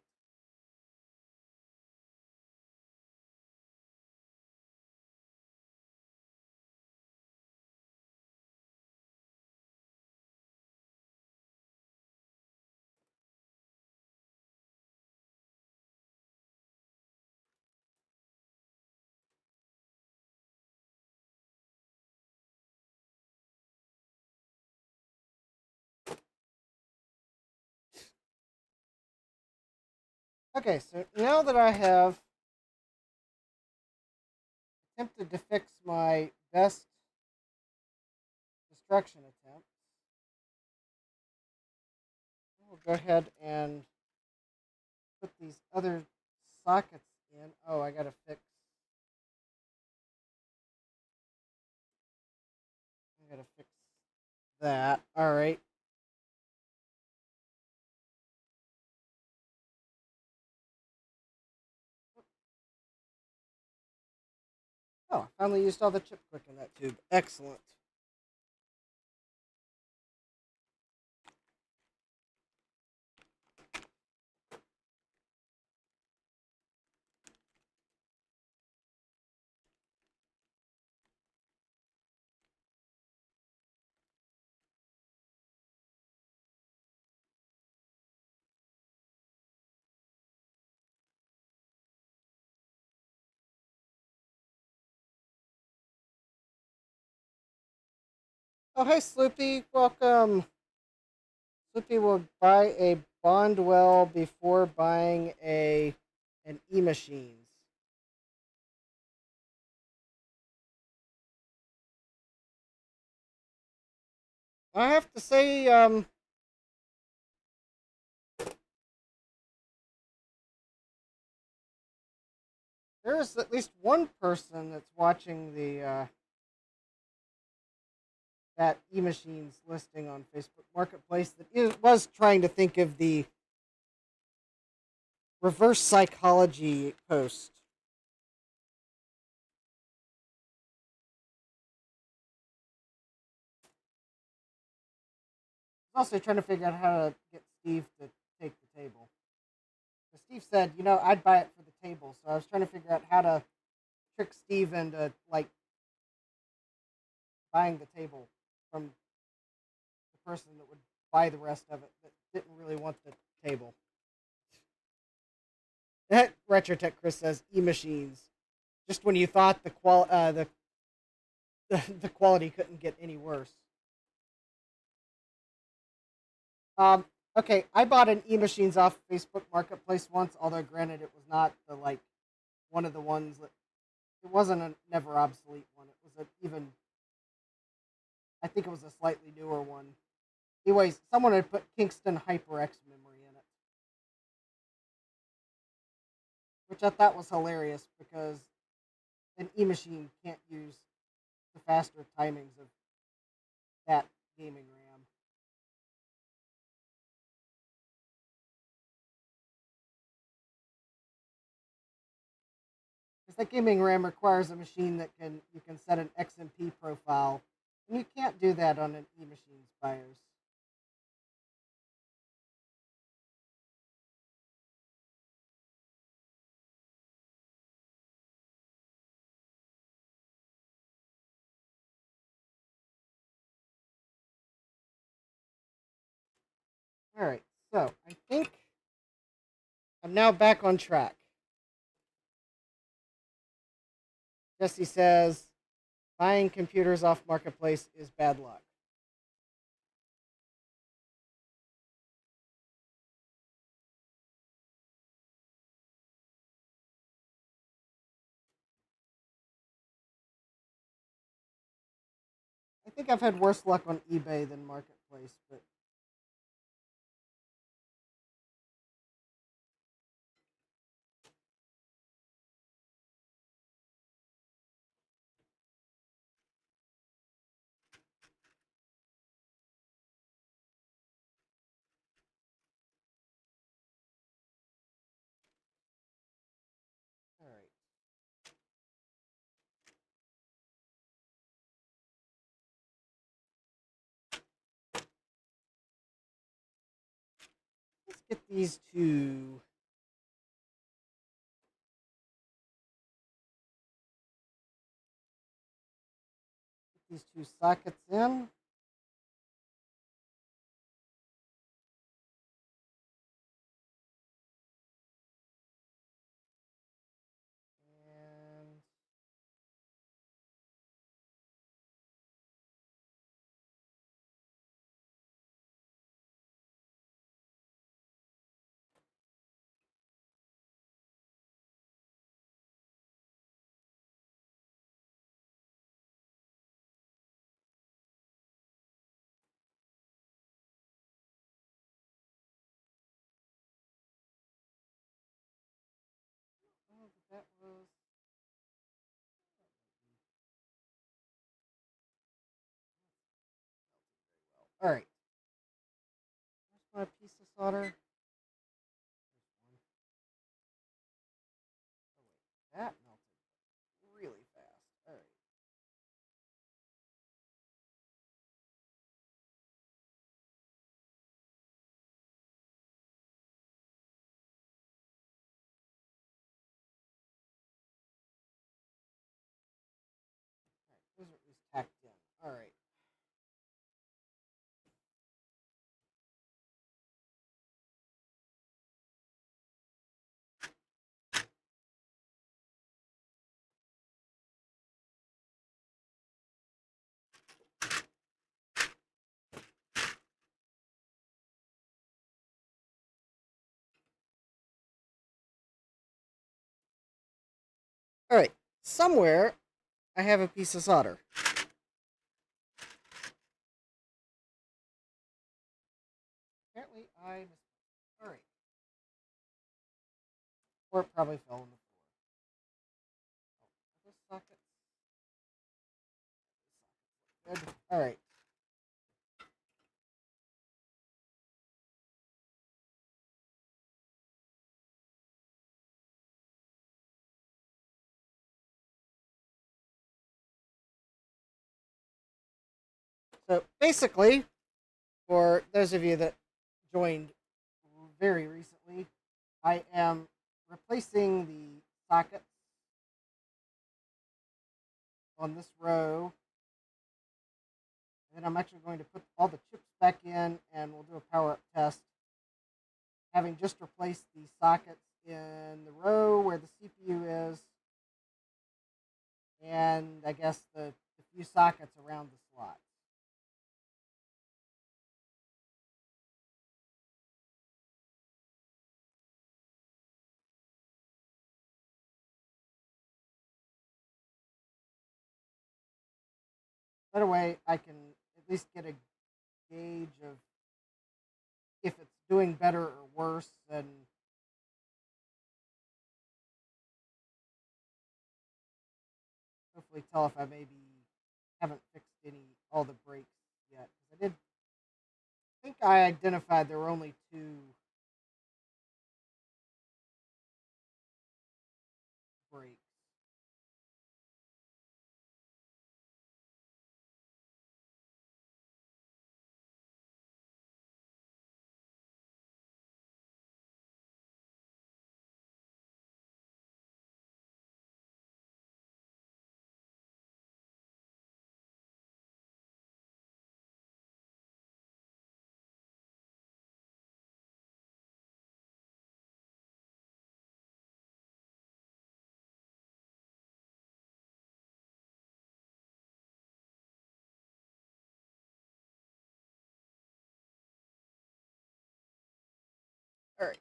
Okay, so now that I have attempted to fix my best destruction attempt, we'll go ahead and put these other sockets in. Oh, I gotta fix. I gotta fix that. All right. Oh, I finally used all the chip quick in that tube. Excellent. Oh, hey, Sloopy. Welcome. Sloopy will buy a Bondwell before buying an e-machines. I have to say, there's at least one person that's watching the that e-machines listing on Facebook Marketplace that was trying to think of the reverse psychology post. Also trying to figure out how to get Steve to take the table. Steve said, you know, I'd buy it for the table, so I was trying to figure out how to trick Steve into like buying the table from the person that would buy the rest of it that didn't really want the table. Retrotech Chris says e-machines. Just when you thought the quality couldn't get any worse. Okay, I bought an e-machines off Facebook Marketplace once, although granted it was not the like one of the ones that it wasn't a never obsolete one. It was I think it was a slightly newer one. Anyways, someone had put Kingston HyperX memory in it, which I thought was hilarious because an e-machine can't use the faster timings of that gaming RAM. Because that gaming RAM requires a machine that you can set an XMP profile, and you can't do that on an e-machines BIOS. Alright, so I think I'm now back on track. Jesse says, buying computers off Marketplace is bad luck. I think I've had worse luck on eBay than Marketplace, but all right. Let's get these two. Get these two sockets in. And oh, that was all right. Where's my piece of solder? Oh, wait, that melted really fast. All right. Those are at least tacked in. All right. All right. Somewhere I have a piece of solder. Apparently I missed it. All right. Or it probably fell on the floor. Oh, this socket. Good. All right. So basically, For those of you that joined very recently, I am replacing the sockets on this row, and then I'm actually going to put all the chips back in, and we'll do a power up test, having just replaced the sockets in the row where the CPU is, and I guess the few sockets around the slots. That way I can at least get a gauge of if it's doing better or worse, and hopefully tell if I maybe haven't fixed all the breaks yet. 'Cause I did think I identified there were only two breaks. All right.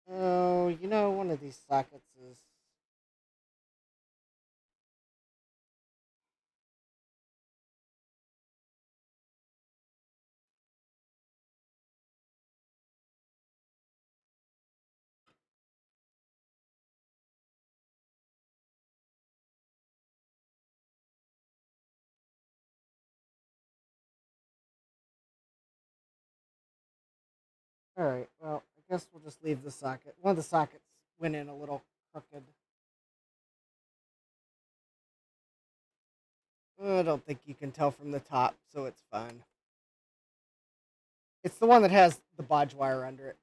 Oh, one of these sockets is. All right. Well, I guess we'll just leave the socket. One of the sockets went in a little crooked. I don't think you can tell from the top, so it's fine. It's the one that has the bodge wire under it.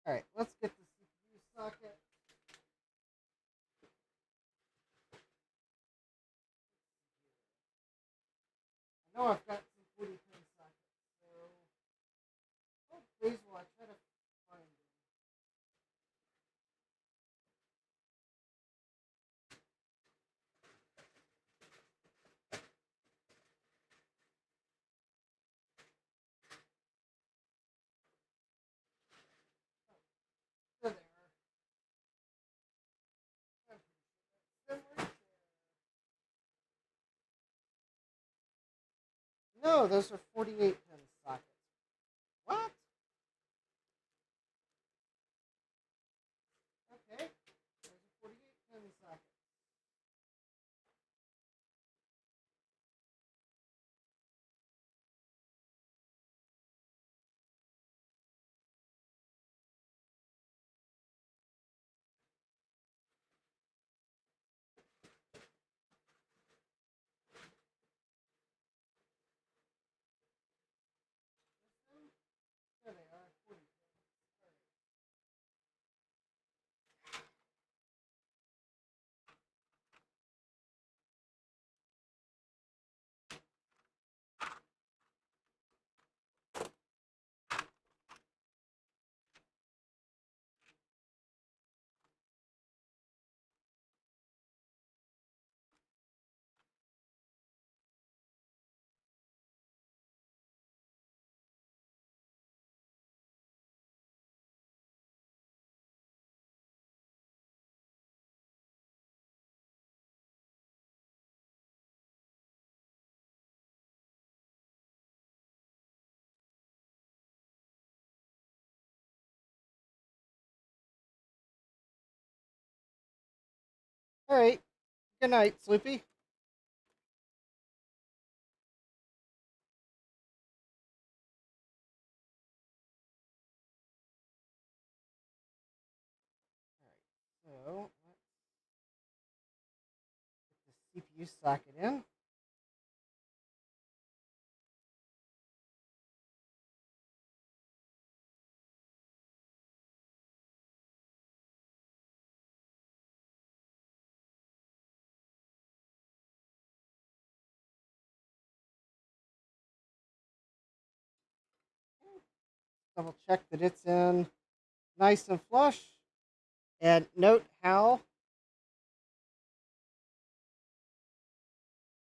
All right, let's get the CPU socket. I know I've got some 40-pin sockets, so oh, please, will I try to find them? There they are. No, those are 48-pin sockets. What? Okay, there's a 48-pin socket. There they are. 40. All right. Good night, Sloopy. So let's get the CPU socket in. Double check that it's in nice and flush. And note how,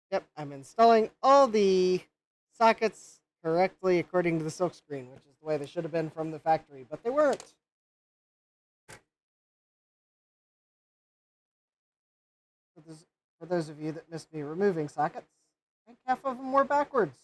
yep, I'm installing all the sockets correctly according to the silk screen, which is the way they should have been from the factory, but they weren't. For those of you that missed me removing sockets, I think half of them were backwards.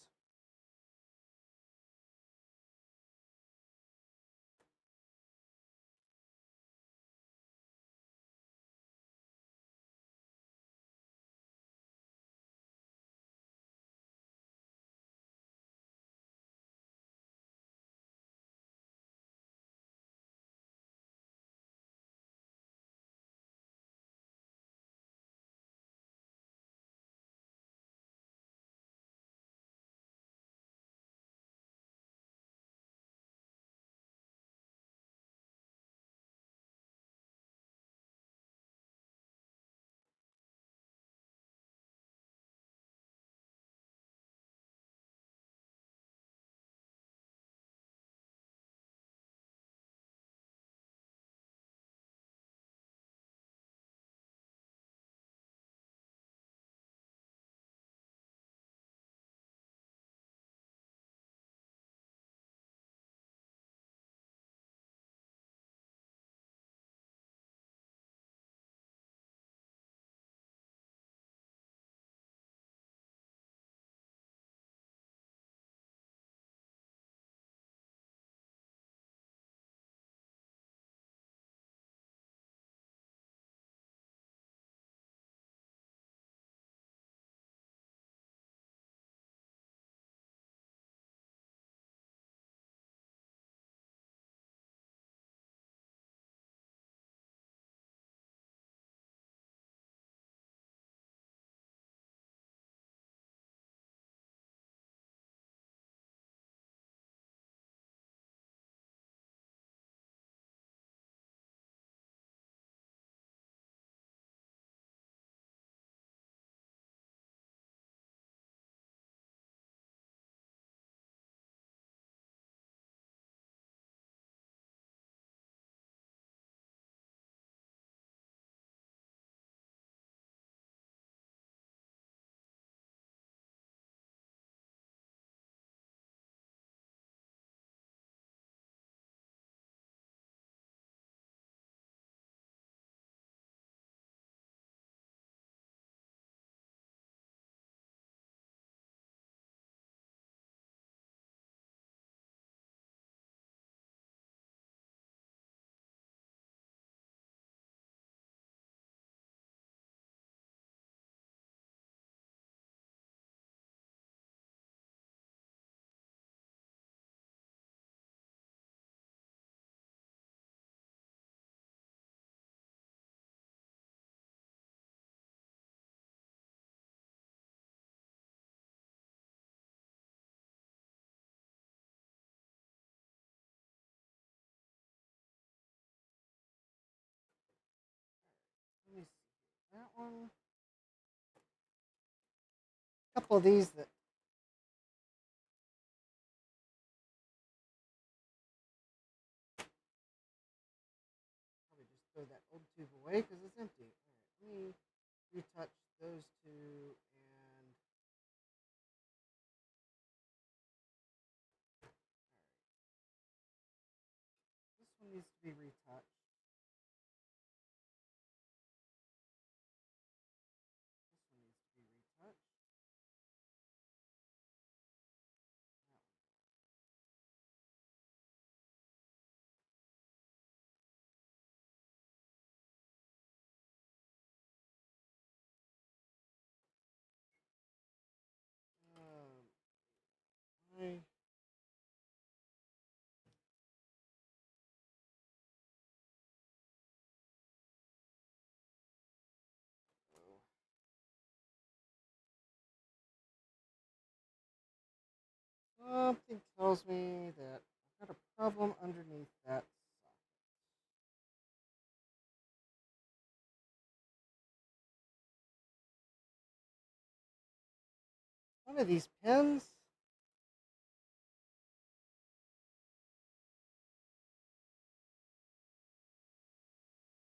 Let me see that one. A couple of these that probably just throw that old tube away because it's empty. All right, let me retouch those two and this one needs to be retouched. This one needs to be retouched. Why? Something tells me that I've got a problem underneath that. One of these pins.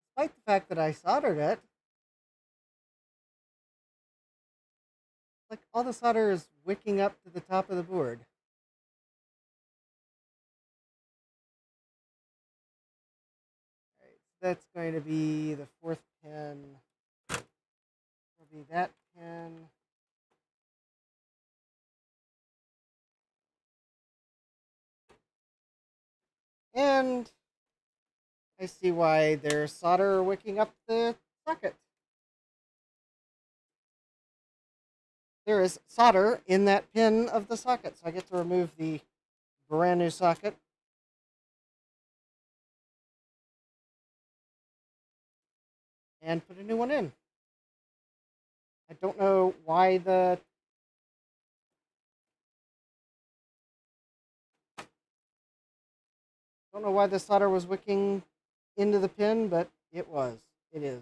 Despite the fact that I soldered it, like all the solder is wicking up to the top of the board. All right, so that's going to be the fourth pin. It'll be that pin. And I see why there's solder wicking up the socket. There is solder in that pin of the socket, so I get to remove the brand new socket. And put a new one in. I don't know why the solder was wicking into the pin, but it was. It is.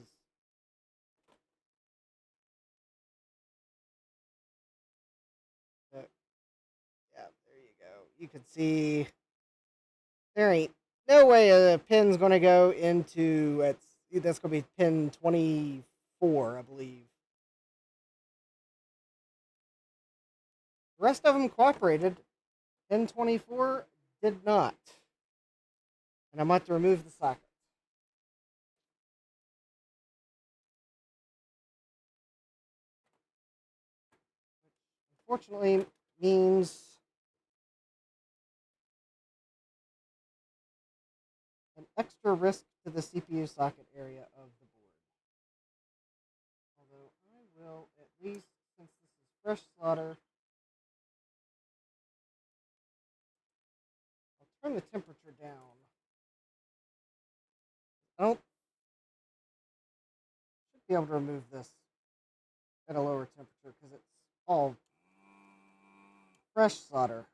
So, yeah, there you go. You can see there ain't no way a pin's going to go into that's going to be pin 24, I believe. The rest of them cooperated. Pin 24 did not. And I'm about to remove the socket. Unfortunately, means an extra risk to the CPU socket area of the board. Although I will, at least since this is fresh solder, I'll turn the temperature down. I don't should be able to remove this at a lower temperature because it's all fresh solder.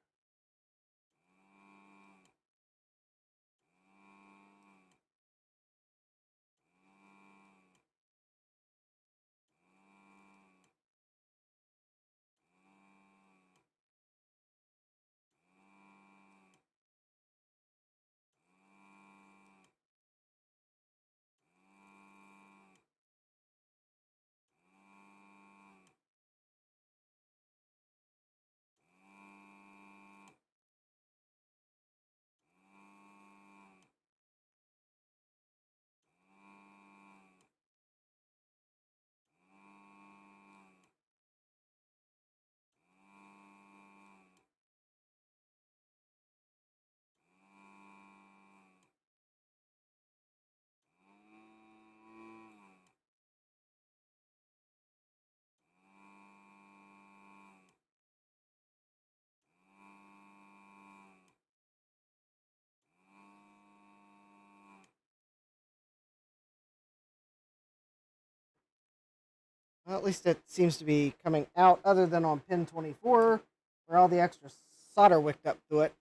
Well, at least it seems to be coming out, other than on pin 24, where all the extra solder wicked up to it.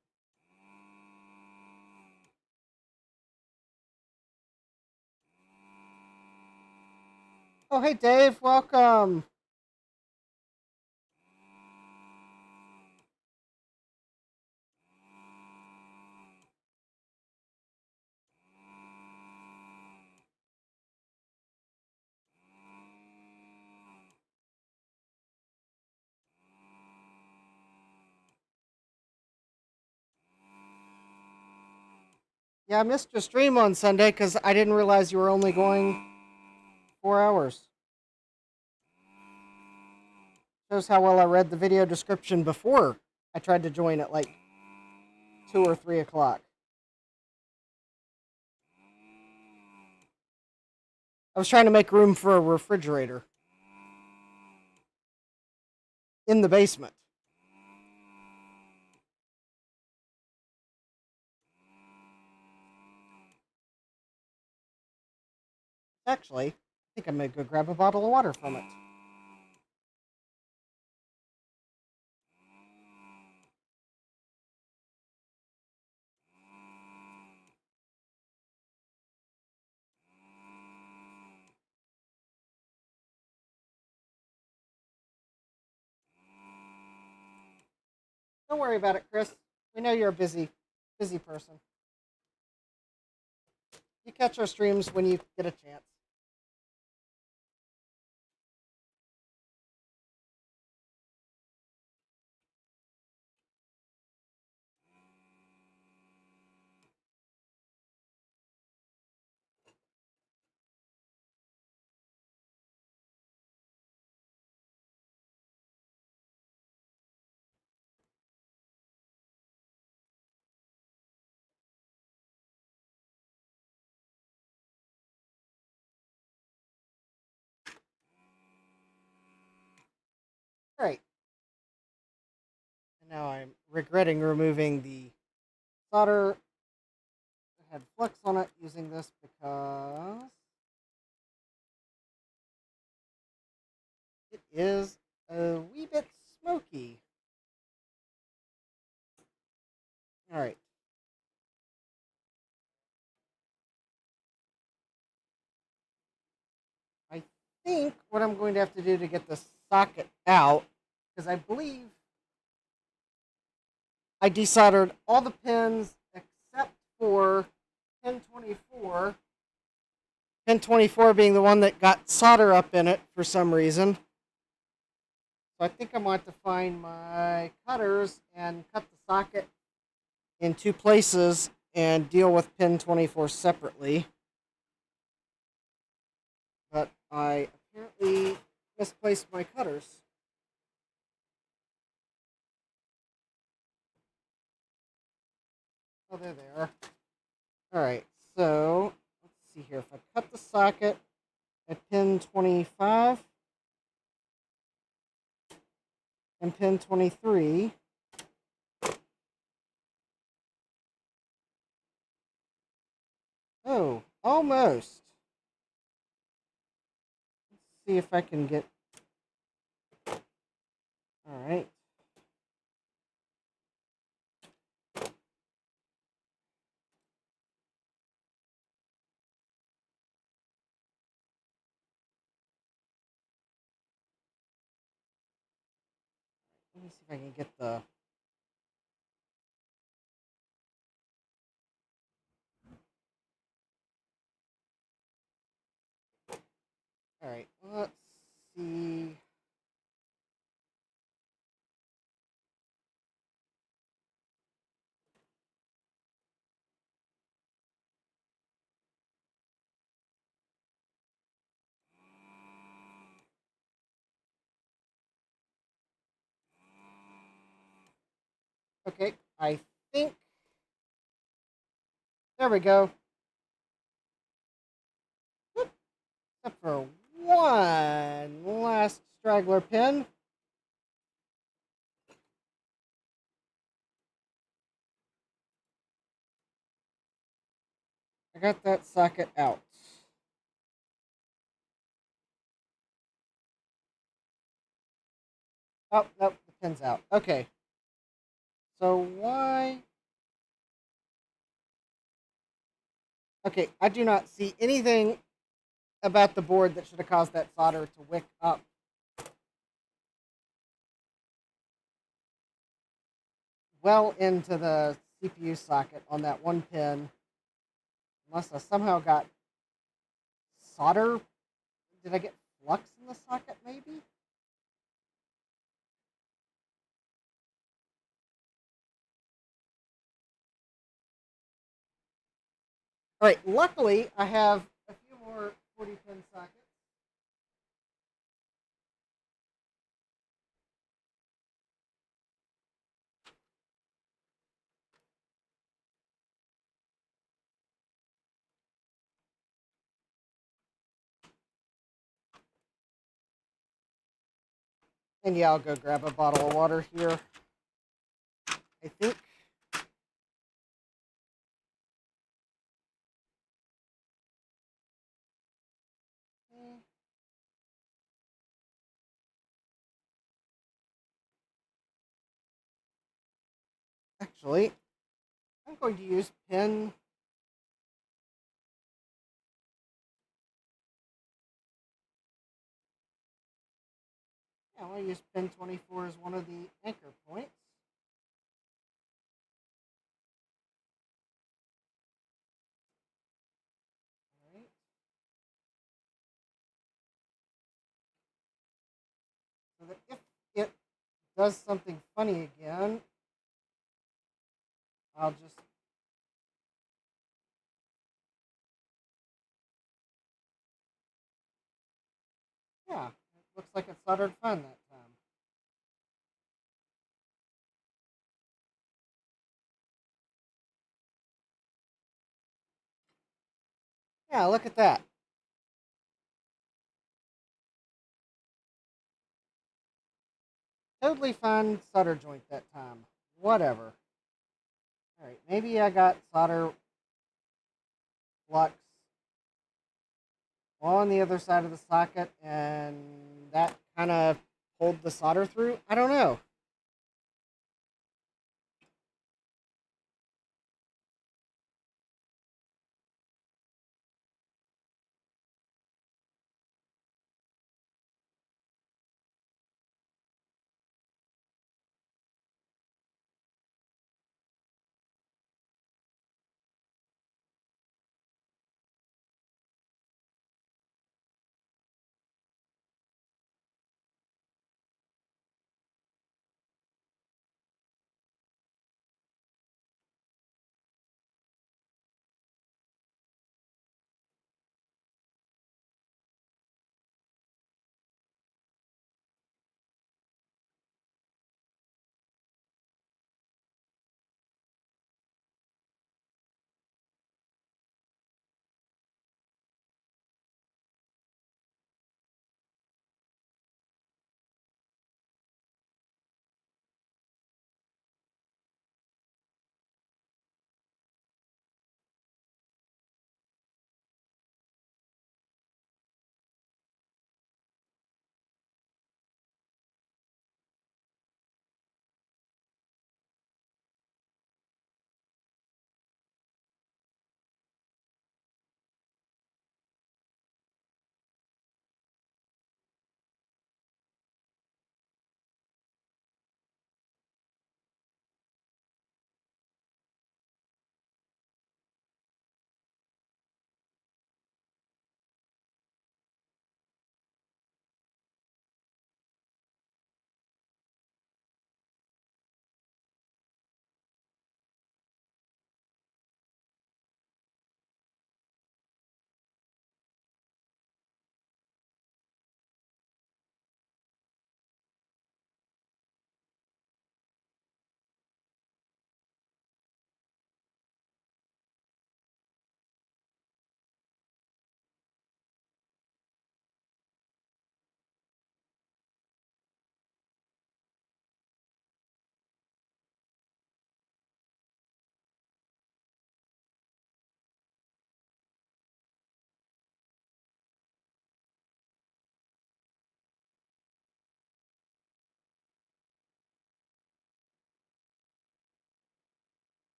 Oh, hey, Dave, welcome. Yeah, I missed your stream on Sunday because I didn't realize you were only going 4 hours. Shows how well I read the video description before I tried to join at like 2 or 3 o'clock. I was trying to make room for a refrigerator in the basement. Actually, I think I'm going to go grab a bottle of water from it. Don't worry about it, Chris. We know you're a busy person. You catch our streams when you get a chance. All right. And now I'm regretting removing the solder that had flux on it using this because it is a wee bit smoky. All right. I think what I'm going to have to do to get the socket out, because I believe I desoldered all the pins except for pin 24. Pin 24 being the one that got solder up in it for some reason. So I think I'm going to have to find my cutters and cut the socket in two places and deal with pin 24 separately. But I apparently misplaced my cutters. Oh, there they are. All right, so let's see here. If I cut the socket at pin 25 and pin 23, oh, almost. Let's see if I can get. All right. Let me see if I can get the. All right, let's see. Okay, I think. There we go. Except for one last straggler pin. I got that socket out. Oh, nope, the pin's out. Okay. So why? Okay, I do not see anything about the board that should have caused that solder to wick up. Well into the CPU socket on that one pin. Unless I somehow got solder. Did I get flux in the socket, maybe? All right, luckily I have a few more 40 pin sockets. And yeah, I'll go grab a bottle of water here. I think. Actually, I'm going to use pin. Yeah, I'll use pin 24 as one of the anchor points. that if it does something funny again, I'll just. Yeah, it looks like it soldered fine that time. Yeah, look at that. Totally fine solder joint that time. Whatever. Alright, maybe I got solder flux on the other side of the socket and that kind of pulled the solder through. I don't know.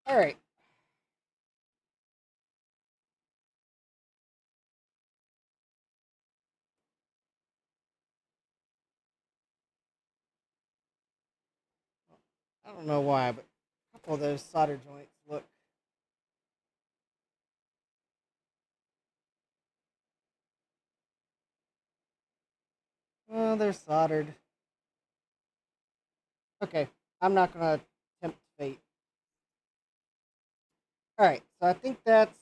Alright. I don't know why, but a couple of those solder joints look. Well, they're soldered. Okay, I'm not gonna tempt fate. Alright, so I think that's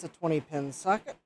a 20 pin socket.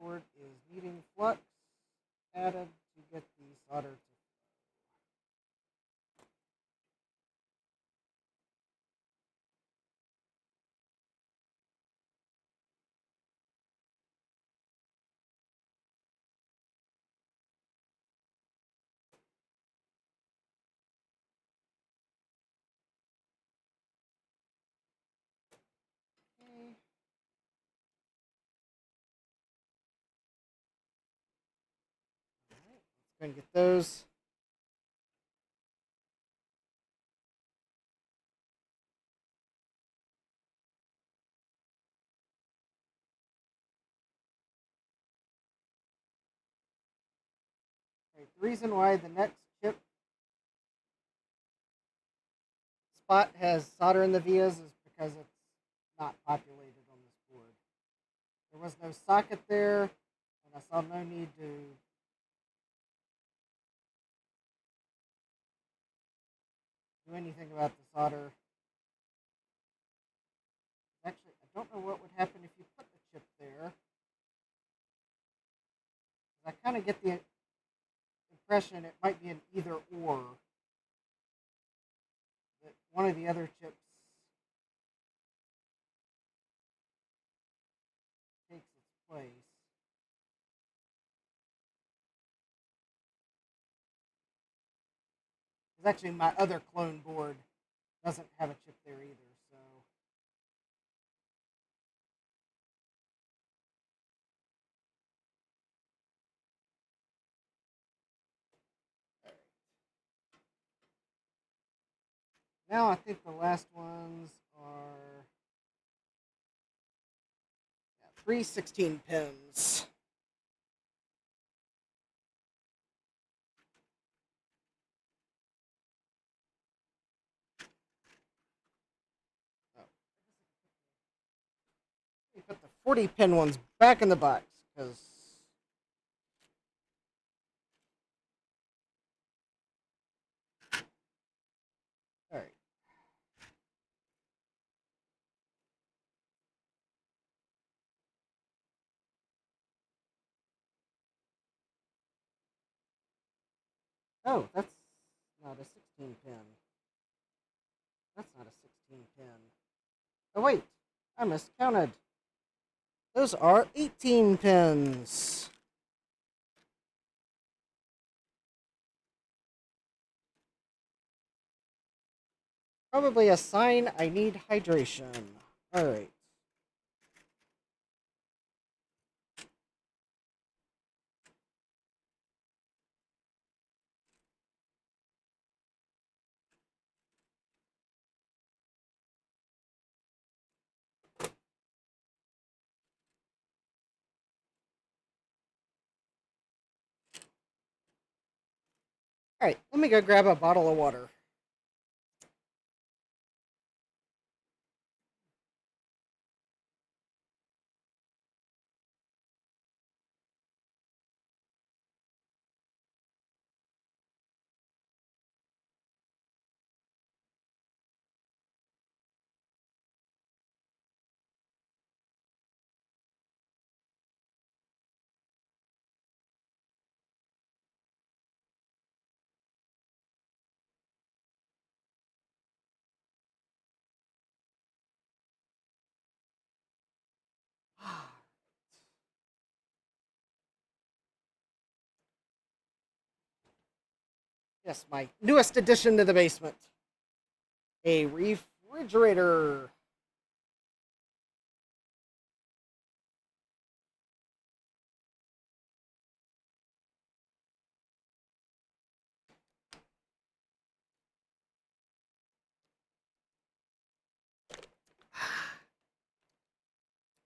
motherboard is needing flux added to get the solder to. Okay. Alright, let's go and get those. Right, the reason why the next chip spot has solder in the vias is because it's not populated on this board. There was no socket there, and I saw no need to do anything about the solder. Actually, I don't know what would happen if you put the chip there. I kind of get the impression it might be an either or. That one of the other chips takes its place. Because actually, my other clone board doesn't have a chip there either. So. Now I think the last ones are 3 16 pins. Oh. Let me put the 40 pin ones back in the box because. Alright. Oh, that's not a 16 pin. That's not a 16 pin. Oh, wait. I miscounted. Those are 18 pins. Probably a sign I need hydration. Alright. Alright, let me go grab a bottle of water. Yes, my newest addition to the basement. A refrigerator.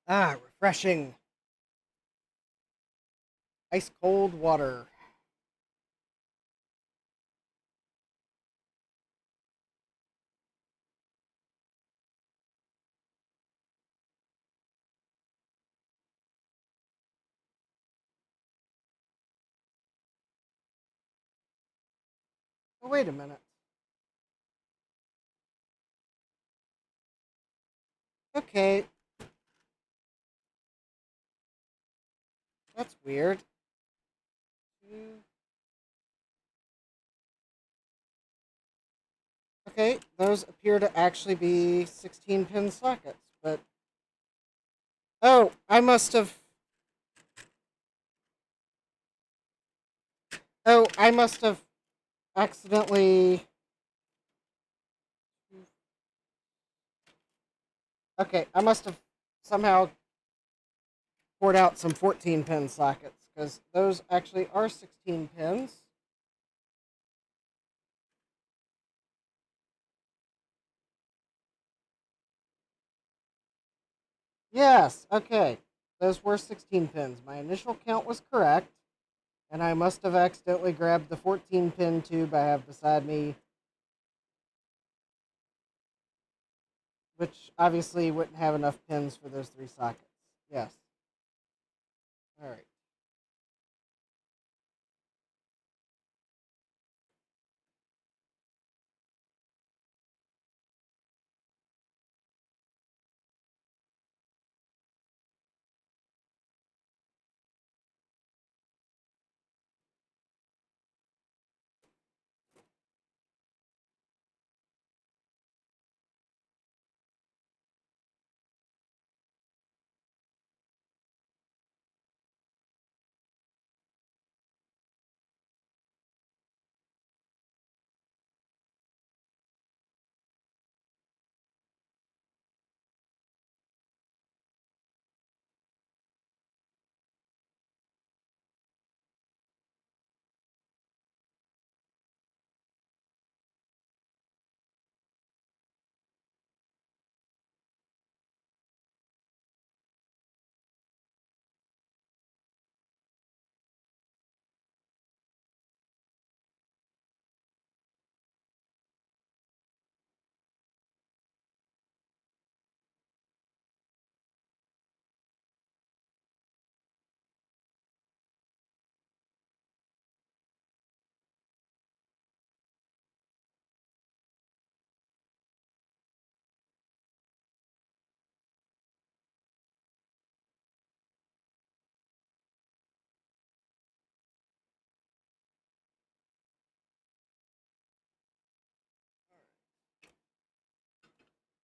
Ah, refreshing. Ice cold water. Oh, wait a minute. Okay. weird. Two. Okay, those appear to actually be 16 pin sockets, but oh, I must have. Oh, I must have accidentally. Okay, I must have somehow poured out some 14 pin sockets because those actually are 16 pins. Yes, okay. Those were 16 pins. My initial count was correct, and I must have accidentally grabbed the 14 pin tube I have beside me, which obviously wouldn't have enough pins for those three sockets. Yes. All right.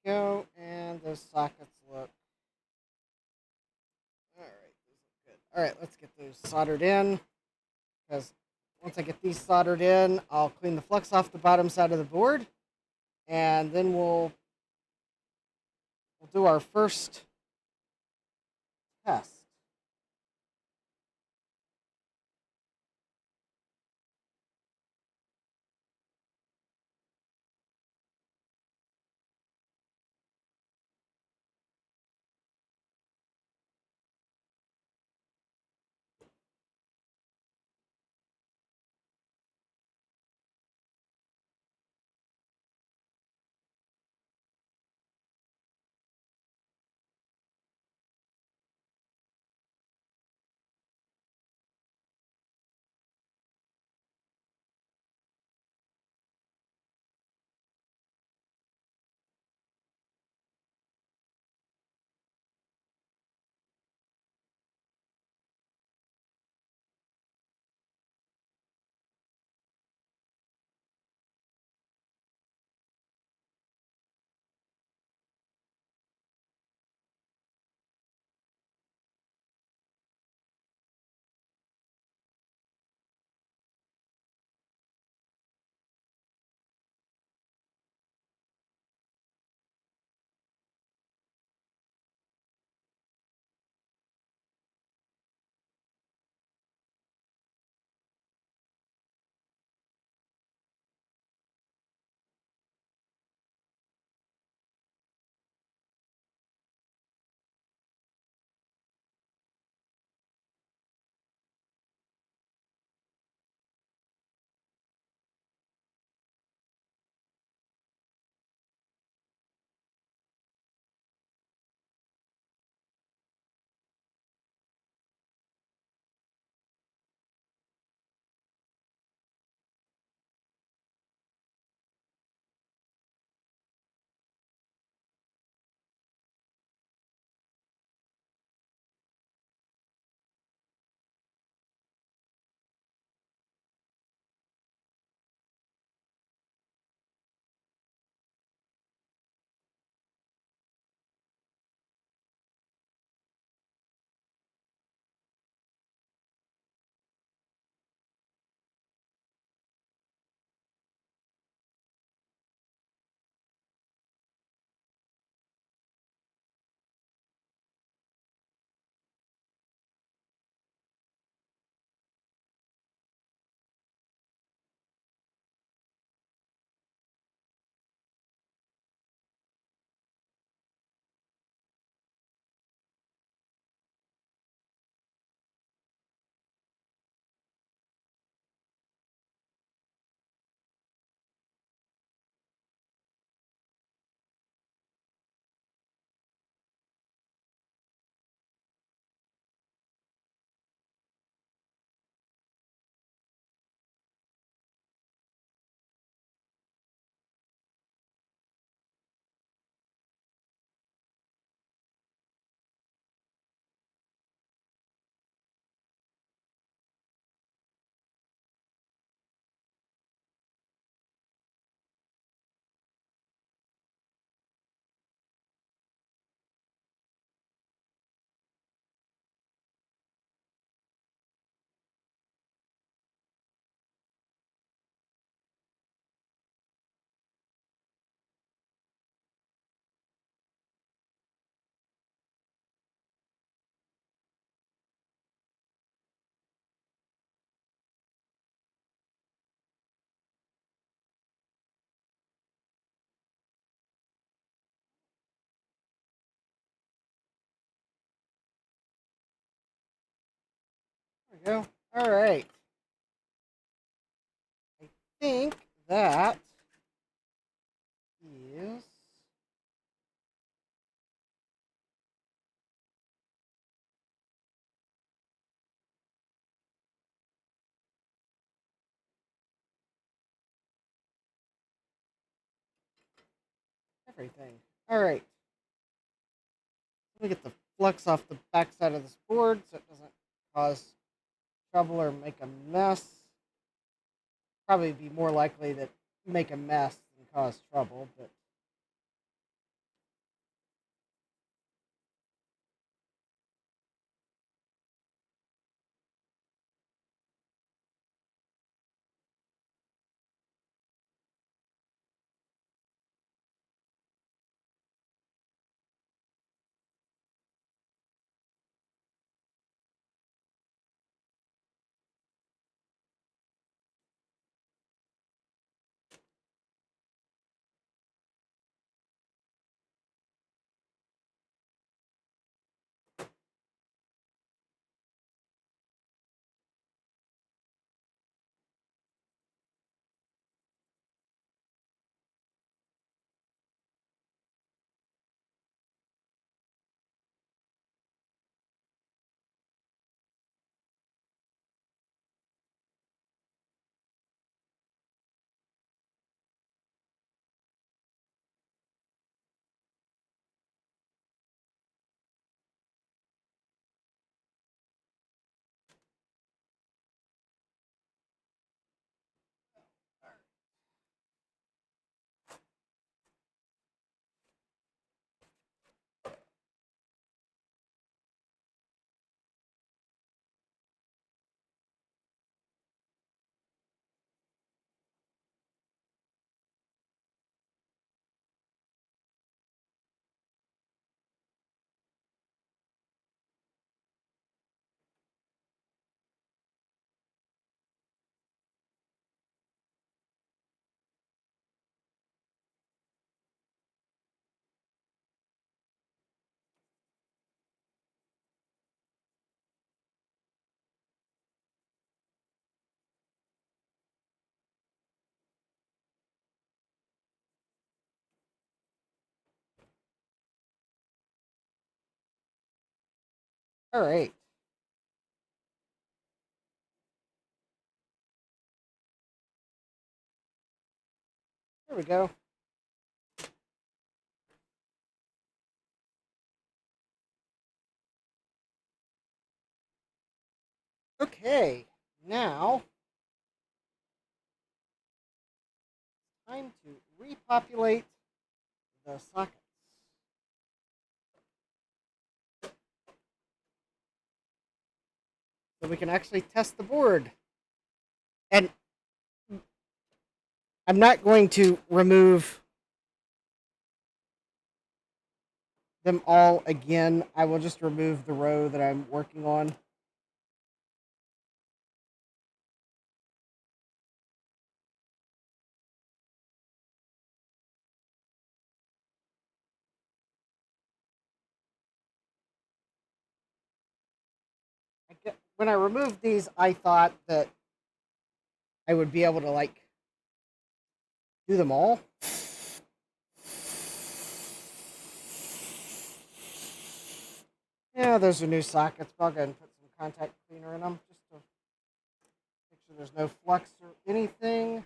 Go, and those sockets look. All right, those look good. All right, let's get those soldered in. Because once I get these soldered in, I'll clean the flux off the bottom side of the board, and then we'll do our first test. we go. All right. I think that is everything. All right. Let me get the flux off the backside of this board so it doesn't cause trouble or make a mess. Probably be more likely to make a mess than cause trouble, but all right. There we go. Okay, now time to repopulate the sockets. So we can actually test the board. And I'm not going to remove them all again. I will just remove the row that I'm working on. When I removed these, I thought that I would be able to like do them all. Yeah, those are new sockets. I'll go ahead and put some contact cleaner in them just to make sure there's no flux or anything.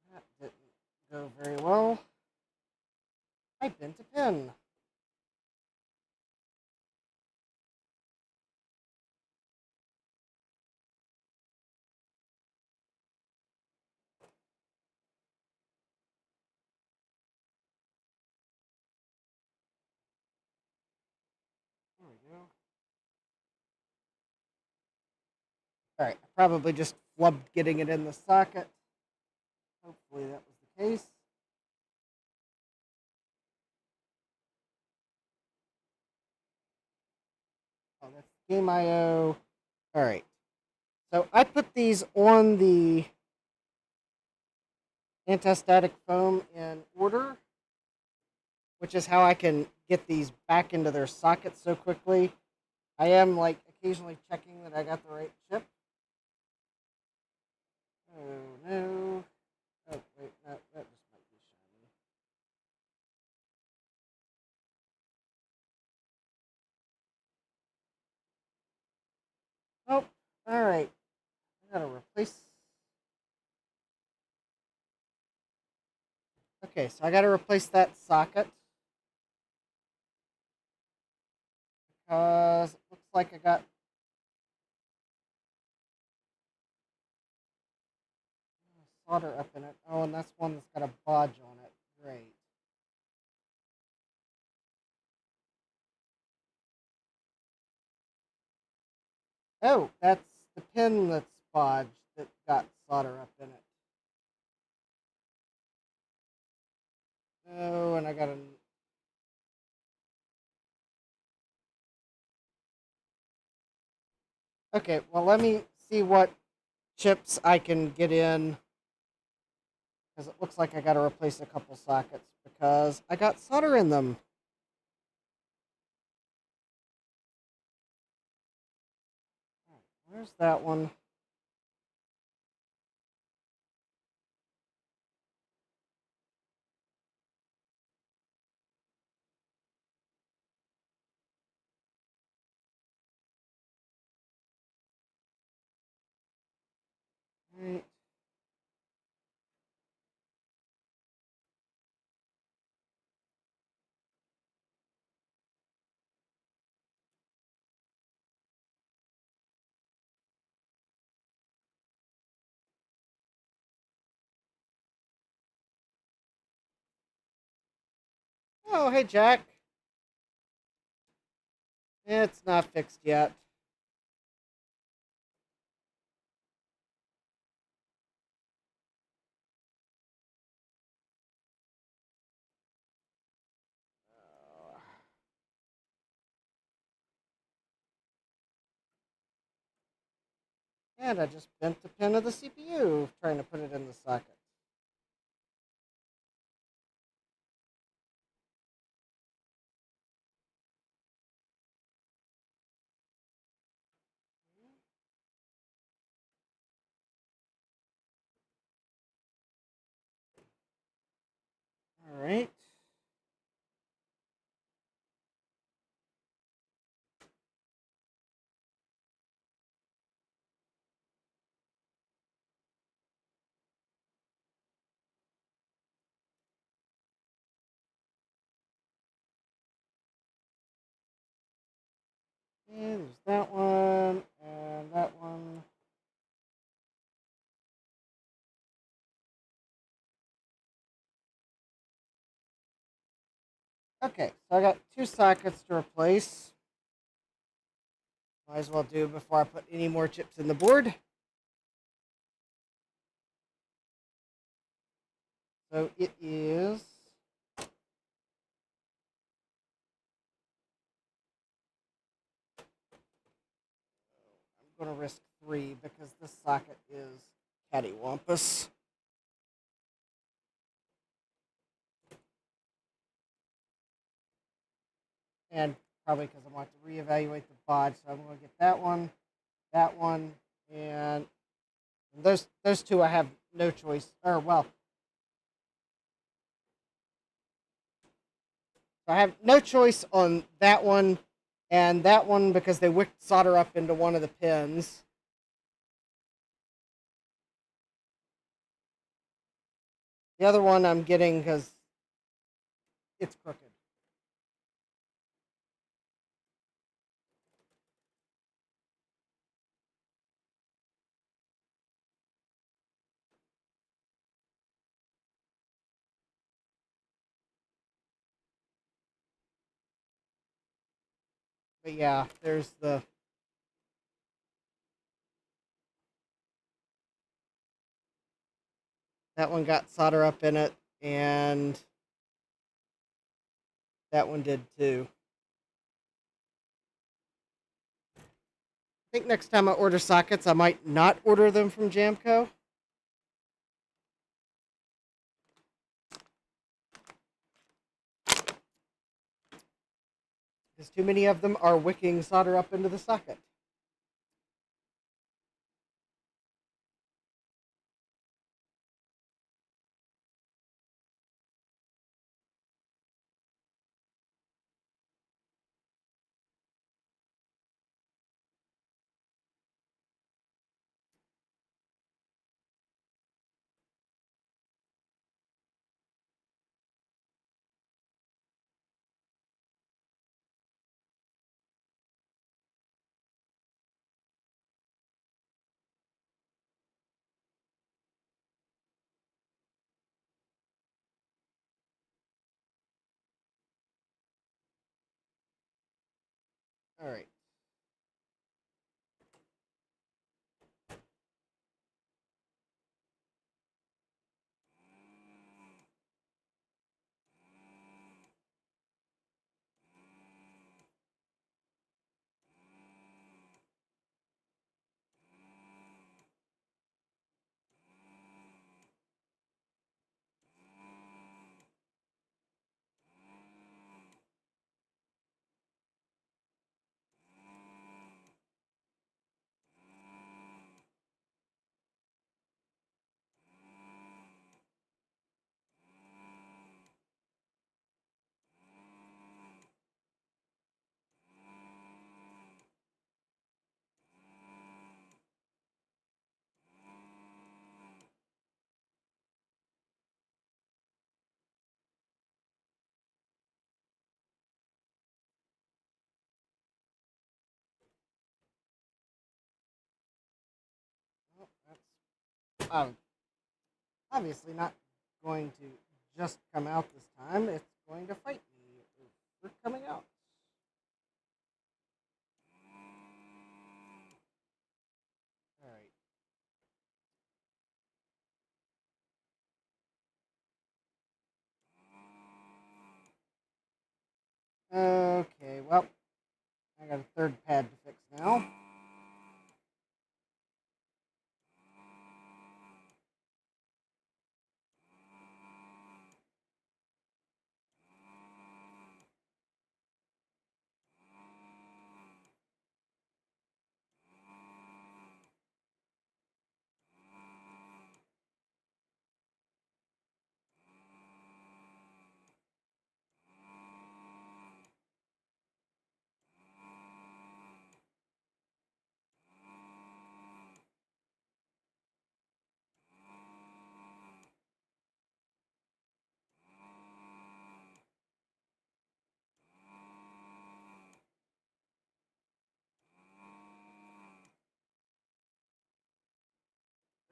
And that didn't go very well. I bent a pin. There we go. All right, I probably just flubbed getting it in the socket. Hopefully that was the case. Oh, that's Game IO. All right. So I put these on the anti-static foam in order, which is how I can get these back into their sockets so quickly. I am like occasionally checking that I got the right chip. Oh no. Oh wait, that just might be shiny. Oh, alright. I gotta replace. Okay, so I gotta replace that socket. Because it looks like I got solder up in it. Oh, and that's one that's got a bodge on it. Great. Oh, that's the pin that's bodged that got solder up in it. Oh, and I got a. Okay, well, let me see what chips I can get in. Because it looks like I gotta replace a couple sockets because I got solder in them. Where's that one? Right. Oh, hey, Jack. It's not fixed yet. And I just bent the pin of the CPU trying to put it in the socket. All right. And there's that one and that one. Okay, so I got two sockets to replace. Might as well do before I put any more chips in the board. So it is. I'm going to risk three because this socket is cattywampus. And probably because I want to reevaluate the bodge. So I'm going to get that one, and those two I have no choice. Or, well, I have no choice on that one and that one because they wicked solder up into one of the pins. The other one I'm getting because it's crooked. But yeah, there's the. That one got solder up in it, and that one did too. I think next time I order sockets, I might not order them from Jamco. because too many of them are wicking solder up into the socket. All right. Well, that's obviously not going to just come out this time. It's going to fight me for coming out. All right. Okay, well, I got a third pad to fix now.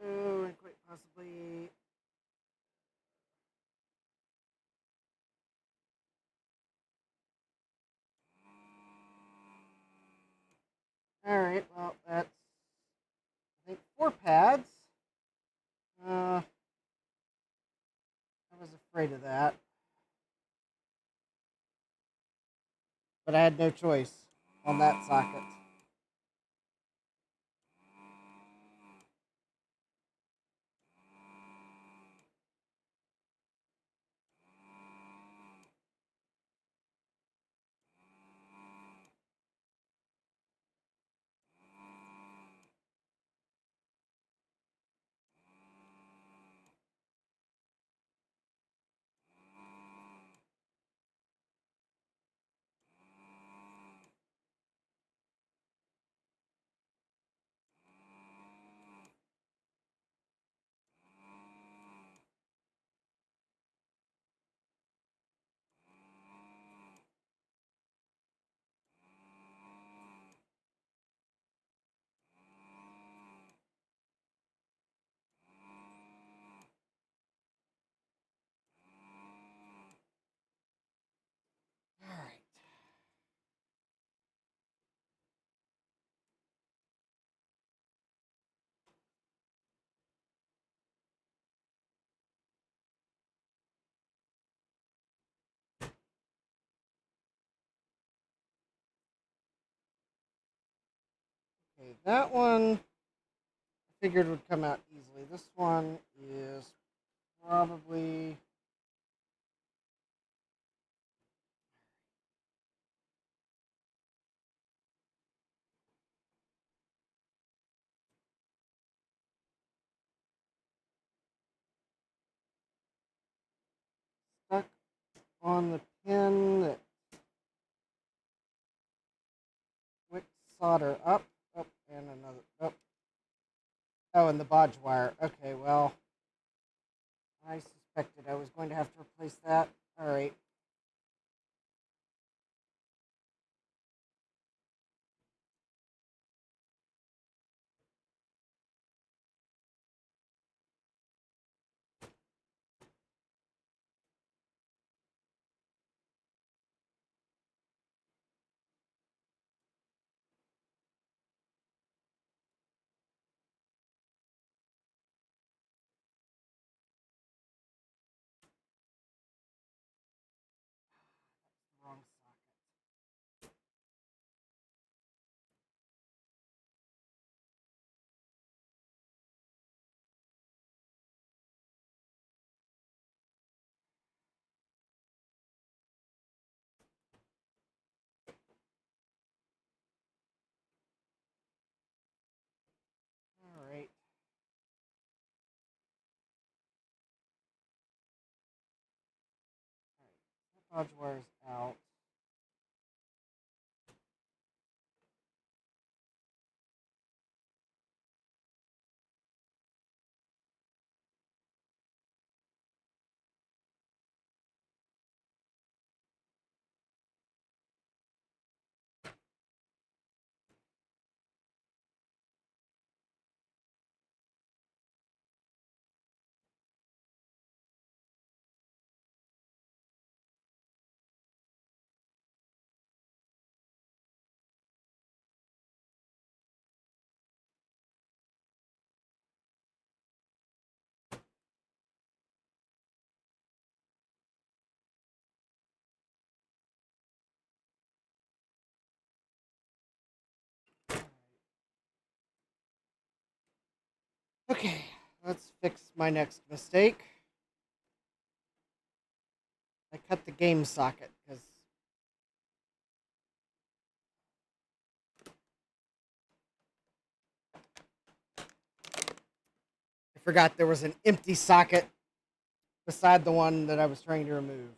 Oh, and quite possibly. All right, well, that's, I think, 4 pads. I was afraid of that, but I had no choice on that socket. All right. Okay, that one I figured would come out easily. This one is probably. on the pin that quick solder up, up, and another up. Oh, and the bodge wire. Okay, well, I suspected I was going to have to replace that. All right. Wrong socket. All right. All right. Bodge wire's out. Okay, let's fix my next mistake. I cut the game socket because I forgot there was an empty socket beside the one that I was trying to remove.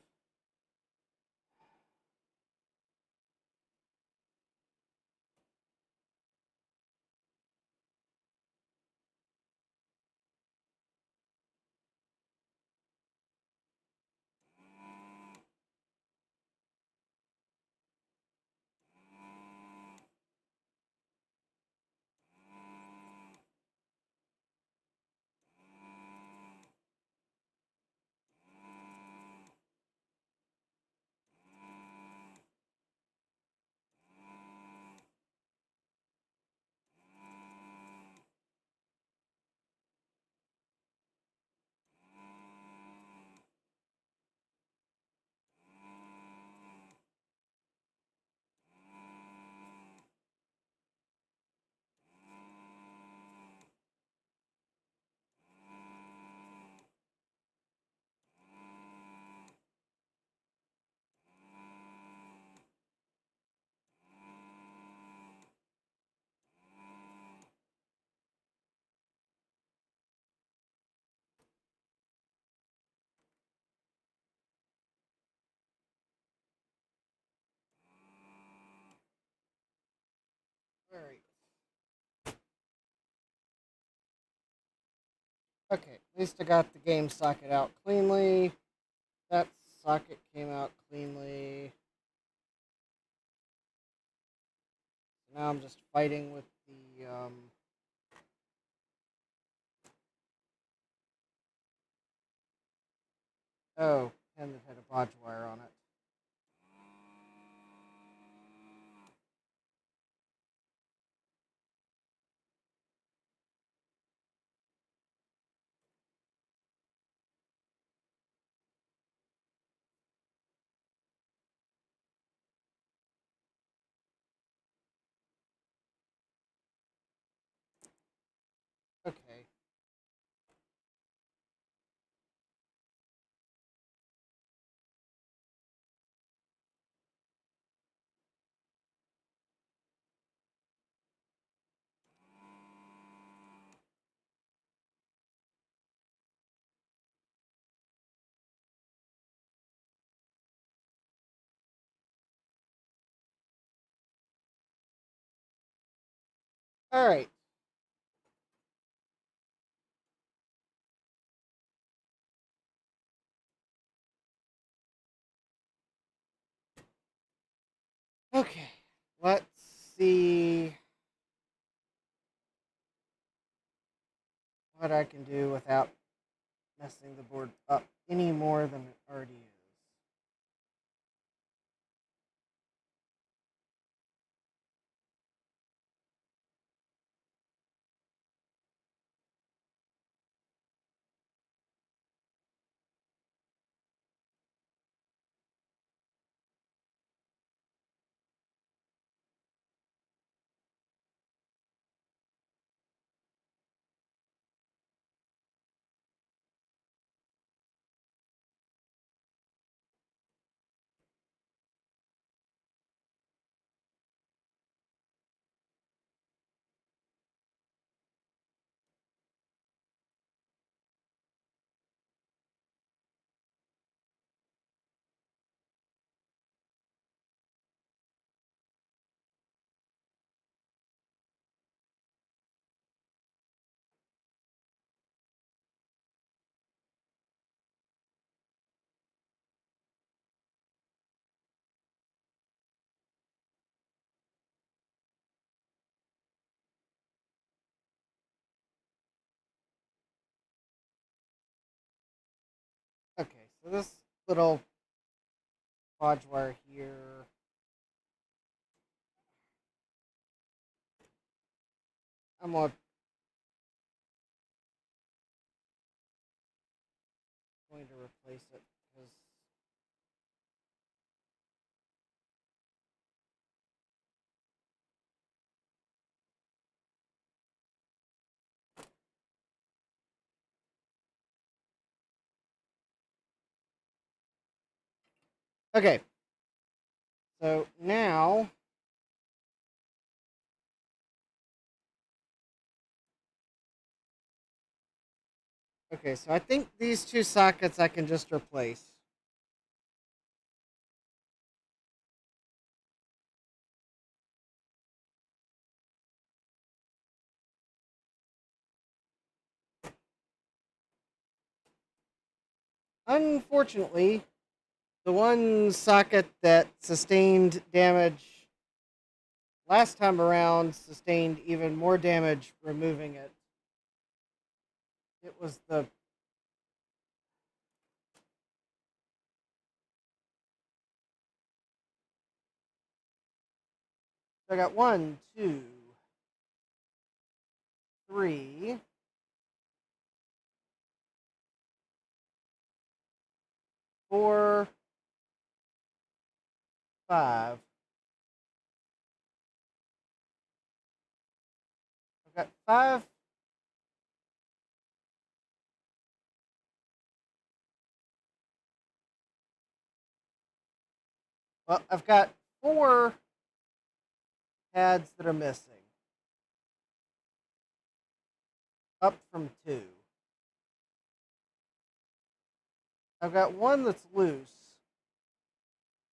All right. Okay, at least I got the game socket out cleanly. That socket came out cleanly. Now I'm just fighting with the oh, pen that had a bodge wire on it. Okay. All right. Okay. Let's see what I can do without messing the board up any more than it already is. Okay, so this little quad wire here. I'm going to replace it because okay. So now, okay, so I think these two sockets I can just replace. Unfortunately, the one socket that sustained damage last time around sustained even more damage removing it. It was the I got 1, 2, 3, 4, 5. I've got 5. Well, I've got 4 pads that are missing, up from 2. I've got one that's loose,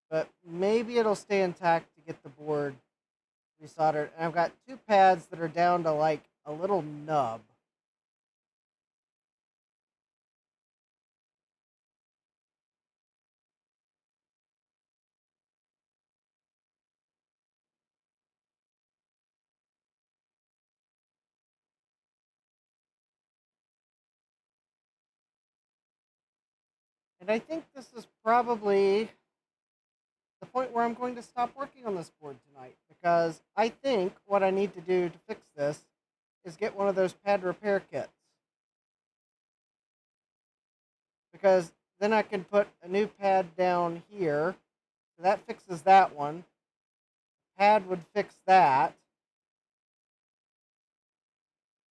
but maybe it'll stay intact to get the board resoldered. And I've got 2 pads that are down to like a little nub. And I think this is probably the point where I'm going to stop working on this board tonight because I think what I need to do to fix this is get one of those pad repair kits. Because then I can put a new pad down here. So that fixes that one. Pad would fix that.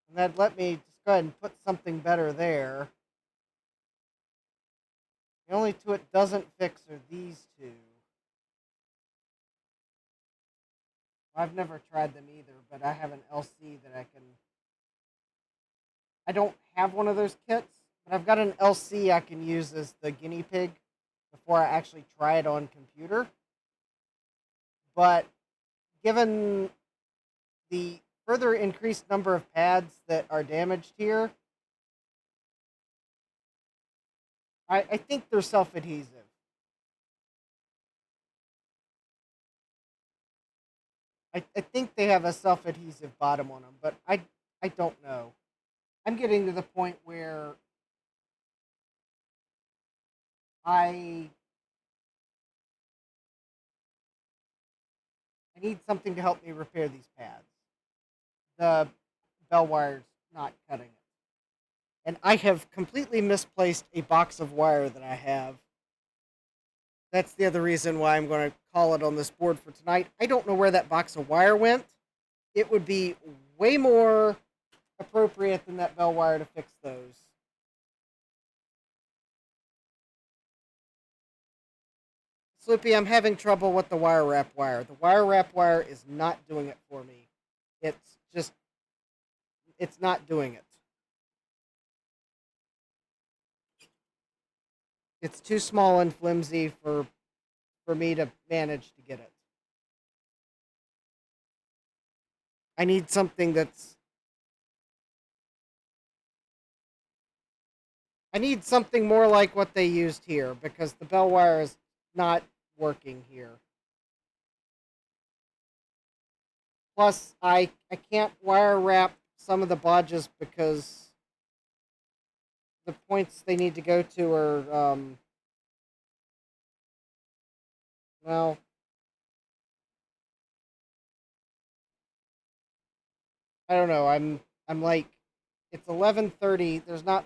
And that'd let me just go ahead and put something better there. The only two it doesn't fix are these two. I've never tried them either, but I have an LC that I can. I don't have one of those kits, but I've got an LC I can use as the guinea pig before I actually try it on computer. But given the further increased number of pads that are damaged here. I think they're self-adhesive. I think they have a self-adhesive bottom on them, but I don't know. I'm getting to the point where I I need something to help me repair these pads. The bell wire's not cutting it. And I have completely misplaced a box of wire that I have. That's the other reason why I'm going to call it on this board for tonight. I don't know where that box of wire went. It would be way more appropriate than that bell wire to fix those. Sloopy, I'm having trouble with the wire wrap wire. The wire wrap wire is not doing it for me. It's just, it's not doing it. It's too small and flimsy for me to manage to get it. I need something that's... I need something more like what they used here, because the bell wire is not working here. Plus, I can't wire wrap some of the bodges because the points they need to go to are, well, I don't know. I'm like, it's 11:30. There's not...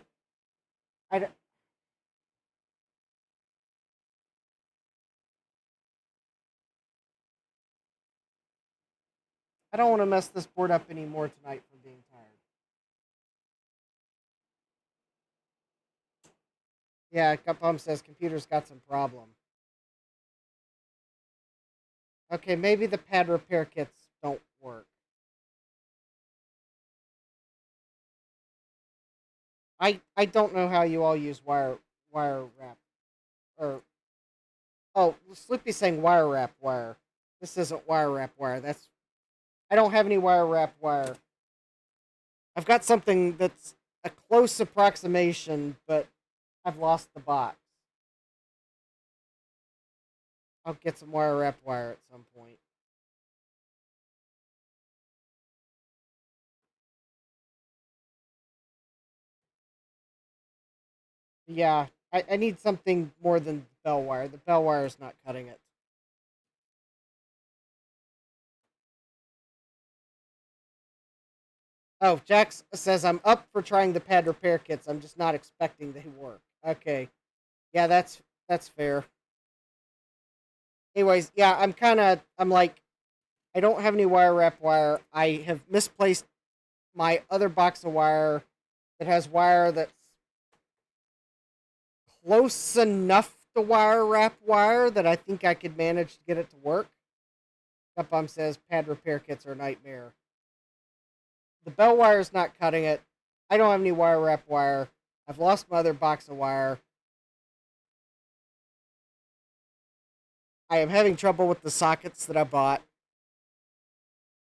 I don't, I don't want to mess this board up anymore tonight from being tired. Yeah, Gutbomb says computer's got some problem. Okay, maybe the pad repair kits don't work. I don't know how you all use wire wrap, or... Oh, Slippy's saying wire wrap wire. This isn't wire wrap wire. That's... I don't have any wire wrap wire. I've got something that's a close approximation, but I've lost the box. I'll get some wire wrap wire at some point. Yeah, I need something more than bell wire. The bell wire is not cutting it. Oh, Jax says I'm up for trying the pad repair kits. I'm just not expecting they work. Okay. Yeah, that's fair. Anyways, yeah, I'm like, I don't have any wire wrap wire. I have misplaced my other box of wire that has wire that's close enough to wire wrap wire that I think I could manage to get it to work. Gutbomb says pad repair kits are a nightmare. The bell wire is not cutting it. I don't have any wire wrap wire. I've lost my other box of wire. I am having trouble with the sockets that I bought.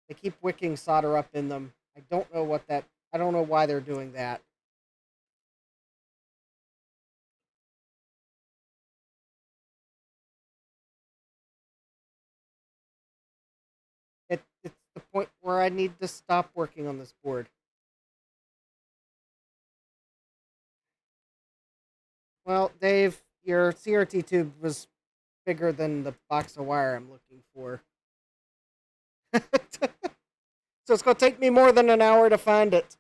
They keep wicking solder up in them. I don't know what that... I don't know why they're doing that. It's the point where I need to stop working on this board. Well, Dave, your CRT tube was bigger than the box of wire I'm looking for. So it's going to take me more than an hour to find it.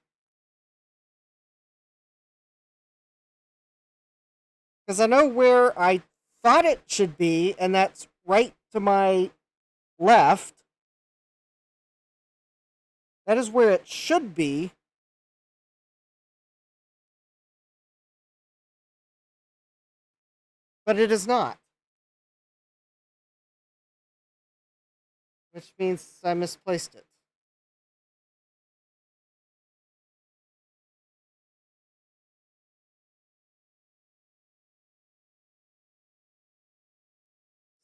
Because I know where I thought it should be, and that's right to my left. That is where it should be. But it is not. Which means I misplaced it.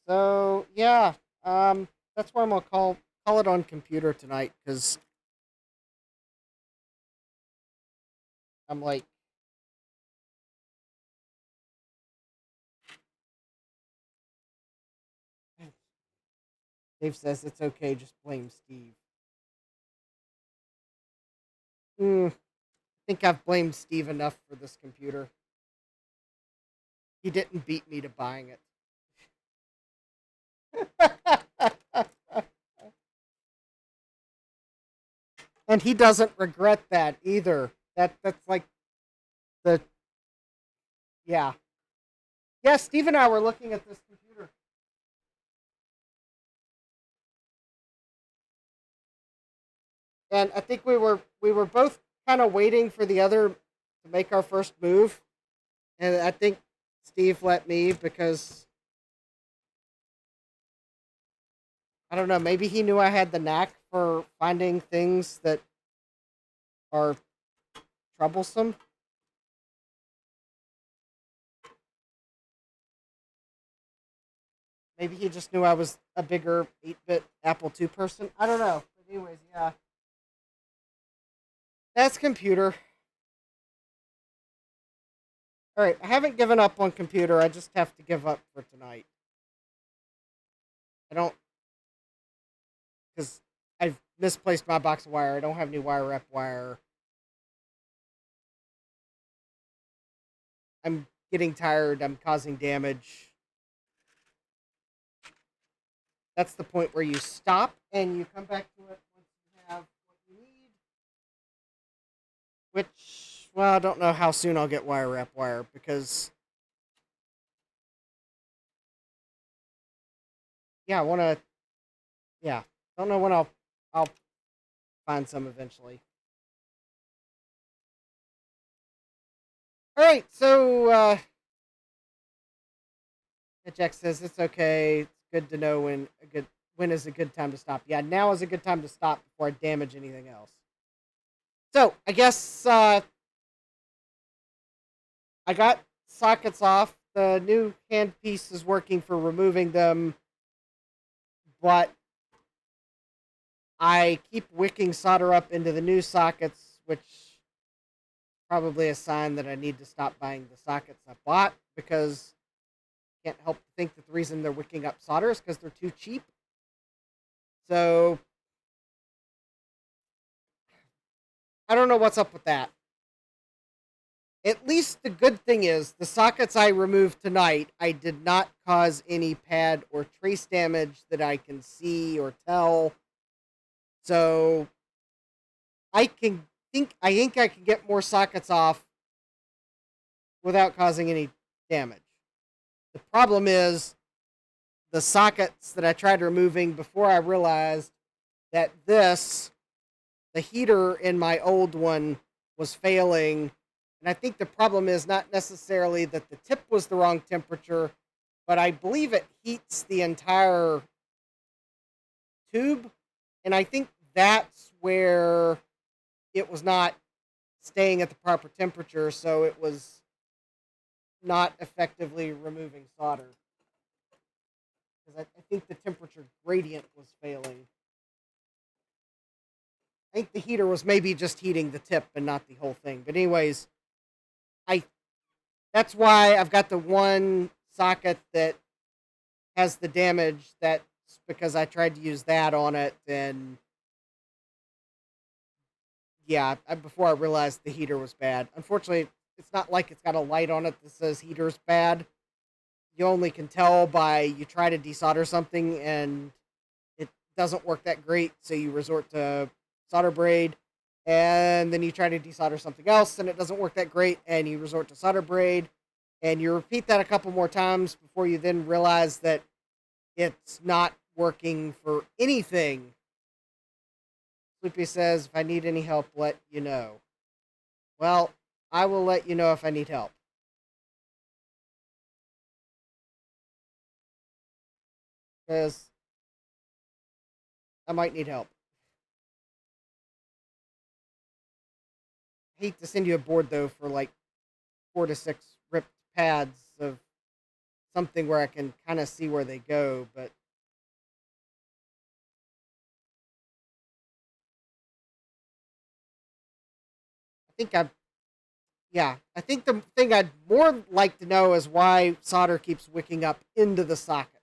So yeah, that's why I'm gonna call it on computer tonight, because I'm like, Dave says it's okay, just blame Steve. I think I've blamed Steve enough for this computer. He didn't beat me to buying it. And he doesn't regret that either. That's like the yeah. Yeah, Steve and I were looking at this computer. And I think we were both kind of waiting for the other to make our first move. And I think Steve let me because I don't know, maybe he knew I had the knack for finding things that are troublesome. Maybe he just knew I was a bigger 8-bit Apple II person. I don't know. But anyways, yeah. That's computer. Alright, I haven't given up on computer. I just have to give up for tonight. I don't... Because I've misplaced my box of wire. I don't have any wire wrap wire. I'm getting tired. I'm causing damage. That's the point where you stop and you come back to it once you have what you need. Which, well, I don't know how soon I'll get wire wrap wire because, yeah, I want to, yeah, don't know when I'll find some eventually. All right, so Jack says it's okay. It's good to know when is a good time to stop. Yeah, now is a good time to stop before I damage anything else. So I guess I got sockets off. The new handpiece is working for removing them, but I keep wicking solder up into the new sockets, which is probably a sign that I need to stop buying the sockets I bought because I can't help to think that the reason they're wicking up solder is because they're too cheap. So I don't know what's up with that. At least the good thing is the sockets I removed tonight, I did not cause any pad or trace damage that I can see or tell. So I think I can get more sockets off without causing any damage. The problem is the sockets that I tried removing before I realized that the heater in my old one was failing. And I think the problem is not necessarily that the tip was the wrong temperature, but I believe it heats the entire tube. And I think that's where it was not staying at the proper temperature, so it was not effectively removing solder. Because I think the temperature gradient was failing. I think the heater was maybe just heating the tip and not the whole thing. But anyways, that's why I've got the one socket that has the damage. That's because I tried to use that on it, and yeah, before I realized the heater was bad. Unfortunately, it's not like it's got a light on it that says heater's bad. You only can tell by you try to desolder something and it doesn't work that great, so you resort to solder braid, and then you try to desolder something else and it doesn't work that great, and you resort to solder braid, and you repeat that a couple more times before you then realize that it's not working for anything. Sleepy says, if I need any help, let you know. Well, I will let you know if I need help. Because I might need help. I hate to send you a board, though, for like 4 to 6 ripped pads of something where I can kind of see where they go, but I think yeah, I think the thing I'd more like to know is why solder keeps wicking up into the socket.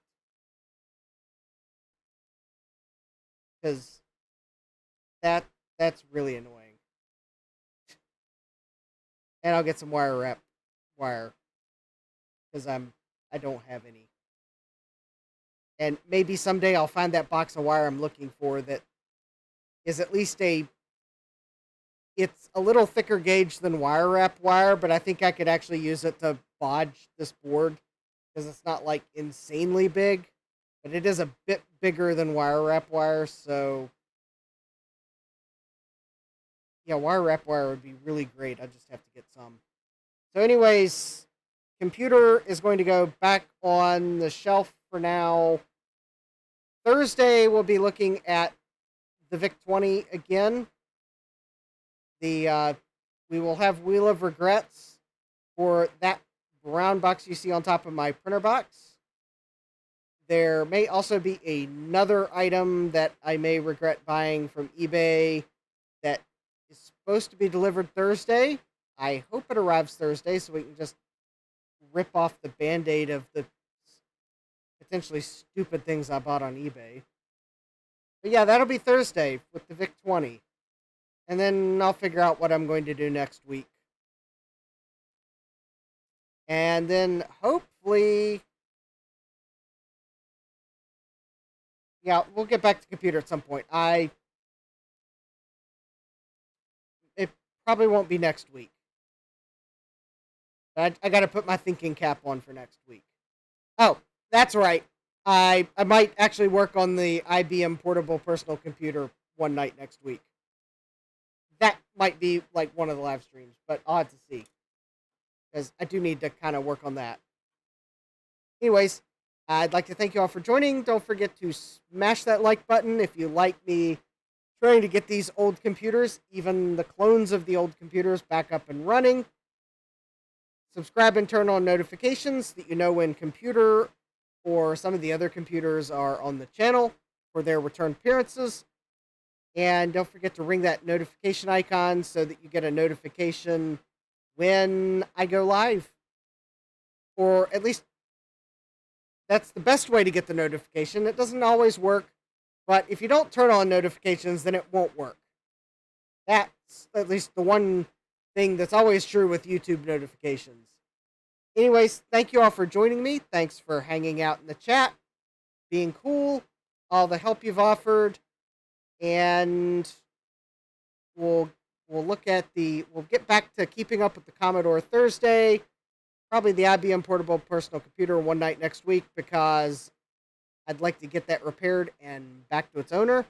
Because that's really annoying. And I'll get some wire because I don't have any. And maybe someday I'll find that box of wire I'm looking for that is at least it's a little thicker gauge than wire wrap wire, but I think I could actually use it to bodge this board because it's not like insanely big, but it is a bit bigger than wire wrap wire, so yeah, wire wrap wire would be really great. I just have to get some. So anyways, computer is going to go back on the shelf for now. Thursday we'll be looking at the VIC-20 again. We will have Wheel of Regrets for that brown box you see on top of my printer box. There may also be another item that I may regret buying from eBay that is supposed to be delivered Thursday. I hope it arrives Thursday so we can just rip off the Band-Aid of the potentially stupid things I bought on eBay. But yeah, that'll be Thursday with the VIC-20. And then I'll figure out what I'm going to do next week. And then hopefully, yeah, we'll get back to computer at some point. It probably won't be next week. But I got to put my thinking cap on for next week. Oh, that's right. I might actually work on the IBM portable personal computer one night next week. That might be like one of the live streams, but I'll have to see. Because I do need to kind of work on that. Anyways, I'd like to thank you all for joining. Don't forget to smash that like button if you like me trying to get these old computers, even the clones of the old computers, back up and running. Subscribe and turn on notifications so that you know when computer or some of the other computers are on the channel for their return appearances. And don't forget to ring that notification icon so that you get a notification when I go live. Or at least that's the best way to get the notification. It doesn't always work, but if you don't turn on notifications, then it won't work. That's at least the one thing that's always true with YouTube notifications. Anyways, thank you all for joining me. Thanks for hanging out in the chat, being cool, all the help you've offered. And we'll get back to keeping up with the Commodore Thursday, probably the IBM portable personal computer one night next week because I'd like to get that repaired and back to its owner.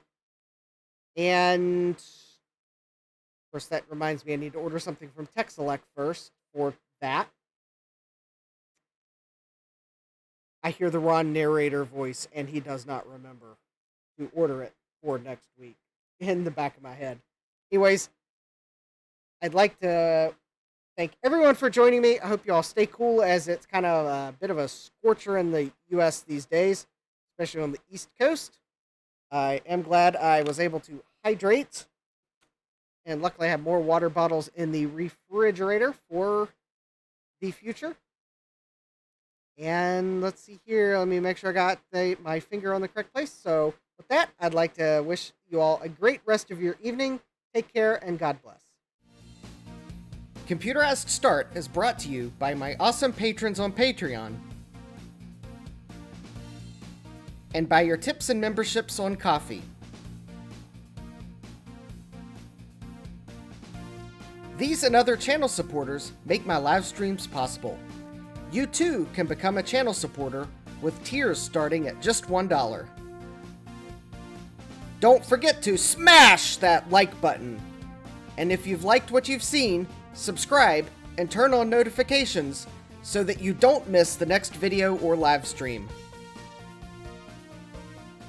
And of course, that reminds me I need to order something from TechSelect first for that. I hear the Ron narrator voice, and he does not remember to order it for next week in the back of my head. Anyways, I'd like to thank everyone for joining me. I hope you all stay cool as it's kind of a bit of a scorcher in the U.S. these days, especially on the East Coast. I am glad I was able to hydrate, and luckily I have more water bottles in the refrigerator for the future. And let's see here. Let me make sure I got my finger on the correct place. So with that, I'd like to wish you all a great rest of your evening. Take care, and God bless. Computerized Start is brought to you by my awesome patrons on Patreon and by your tips and memberships on Ko-fi. These and other channel supporters make my live streams possible. You too can become a channel supporter with tiers starting at just $1. Don't forget to smash that like button. And if you've liked what you've seen, subscribe and turn on notifications so that you don't miss the next video or live stream.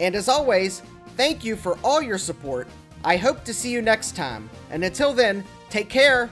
And as always, thank you for all your support. I hope to see you next time. And until then, take care.